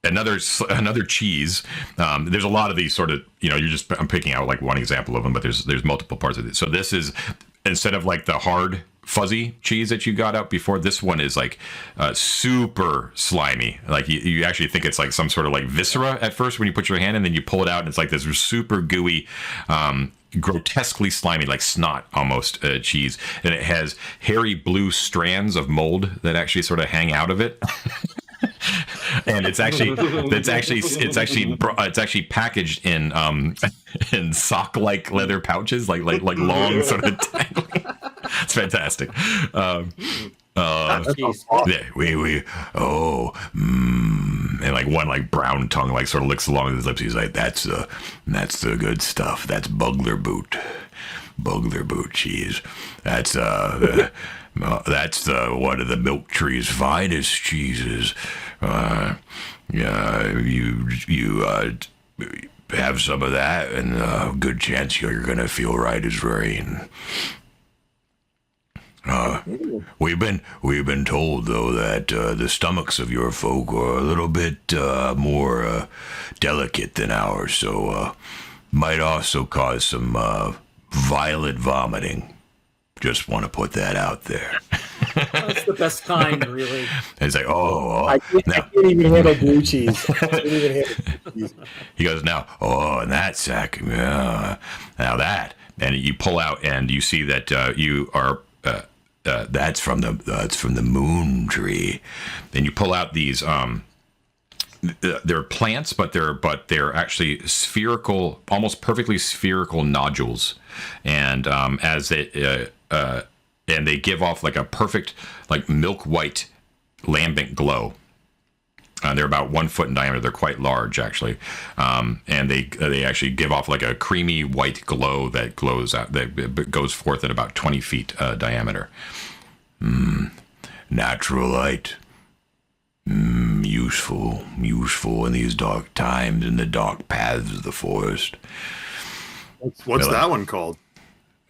another cheese. There's a lot of these sort of, you know, I'm picking out like one example of them, but there's multiple parts of it. So this is, instead of like the hard fuzzy cheese that you got out before, this one is like super slimy. Like you actually think it's like some sort of like viscera at first when you put your hand in, then you pull it out and it's like this super gooey, grotesquely slimy, like snot almost cheese, and it has hairy blue strands of mold that actually sort of hang out of it. And it's actually packaged in sock-like leather pouches, like long sort of tangly. It's fantastic. Yeah, and like one like brown tongue like sort of licks along his lips. He's like, that's the good stuff. That's bugler boot cheese. That's one of the milk tree's finest cheeses. You have some of that, and a good chance you're gonna feel right as rain. We've been told though that the stomachs of your folk are a little bit more delicate than ours, so might also cause some violent vomiting. Just want to put that out there. That's the best kind, really. It's like, I can't even handle blue cheese. He goes, now, and that sack, now that, and you pull out and you see that you are. That's from the moon tree. Then you pull out these. They're plants, but they're actually spherical, almost perfectly spherical nodules, and and they give off like a perfect, like milk white lambent glow. They're about 1 foot in diameter. They're quite large, actually, and they actually give off like a creamy white glow that glows out that goes forth at about 20 feet diameter. Natural light. Useful in these dark times in the dark paths of the forest. What's that one called?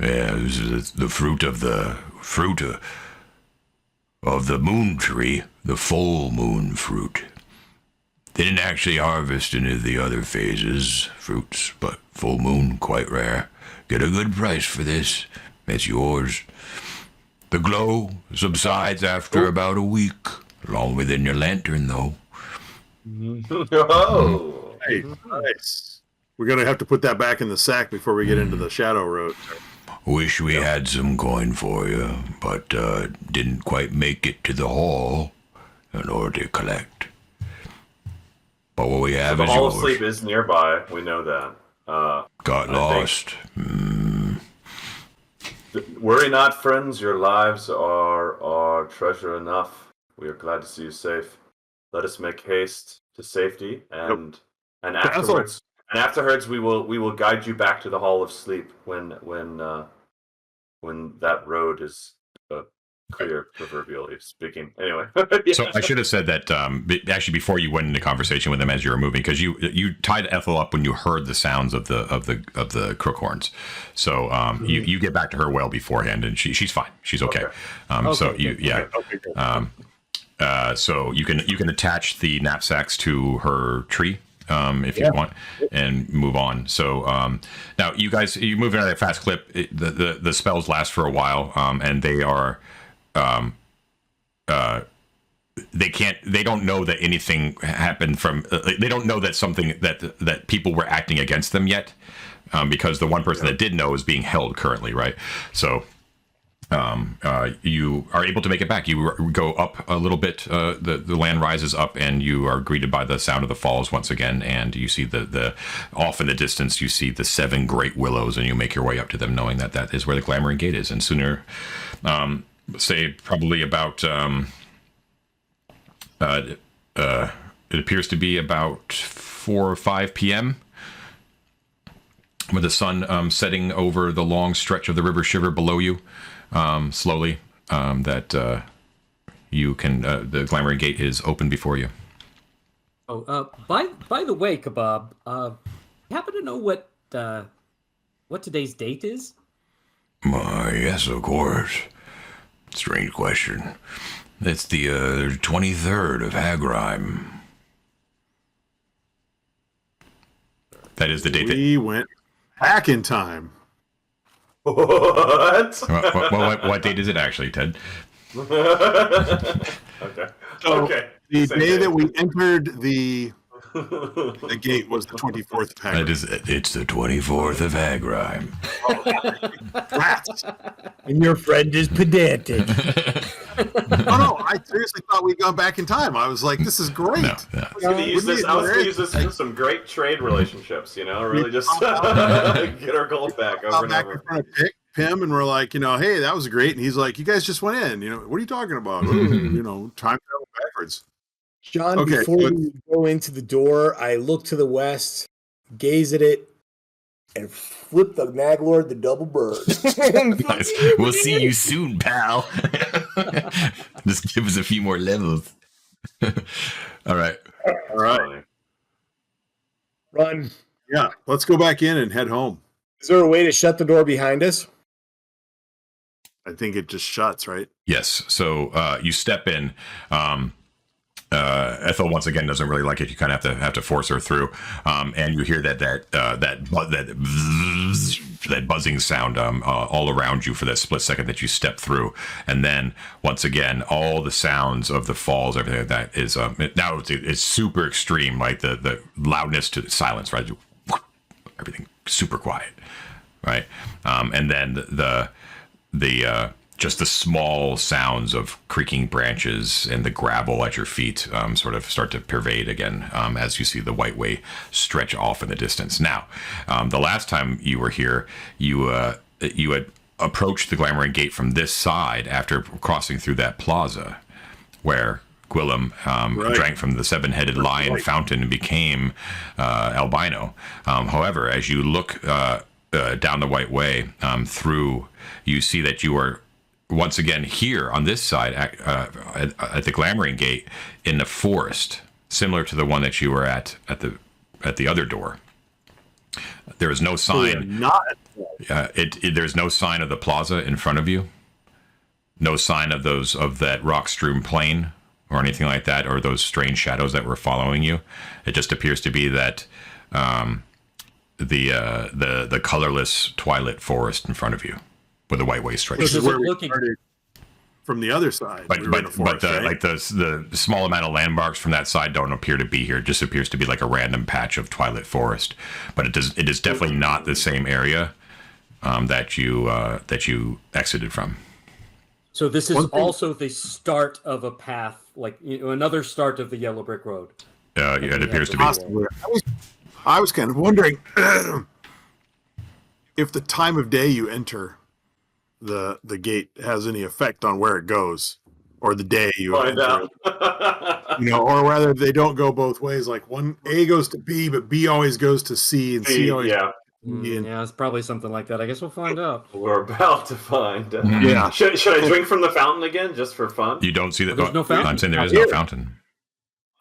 Yeah, this is the fruit of the moon tree, the full moon fruit. They didn't actually harvest any of the other phases fruits, but full moon, quite rare. Get a good price for this. It's yours. The glow subsides after about a week. Longer than your lantern, though. Oh, Hey, nice. We're gonna have to put that back in the sack before we get into the Shadow Road. Wish we had some coin for you, but didn't quite make it to the hall in order to collect. But what we have the is Hall of yours. Sleep is nearby. We know that. Got I lost. Worry not, friends. Your lives are our treasure enough. We are glad to see you safe. Let us make haste to safety, and afterwards we will guide you back to the Hall of Sleep when that road is clear, proverbially speaking. Anyway, yeah. So I should have said that actually before you went into conversation with them as you were moving, because you tied Ethel up when you heard the sounds of the crook horns. So you get back to her well beforehand, and she's fine. She's okay. So you so you can attach the knapsacks to her tree if you want, and move on. So now you move at a fast clip. The spells last for a while, and they are they don't know that anything happened from they don't know that something that people were acting against them yet, because the one person that did know is being held currently, right? So you are able to make it back. You go up a little bit. The land rises up, and you are greeted by the sound of the falls once again. And you see the off in the distance. You see the 7 great willows, and you make your way up to them, knowing that is where the Glammering Gate is. And sooner, say probably about it appears to be about 4 or 5 p.m. with the sun setting over the long stretch of the River Shiver below you. Slowly, that you can. The Glammering Gate is open before you. Oh, by the way, Kebab, you happen to know what today's date is? Yes, of course. Strange question. It's the 23rd of Hagrim. That is the date. We went back in time. What? What date is it actually, Ted? Okay. So Okay. the Same day day. that we entered the gate was the 24th of Hagrid. It's the 24th of Hagrim. Rats. And your friend is pedantic. No, I seriously thought we'd gone back in time. I was like, this is great. No. I was going to use this for some great trade relationships, really just get our gold back over and Back in over. front of Pim, and we're like, hey, that was great. And he's like, you guys just went in. What are you talking about? Time travel backwards. John, Okay, before but- we go into the door, I look to the west, gaze at it, and flip the Maglord the double bird. Nice. We'll see you soon, pal. Just give us a few more levels. All right. All right. Run. Yeah, let's go back in and head home. Is there a way to shut the door behind us? I think it just shuts, right? Yes. So you step in. Ethel once again doesn't really like it. You kind of have to force her through, and you hear that buzzing sound all around you for that split second that you step through, and then once again all the sounds of the falls, everything that is now it's super extreme, like the loudness to silence, right? Everything super quiet, right? And then the just the small sounds of creaking branches and the gravel at your feet sort of start to pervade again as you see the White Way stretch off in the distance. Now, the last time you were here, you had approached the Glammering Gate from this side after crossing through that plaza where Guillem drank from the seven-headed lion fountain and became albino. However, as you look down the White Way through, you see that you are once again here on this side at the Glammering Gate in the forest, similar to the one that you were at the other door. There is no sign. There's no sign of the plaza in front of you. No sign of that rock-strewn plain or anything like that, or those strange shadows that were following you. It just appears to be that the colorless twilit forest in front of you, with the White Way stretched. This is where we started from the other side. The small amount of landmarks from that side don't appear to be here. It just appears to be like a random patch of twilit forest. But it is definitely not the same area that you exited from. So this is also the start of a path, like another start of the Yellow Brick Road. It appears to be. I was kind of wondering if the time of day you enter the gate has any effect on where it goes, or the day you enter it. Or whether they don't go both ways. Like one A goes to B, but B always goes to C, and C always. Yeah, it's probably something like that. I guess we'll find out. We're about to find. Yeah. Should I drink from the fountain again, just for fun? You don't see that. There's no fountain. I'm saying there is no fountain.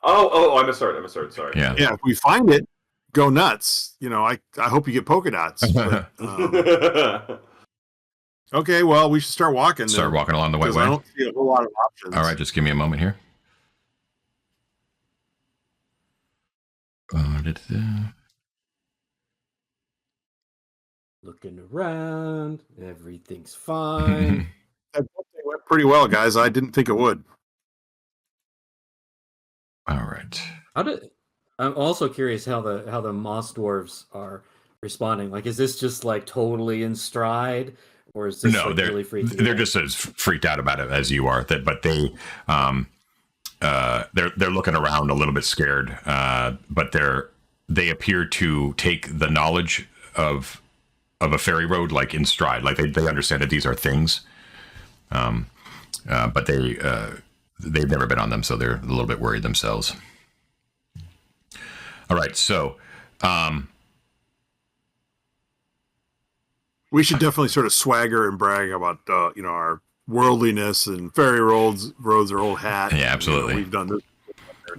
Oh, I misheard. Sorry. Yeah. Yeah. If we find it, go nuts. I hope you get polka dots. But, okay. Well, we should start walking. Start walking along the White Way. I don't see a whole lot of options. All right, just give me a moment here. Looking around, everything's fine. That went pretty well, guys. I didn't think it would. All right. I'm also curious how the moss dwarves are responding. Like, is this just like totally in stride, or is this no? They're really freaking they're out? just as freaked out about it as you are. But they they're looking around a little bit scared. But they appear to take the knowledge of a ferry road like in stride. Like they understand that these are things. But they've never been on them, so they're a little bit worried themselves. All right, so we should definitely sort of swagger and brag about our worldliness, and ferry roads are old hat. Yeah, absolutely. We've done this.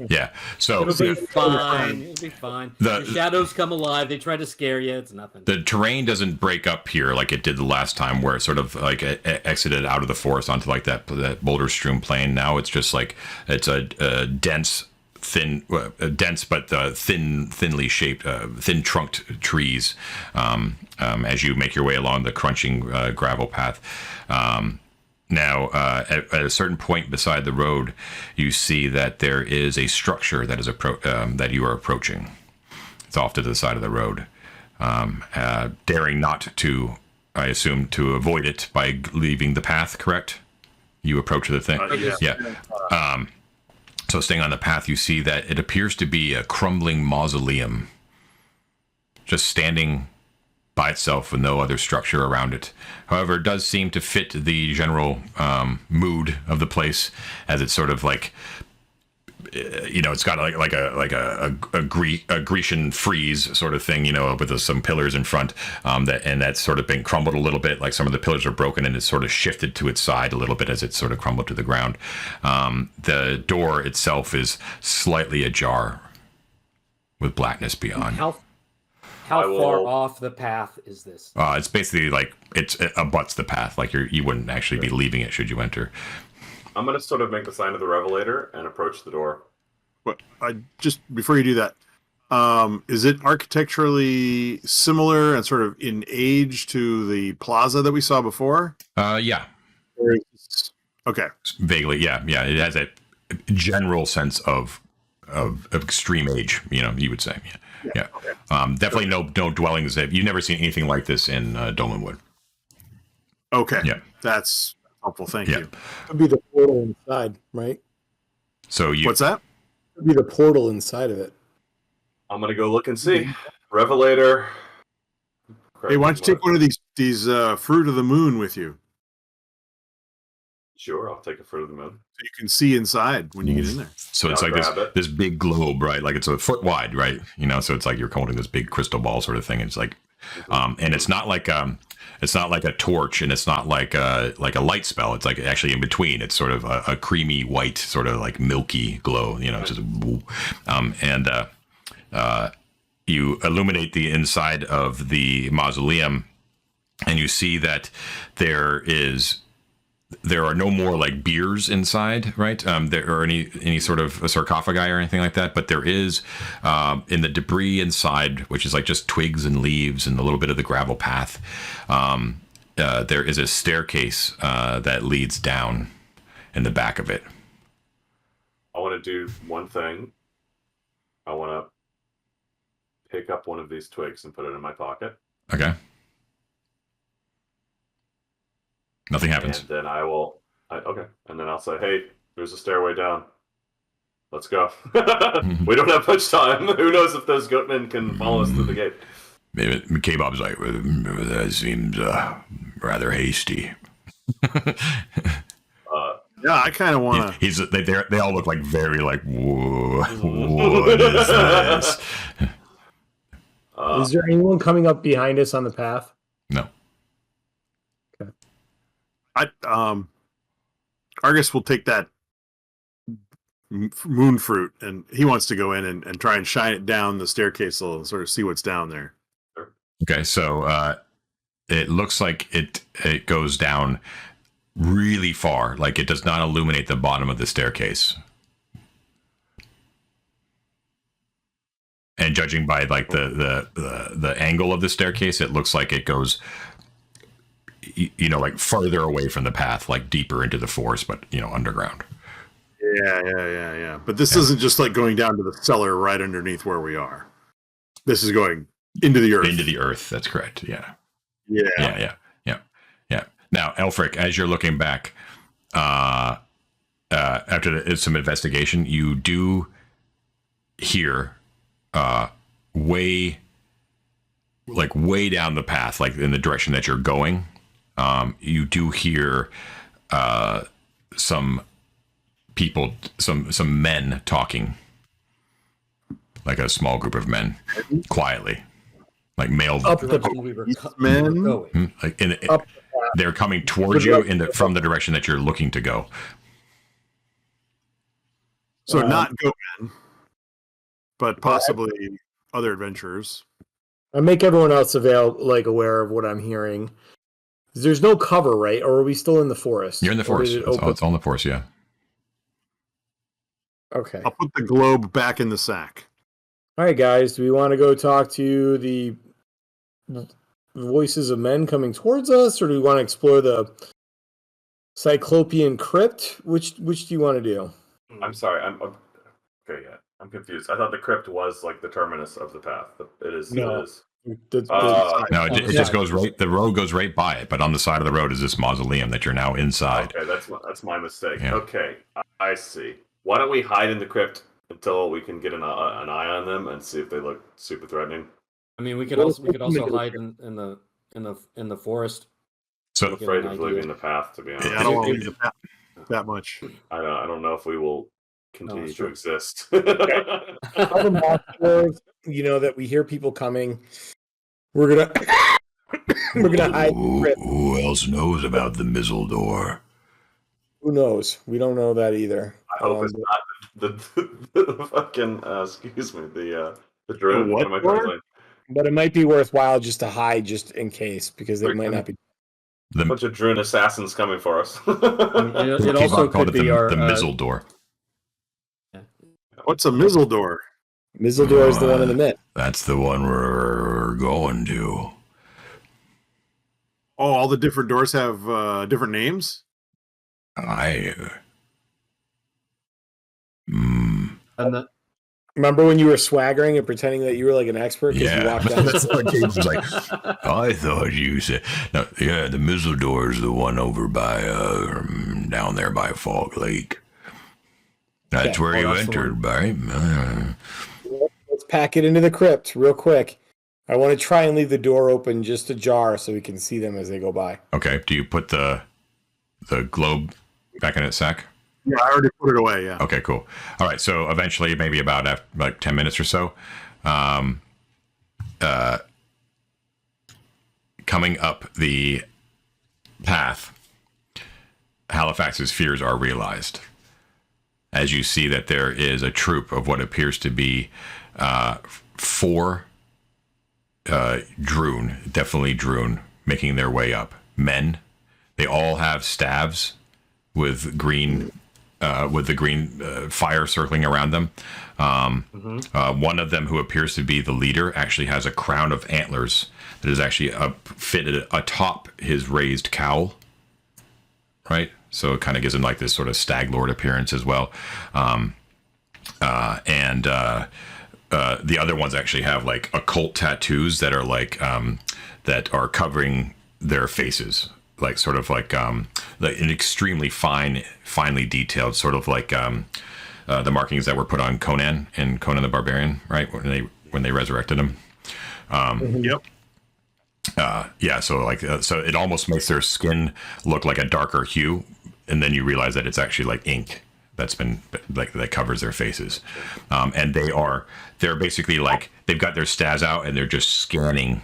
Yeah, so It'll be fine. It'll be fine. The shadows come alive. They try to scare you. It's nothing. The terrain doesn't break up here like it did the last time, where it sort of like exited out of the forest onto like that boulder-strewn plain. Now it's just like it's a dense but thinly shaped, thin-trunked trees as you make your way along the crunching gravel path. Now, at a certain point beside the road, you see that there is a structure that is that you are approaching. It's off to the side of the road, daring not to, I assume, to avoid it by leaving the path. Correct? You approach the thing. Yeah. So, staying on the path, you see that it appears to be a crumbling mausoleum, just standing by itself with no other structure around it. However, it does seem to fit the general mood of the place, as it's sort of like, it's got like a Grecian frieze sort of thing, with some pillars in front, that's sort of been crumbled a little bit. Like some of the pillars are broken, and it's sort of shifted to its side a little bit as it sort of crumbled to the ground. The door itself is slightly ajar, with blackness beyond. How far off the path is this? It's basically like it abuts the path. Like you wouldn't actually be leaving it should you enter. I'm going to sort of make the sign of the Revelator and approach the door. But just before you do that, is it architecturally similar and sort of in age to the plaza that we saw before? Yeah. Okay. Vaguely, yeah. It has a general sense of extreme age. You would say, yeah. Okay. Definitely no dwellings. You've never seen anything like this in Dolmenwood. Okay. Yeah. That's helpful. Thank you. Could be the portal inside, right? So What's that? Could be the portal inside of it. I'm going to go look and see. Revelator. Hey, why don't you take one of these fruit of the moon with you? Sure, I'll take a fruit of the moon. So you can see inside when you get in there. So it's I'll like grab it. this big globe, right? Like it's a foot wide, right? You know, so it's like you're holding this big crystal ball sort of thing. It's like, and it's not like a torch, and it's not like a light spell. It's like actually in between. It's sort of a creamy white, sort of like milky glow. You know, just you illuminate the inside of the mausoleum, and you see that there are no more like biers inside, right? There or any sort of a sarcophagi or anything like that, but there is in the debris inside, which is like just twigs and leaves and a little bit of the gravel path. There is a staircase that leads down in the back of it. I want to do one thing. I want to pick up one of these twigs and put it in my pocket. Okay. Nothing happens. And then okay. And then I'll say, hey, there's a stairway down. Let's go. We don't have much time. Who knows if those goatmen can follow us through the gate? Maybe K-Bob's like, that seems rather hasty. Yeah, I kind of want to. They all look like very like, whoa, what is this? Is there anyone coming up behind us on the path? No. Argus will take that moon fruit, and he wants to go in and try and shine it down the staircase a little and sort of see what's down there. Okay, so it looks like it goes down really far. Like it does not illuminate the bottom of the staircase. And judging by like the angle of the staircase, it looks like it goes, you know, like farther away from the path, like deeper into the forest, but you know, underground. Yeah. But this isn't just like going down to the cellar right underneath where we are. This is going into the earth. Into the earth. That's correct. Yeah. Yeah. Now, Aelfric, as you're looking back, after some investigation, you do hear way down the path, like in the direction that you're going. You do hear some people, some men talking, like a small group of men, quietly, like male. Up the men. Like they're coming towards you from the direction that you're looking to go. So not goatmen, but possibly other adventurers. I make everyone else aware of what I'm hearing. There's no cover, right? Or are we still in the forest? You're in the forest. It's all in the forest, yeah. Okay. I'll put the globe back in the sack. All right, guys. Do we want to go talk to the voices of men coming towards us, or do we want to explore the Cyclopean crypt? Which do you want to do? I'm sorry. Okay. Yeah, I'm confused. I thought the crypt was like the terminus of the path. It is. No. It is. No, it just goes right. The road goes right by it, but on the side of the road is this mausoleum that you're now inside. Okay, that's my mistake. Yeah. Okay, I see. Why don't we hide in the crypt until we can get an eye on them and see if they look super threatening? I mean, we could also hide in the forest. So I'm afraid of leaving the path, to be honest. Yeah, I don't want to leave the path that much. I don't know if we will continue to exist. All the monsters, that we hear people coming. We're gonna hide. Who else knows about the Mizzle door? Who knows? We don't know that either. I hope it's not the fucking excuse me, the drone. What am I door? trying to say? But it might be worthwhile just to hide, just in case, because they might not be. A bunch of Druid assassins coming for us. It also could be the Mizzle door. What's a Mizzle door? Mizzle door is the one in the mid. That's the one we're going to. Oh, all the different doors have different names? Remember when you were swaggering and pretending that you were like an expert? Yeah, you walked down that's what James was like. I thought you said, no, yeah, the Mizzle door is the one over by down there by Fog Lake. That's where you entered, right? Let's pack it into the crypt real quick. I want to try and leave the door open just ajar so we can see them as they go by. Okay. Do you put the globe back in its sack? Yeah, I already put it away. Yeah. Okay, cool. All right, so eventually, maybe about like 10 minutes or so, coming up the path, Halifax's fears are realized. As you see that there is a troop of what appears to be 4 Droon, definitely Droon, making their way up. Men. They all have staves with green, with the green fire circling around them. One of them, who appears to be the leader, actually has a crown of antlers that is actually fitted atop his raised cowl. Right, so it kind of gives him like this sort of stag lord appearance as well. The other ones actually have like occult tattoos that are like that are covering their faces, like sort of like an extremely finely detailed, sort of like the markings that were put on Conan and Conan the Barbarian, right, when they resurrected him. Yep. Yeah, so like so it almost makes their skin look like a darker hue, and then you realize that it's actually like ink that's been like that covers their faces. And they're basically like they've got their stats out and they're just scanning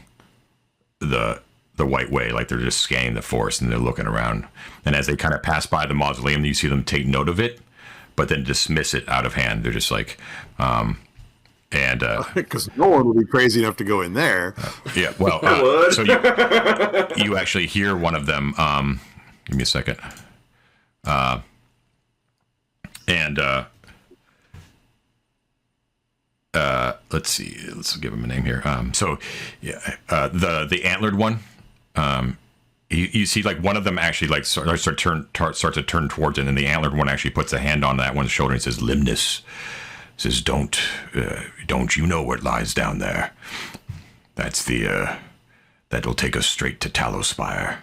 the White Way, like they're just scanning the forest and they're looking around. And as they kind of pass by the mausoleum, you see them take note of it, but then dismiss it out of hand. They're just like because no one would be crazy enough to go in there. Yeah, well, so you actually hear one of them. Give me a second. Let's see. Let's give him a name here. The antlered one. You see, like one of them actually like starts to turn towards it, and the antlered one actually puts a hand on that one's shoulder and says, "Limnus." Says, don't you know what lies down there? That's that'll take us straight to Talospire.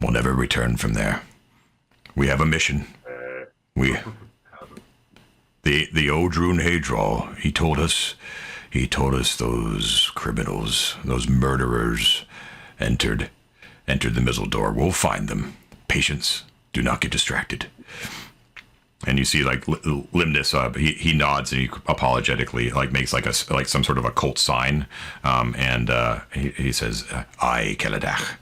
We'll never return from there. We have a mission. The Odrun Hadral, he told us those criminals, those murderers entered the Mizzle door. We'll find them. Patience. Do not get distracted. And you see, like Limnus, he nods and he apologetically like makes like some sort of occult sign, and he says, "I Keladach.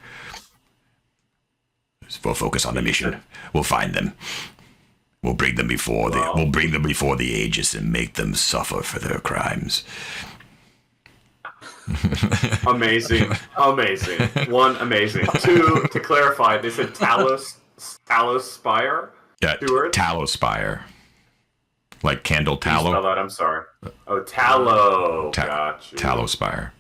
We'll focus on the mission. We'll find them. We'll bring them before the Aegis and make them suffer for their crimes." Amazing. One, amazing. Two, to clarify, they said Talospire. Yeah, Talospire. Like candle tallow. Spell that, I'm sorry. Oh, tallow. Gotcha. Talospire.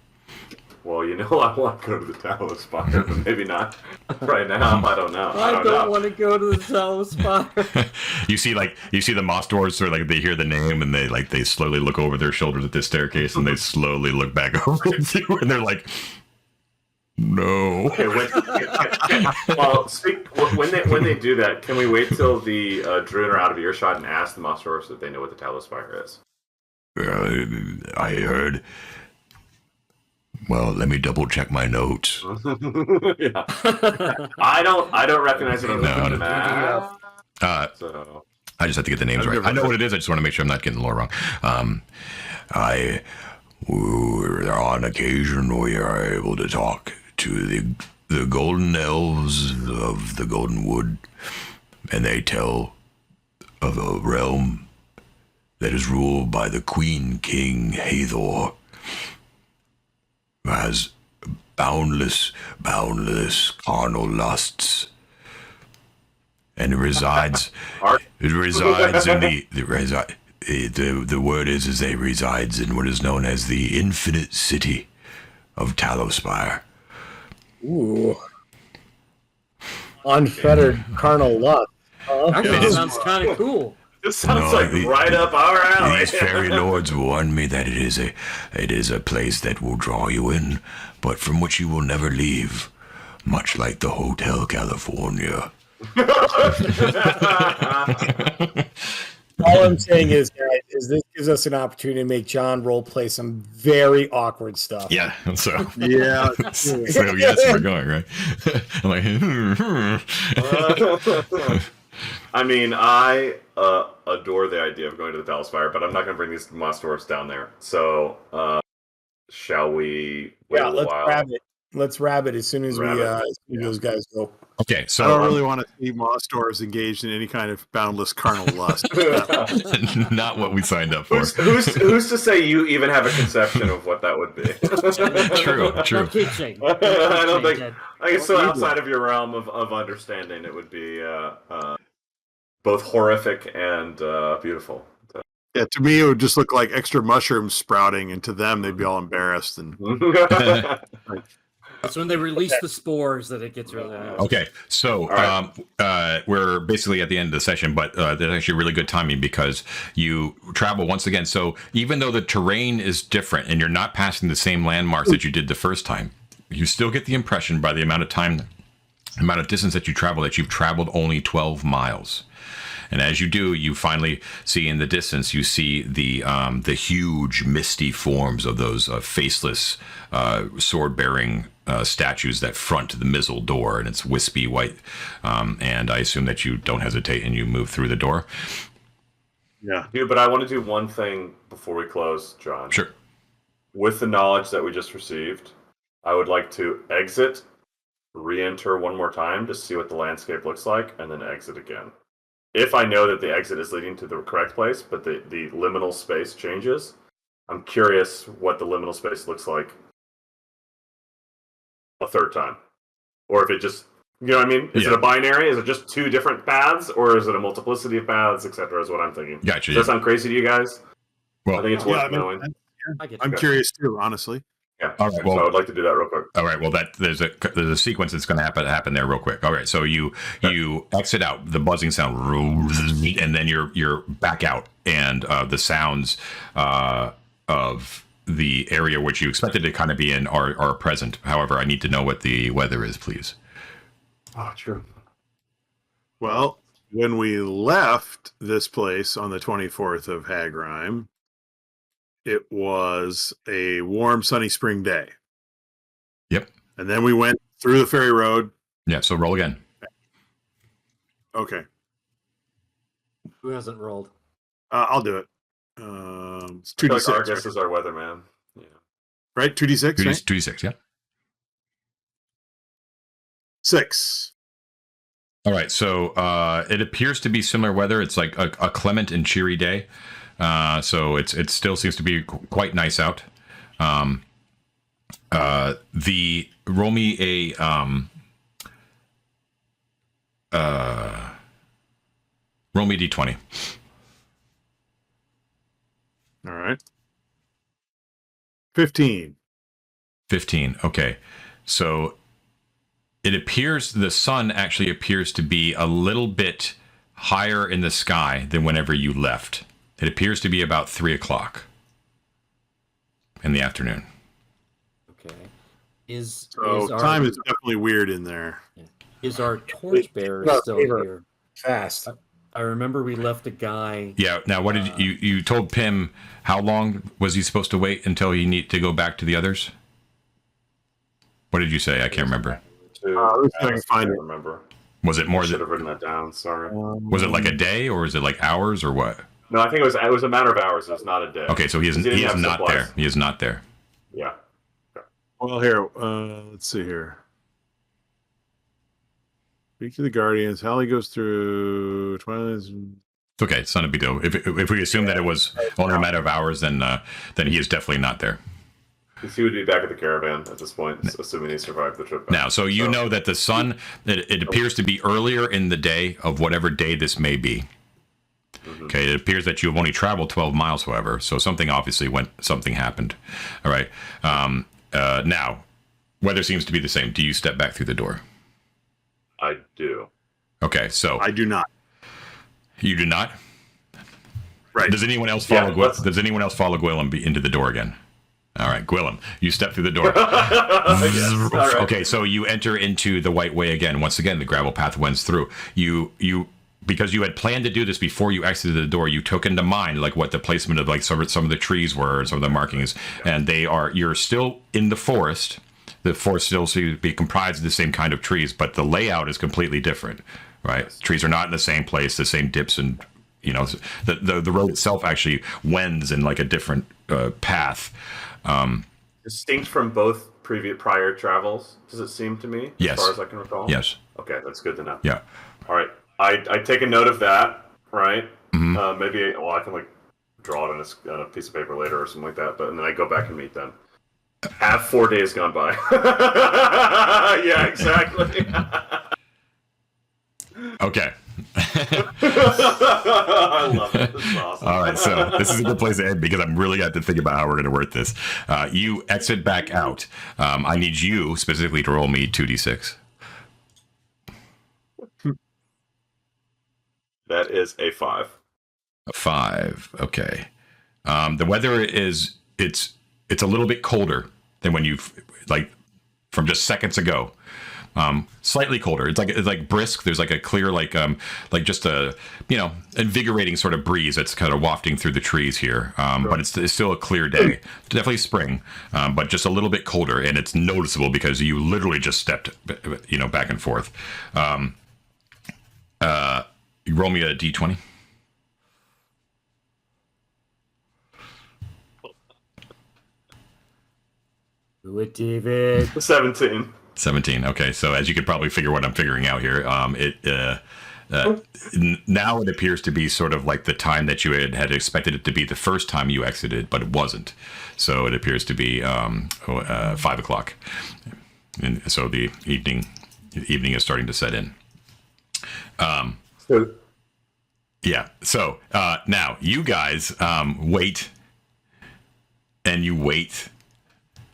Well, you know, I want to go to the Talospire, but maybe not right now. I don't know. I don't want to go to the Talospire. You see the moss dwarves, sort of like they hear the name and they slowly look over their shoulders at this staircase and they slowly look back over at you and they're like, no. Okay, when they do that, can we wait till the Druid are out of earshot and ask the moss dwarves if they know what the Talospire is? I heard. Well, let me double check my notes. Yeah. I don't recognize any of No. map. So I just have to get the names right. I know what it is. I just want to make sure I'm not getting the lore wrong. On occasion, we are able to talk to the golden elves of the Golden Wood, and they tell of a realm that is ruled by the Queen King Hathor, who has boundless carnal lusts, and it resides in the word is they resides in what is known as the infinite city of Talospire. Ooh. Unfettered carnal lust. Actually, it sounds kind of cool. this sounds right up our alley. These fairy lords warn me that it is a place that will draw you in, but from which you will never leave, much like the Hotel California. All I'm saying is, guys, this gives us an opportunity to make John role play some very awkward stuff. Yeah. So Yeah. yes, we're going right. I'm like, I mean, I adore the idea of going to the Palace Fire, but I'm not going to bring these Moss Dwarfs down there. So, shall we wait a little while? Let's rabbit as soon as those guys go. Okay, so I don't really want to see Moss Dwarves engaged in any kind of boundless carnal lust. not what we signed up for. Who's to say you even have a conception of what that would be? True. No teaching. I don't think. I think it's so outside of your realm of understanding. It would be both horrific and beautiful. Yeah, to me, it would just look like extra mushrooms sprouting, and to them, they'd be all embarrassed. And It's when they release the spores that it gets really nice. Okay, so we're basically at the end of the session, but that's actually really good timing because you travel once again. So even though the terrain is different and you're not passing the same landmarks that you did the first time, you still get the impression by the amount of distance that you travel that you've traveled only 12 miles. And as you do, you finally see in the distance, you see the huge misty forms of those faceless sword-bearing statues that front the Mizzle door, and it's wispy white. And I assume that you don't hesitate and you move through the door. yeah, Dude, but I want to do one thing before we close, John. Sure. With the knowledge that we just received, I would like to exit, re-enter one more time to see what the landscape looks like, and then exit again. If I know that the exit is leading to the correct place, but the liminal space changes, I'm curious what the liminal space looks like a third time. Or if it just, you know what I mean? Is it a binary? Is it just two different paths? Or is it a multiplicity of paths, etc. is what I'm thinking. Gotcha. Does that sound crazy to you guys? Well, I think it's worth knowing. I'm curious too, honestly. Yeah. All right, well, so I would like to do that real quick. All right. Well, there's a sequence that's going to happen there real quick. All right. So you exit out, the buzzing sound, and then you're back out, and the sounds of the area which you expected to kind of be in are present. However, I need to know what the weather is, please. Oh, true. Well, when we left this place on the 24th of Hagrim, it was a warm, sunny spring day. Yep. And then we went through the ferry road. Yeah. So roll again. Okay. Who hasn't rolled? I'll do it. It's 2d6. Argus is our weatherman. Yeah. Right? 2d6, right? 2d6. Yeah. 6. All right. So it appears to be similar weather. It's like a clement and cheery day. So it still seems to be quite nice out. Roll me a d20. All right. 15. 15. Okay. So it appears the sun actually appears to be a little bit higher in the sky than whenever you left. It appears to be about 3 o'clock in the afternoon. Okay. Time is definitely weird in there. Is our torchbearer still here? Fast. I remember we left a guy. Yeah. Now, what did you told Pim? How long was he supposed to wait until he need to go back to the others? What did you say? I can't remember. Let's see if I can find it. Remember. Was it more I should than? have written that down. Sorry. Was it like a day, or is it like hours, or what? No, I think it was a matter of hours. It was not a day. Okay, so he is not supplies. there. He is not there. Yeah. Well, here, let's see here. Speak to the Guardians. Hallie goes through Twilight's. It's okay. It's not a big deal. If we assume that it was only a matter of hours, then he is definitely not there. He would be back at the caravan at this point, assuming he survived the trip back. Now, so you know that the sun, it appears to be earlier in the day of whatever day this may be. Mm-hmm. Okay, it appears that you've only traveled 12 miles, however, so something happened. All right. Now, weather seems to be the same. Do you step back through the door? I do. Okay, so I do not. You do not? Right. Does anyone else follow Guillem into the door again? All right, Guillem, you step through the door. Yes. Right. Okay, so you enter into the White Way again. Once again, the gravel path wends through. You because you had planned to do this before you exited the door, you took into mind like what the placement of like some of the trees were and some of the markings, and you're still in the forest. The forest still seems to be comprised of the same kind of trees, but the layout is completely different. right? Trees are not in the same place, the same dips, and the road itself actually wends in like a different path. Distinct from both prior travels, does it seem to me? Yes. As far as I can recall? Yes. Okay, that's good to know. Yeah. All right. I take a note of that, right? Mm-hmm. Maybe, I can like draw it on a piece of paper later or something like that, and then I go back and meet them. Have 4 days gone by? Yeah, exactly. Okay. I love it. This is awesome. All right, so this is a good place to end because I'm really got to think about how we're going to work this. You exit back out. I need you specifically to roll me 2d6. That is a 5. A 5. Okay. The weather is it's a little bit colder than when you've like from just seconds ago. Slightly colder. It's like brisk. There's like a clear, like just a, invigorating sort of breeze that's kind of wafting through the trees here. But it's still a clear day. Definitely spring, but just a little bit colder, and it's noticeable because you literally just stepped, back and forth. You roll me a d20. Do it, David. 17. 17. Okay, so as you could probably figure what I'm figuring out here, now it appears to be sort of like the time that you had expected it to be the first time you exited, but it wasn't. So it appears to be 5 o'clock, and so the evening is starting to set in. Yeah. So now you guys wait, and you wait.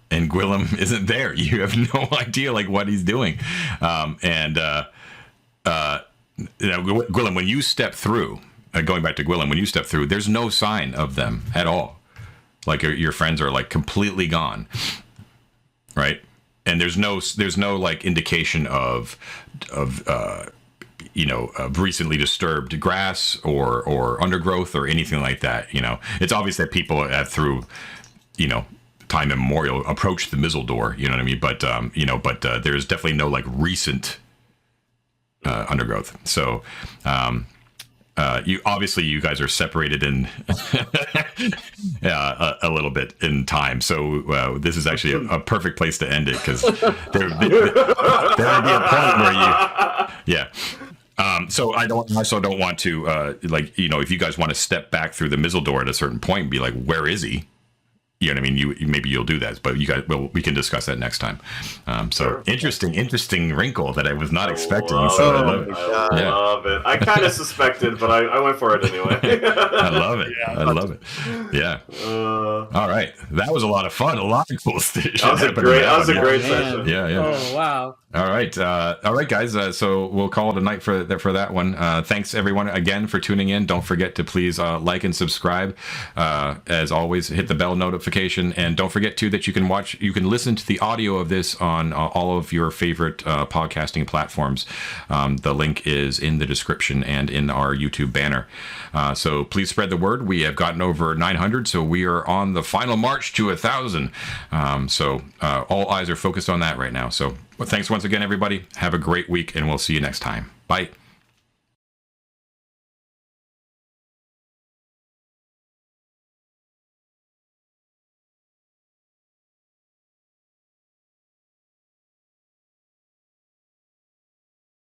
And Guillem isn't there. You have no idea like what he's doing. Guillem, when you step through, going back to Guillem, when you step through, there's no sign of them at all. Like your friends are like completely gone, right? And there's no like indication of recently disturbed grass or undergrowth or anything like that. It's obvious that people have through, time immemorial approach the Mizzle door, you know what I mean? But there's definitely no like recent undergrowth. So you guys are separated in a little bit in time. So this is actually a perfect place to end it because there would be a point where so I also don't want to if you guys want to step back through the Mizzle door at a certain point and be like, where is he? You know what I mean? Maybe you'll do that, but we can discuss that next time. Sure. Interesting wrinkle that I was not expecting. I love it. I kind of suspected, but I went for it anyway. I love it. I love it. Yeah. All right, that was a lot of fun. A lot of cool stuff. That was a great session. Yeah. Oh wow. All right, guys. So we'll call it a night for that one. Thanks everyone again for tuning in. Don't forget to please like and subscribe. As always, hit the bell notification, and don't forget too that you can listen to the audio of this on all of your favorite podcasting platforms. The link is in the description and in our YouTube banner. So please spread the word. We have gotten over 900, so we are on the final march to 1,000. So all eyes are focused on that right now. So. Well, thanks once again, everybody. Have a great week, and we'll see you next time. Bye.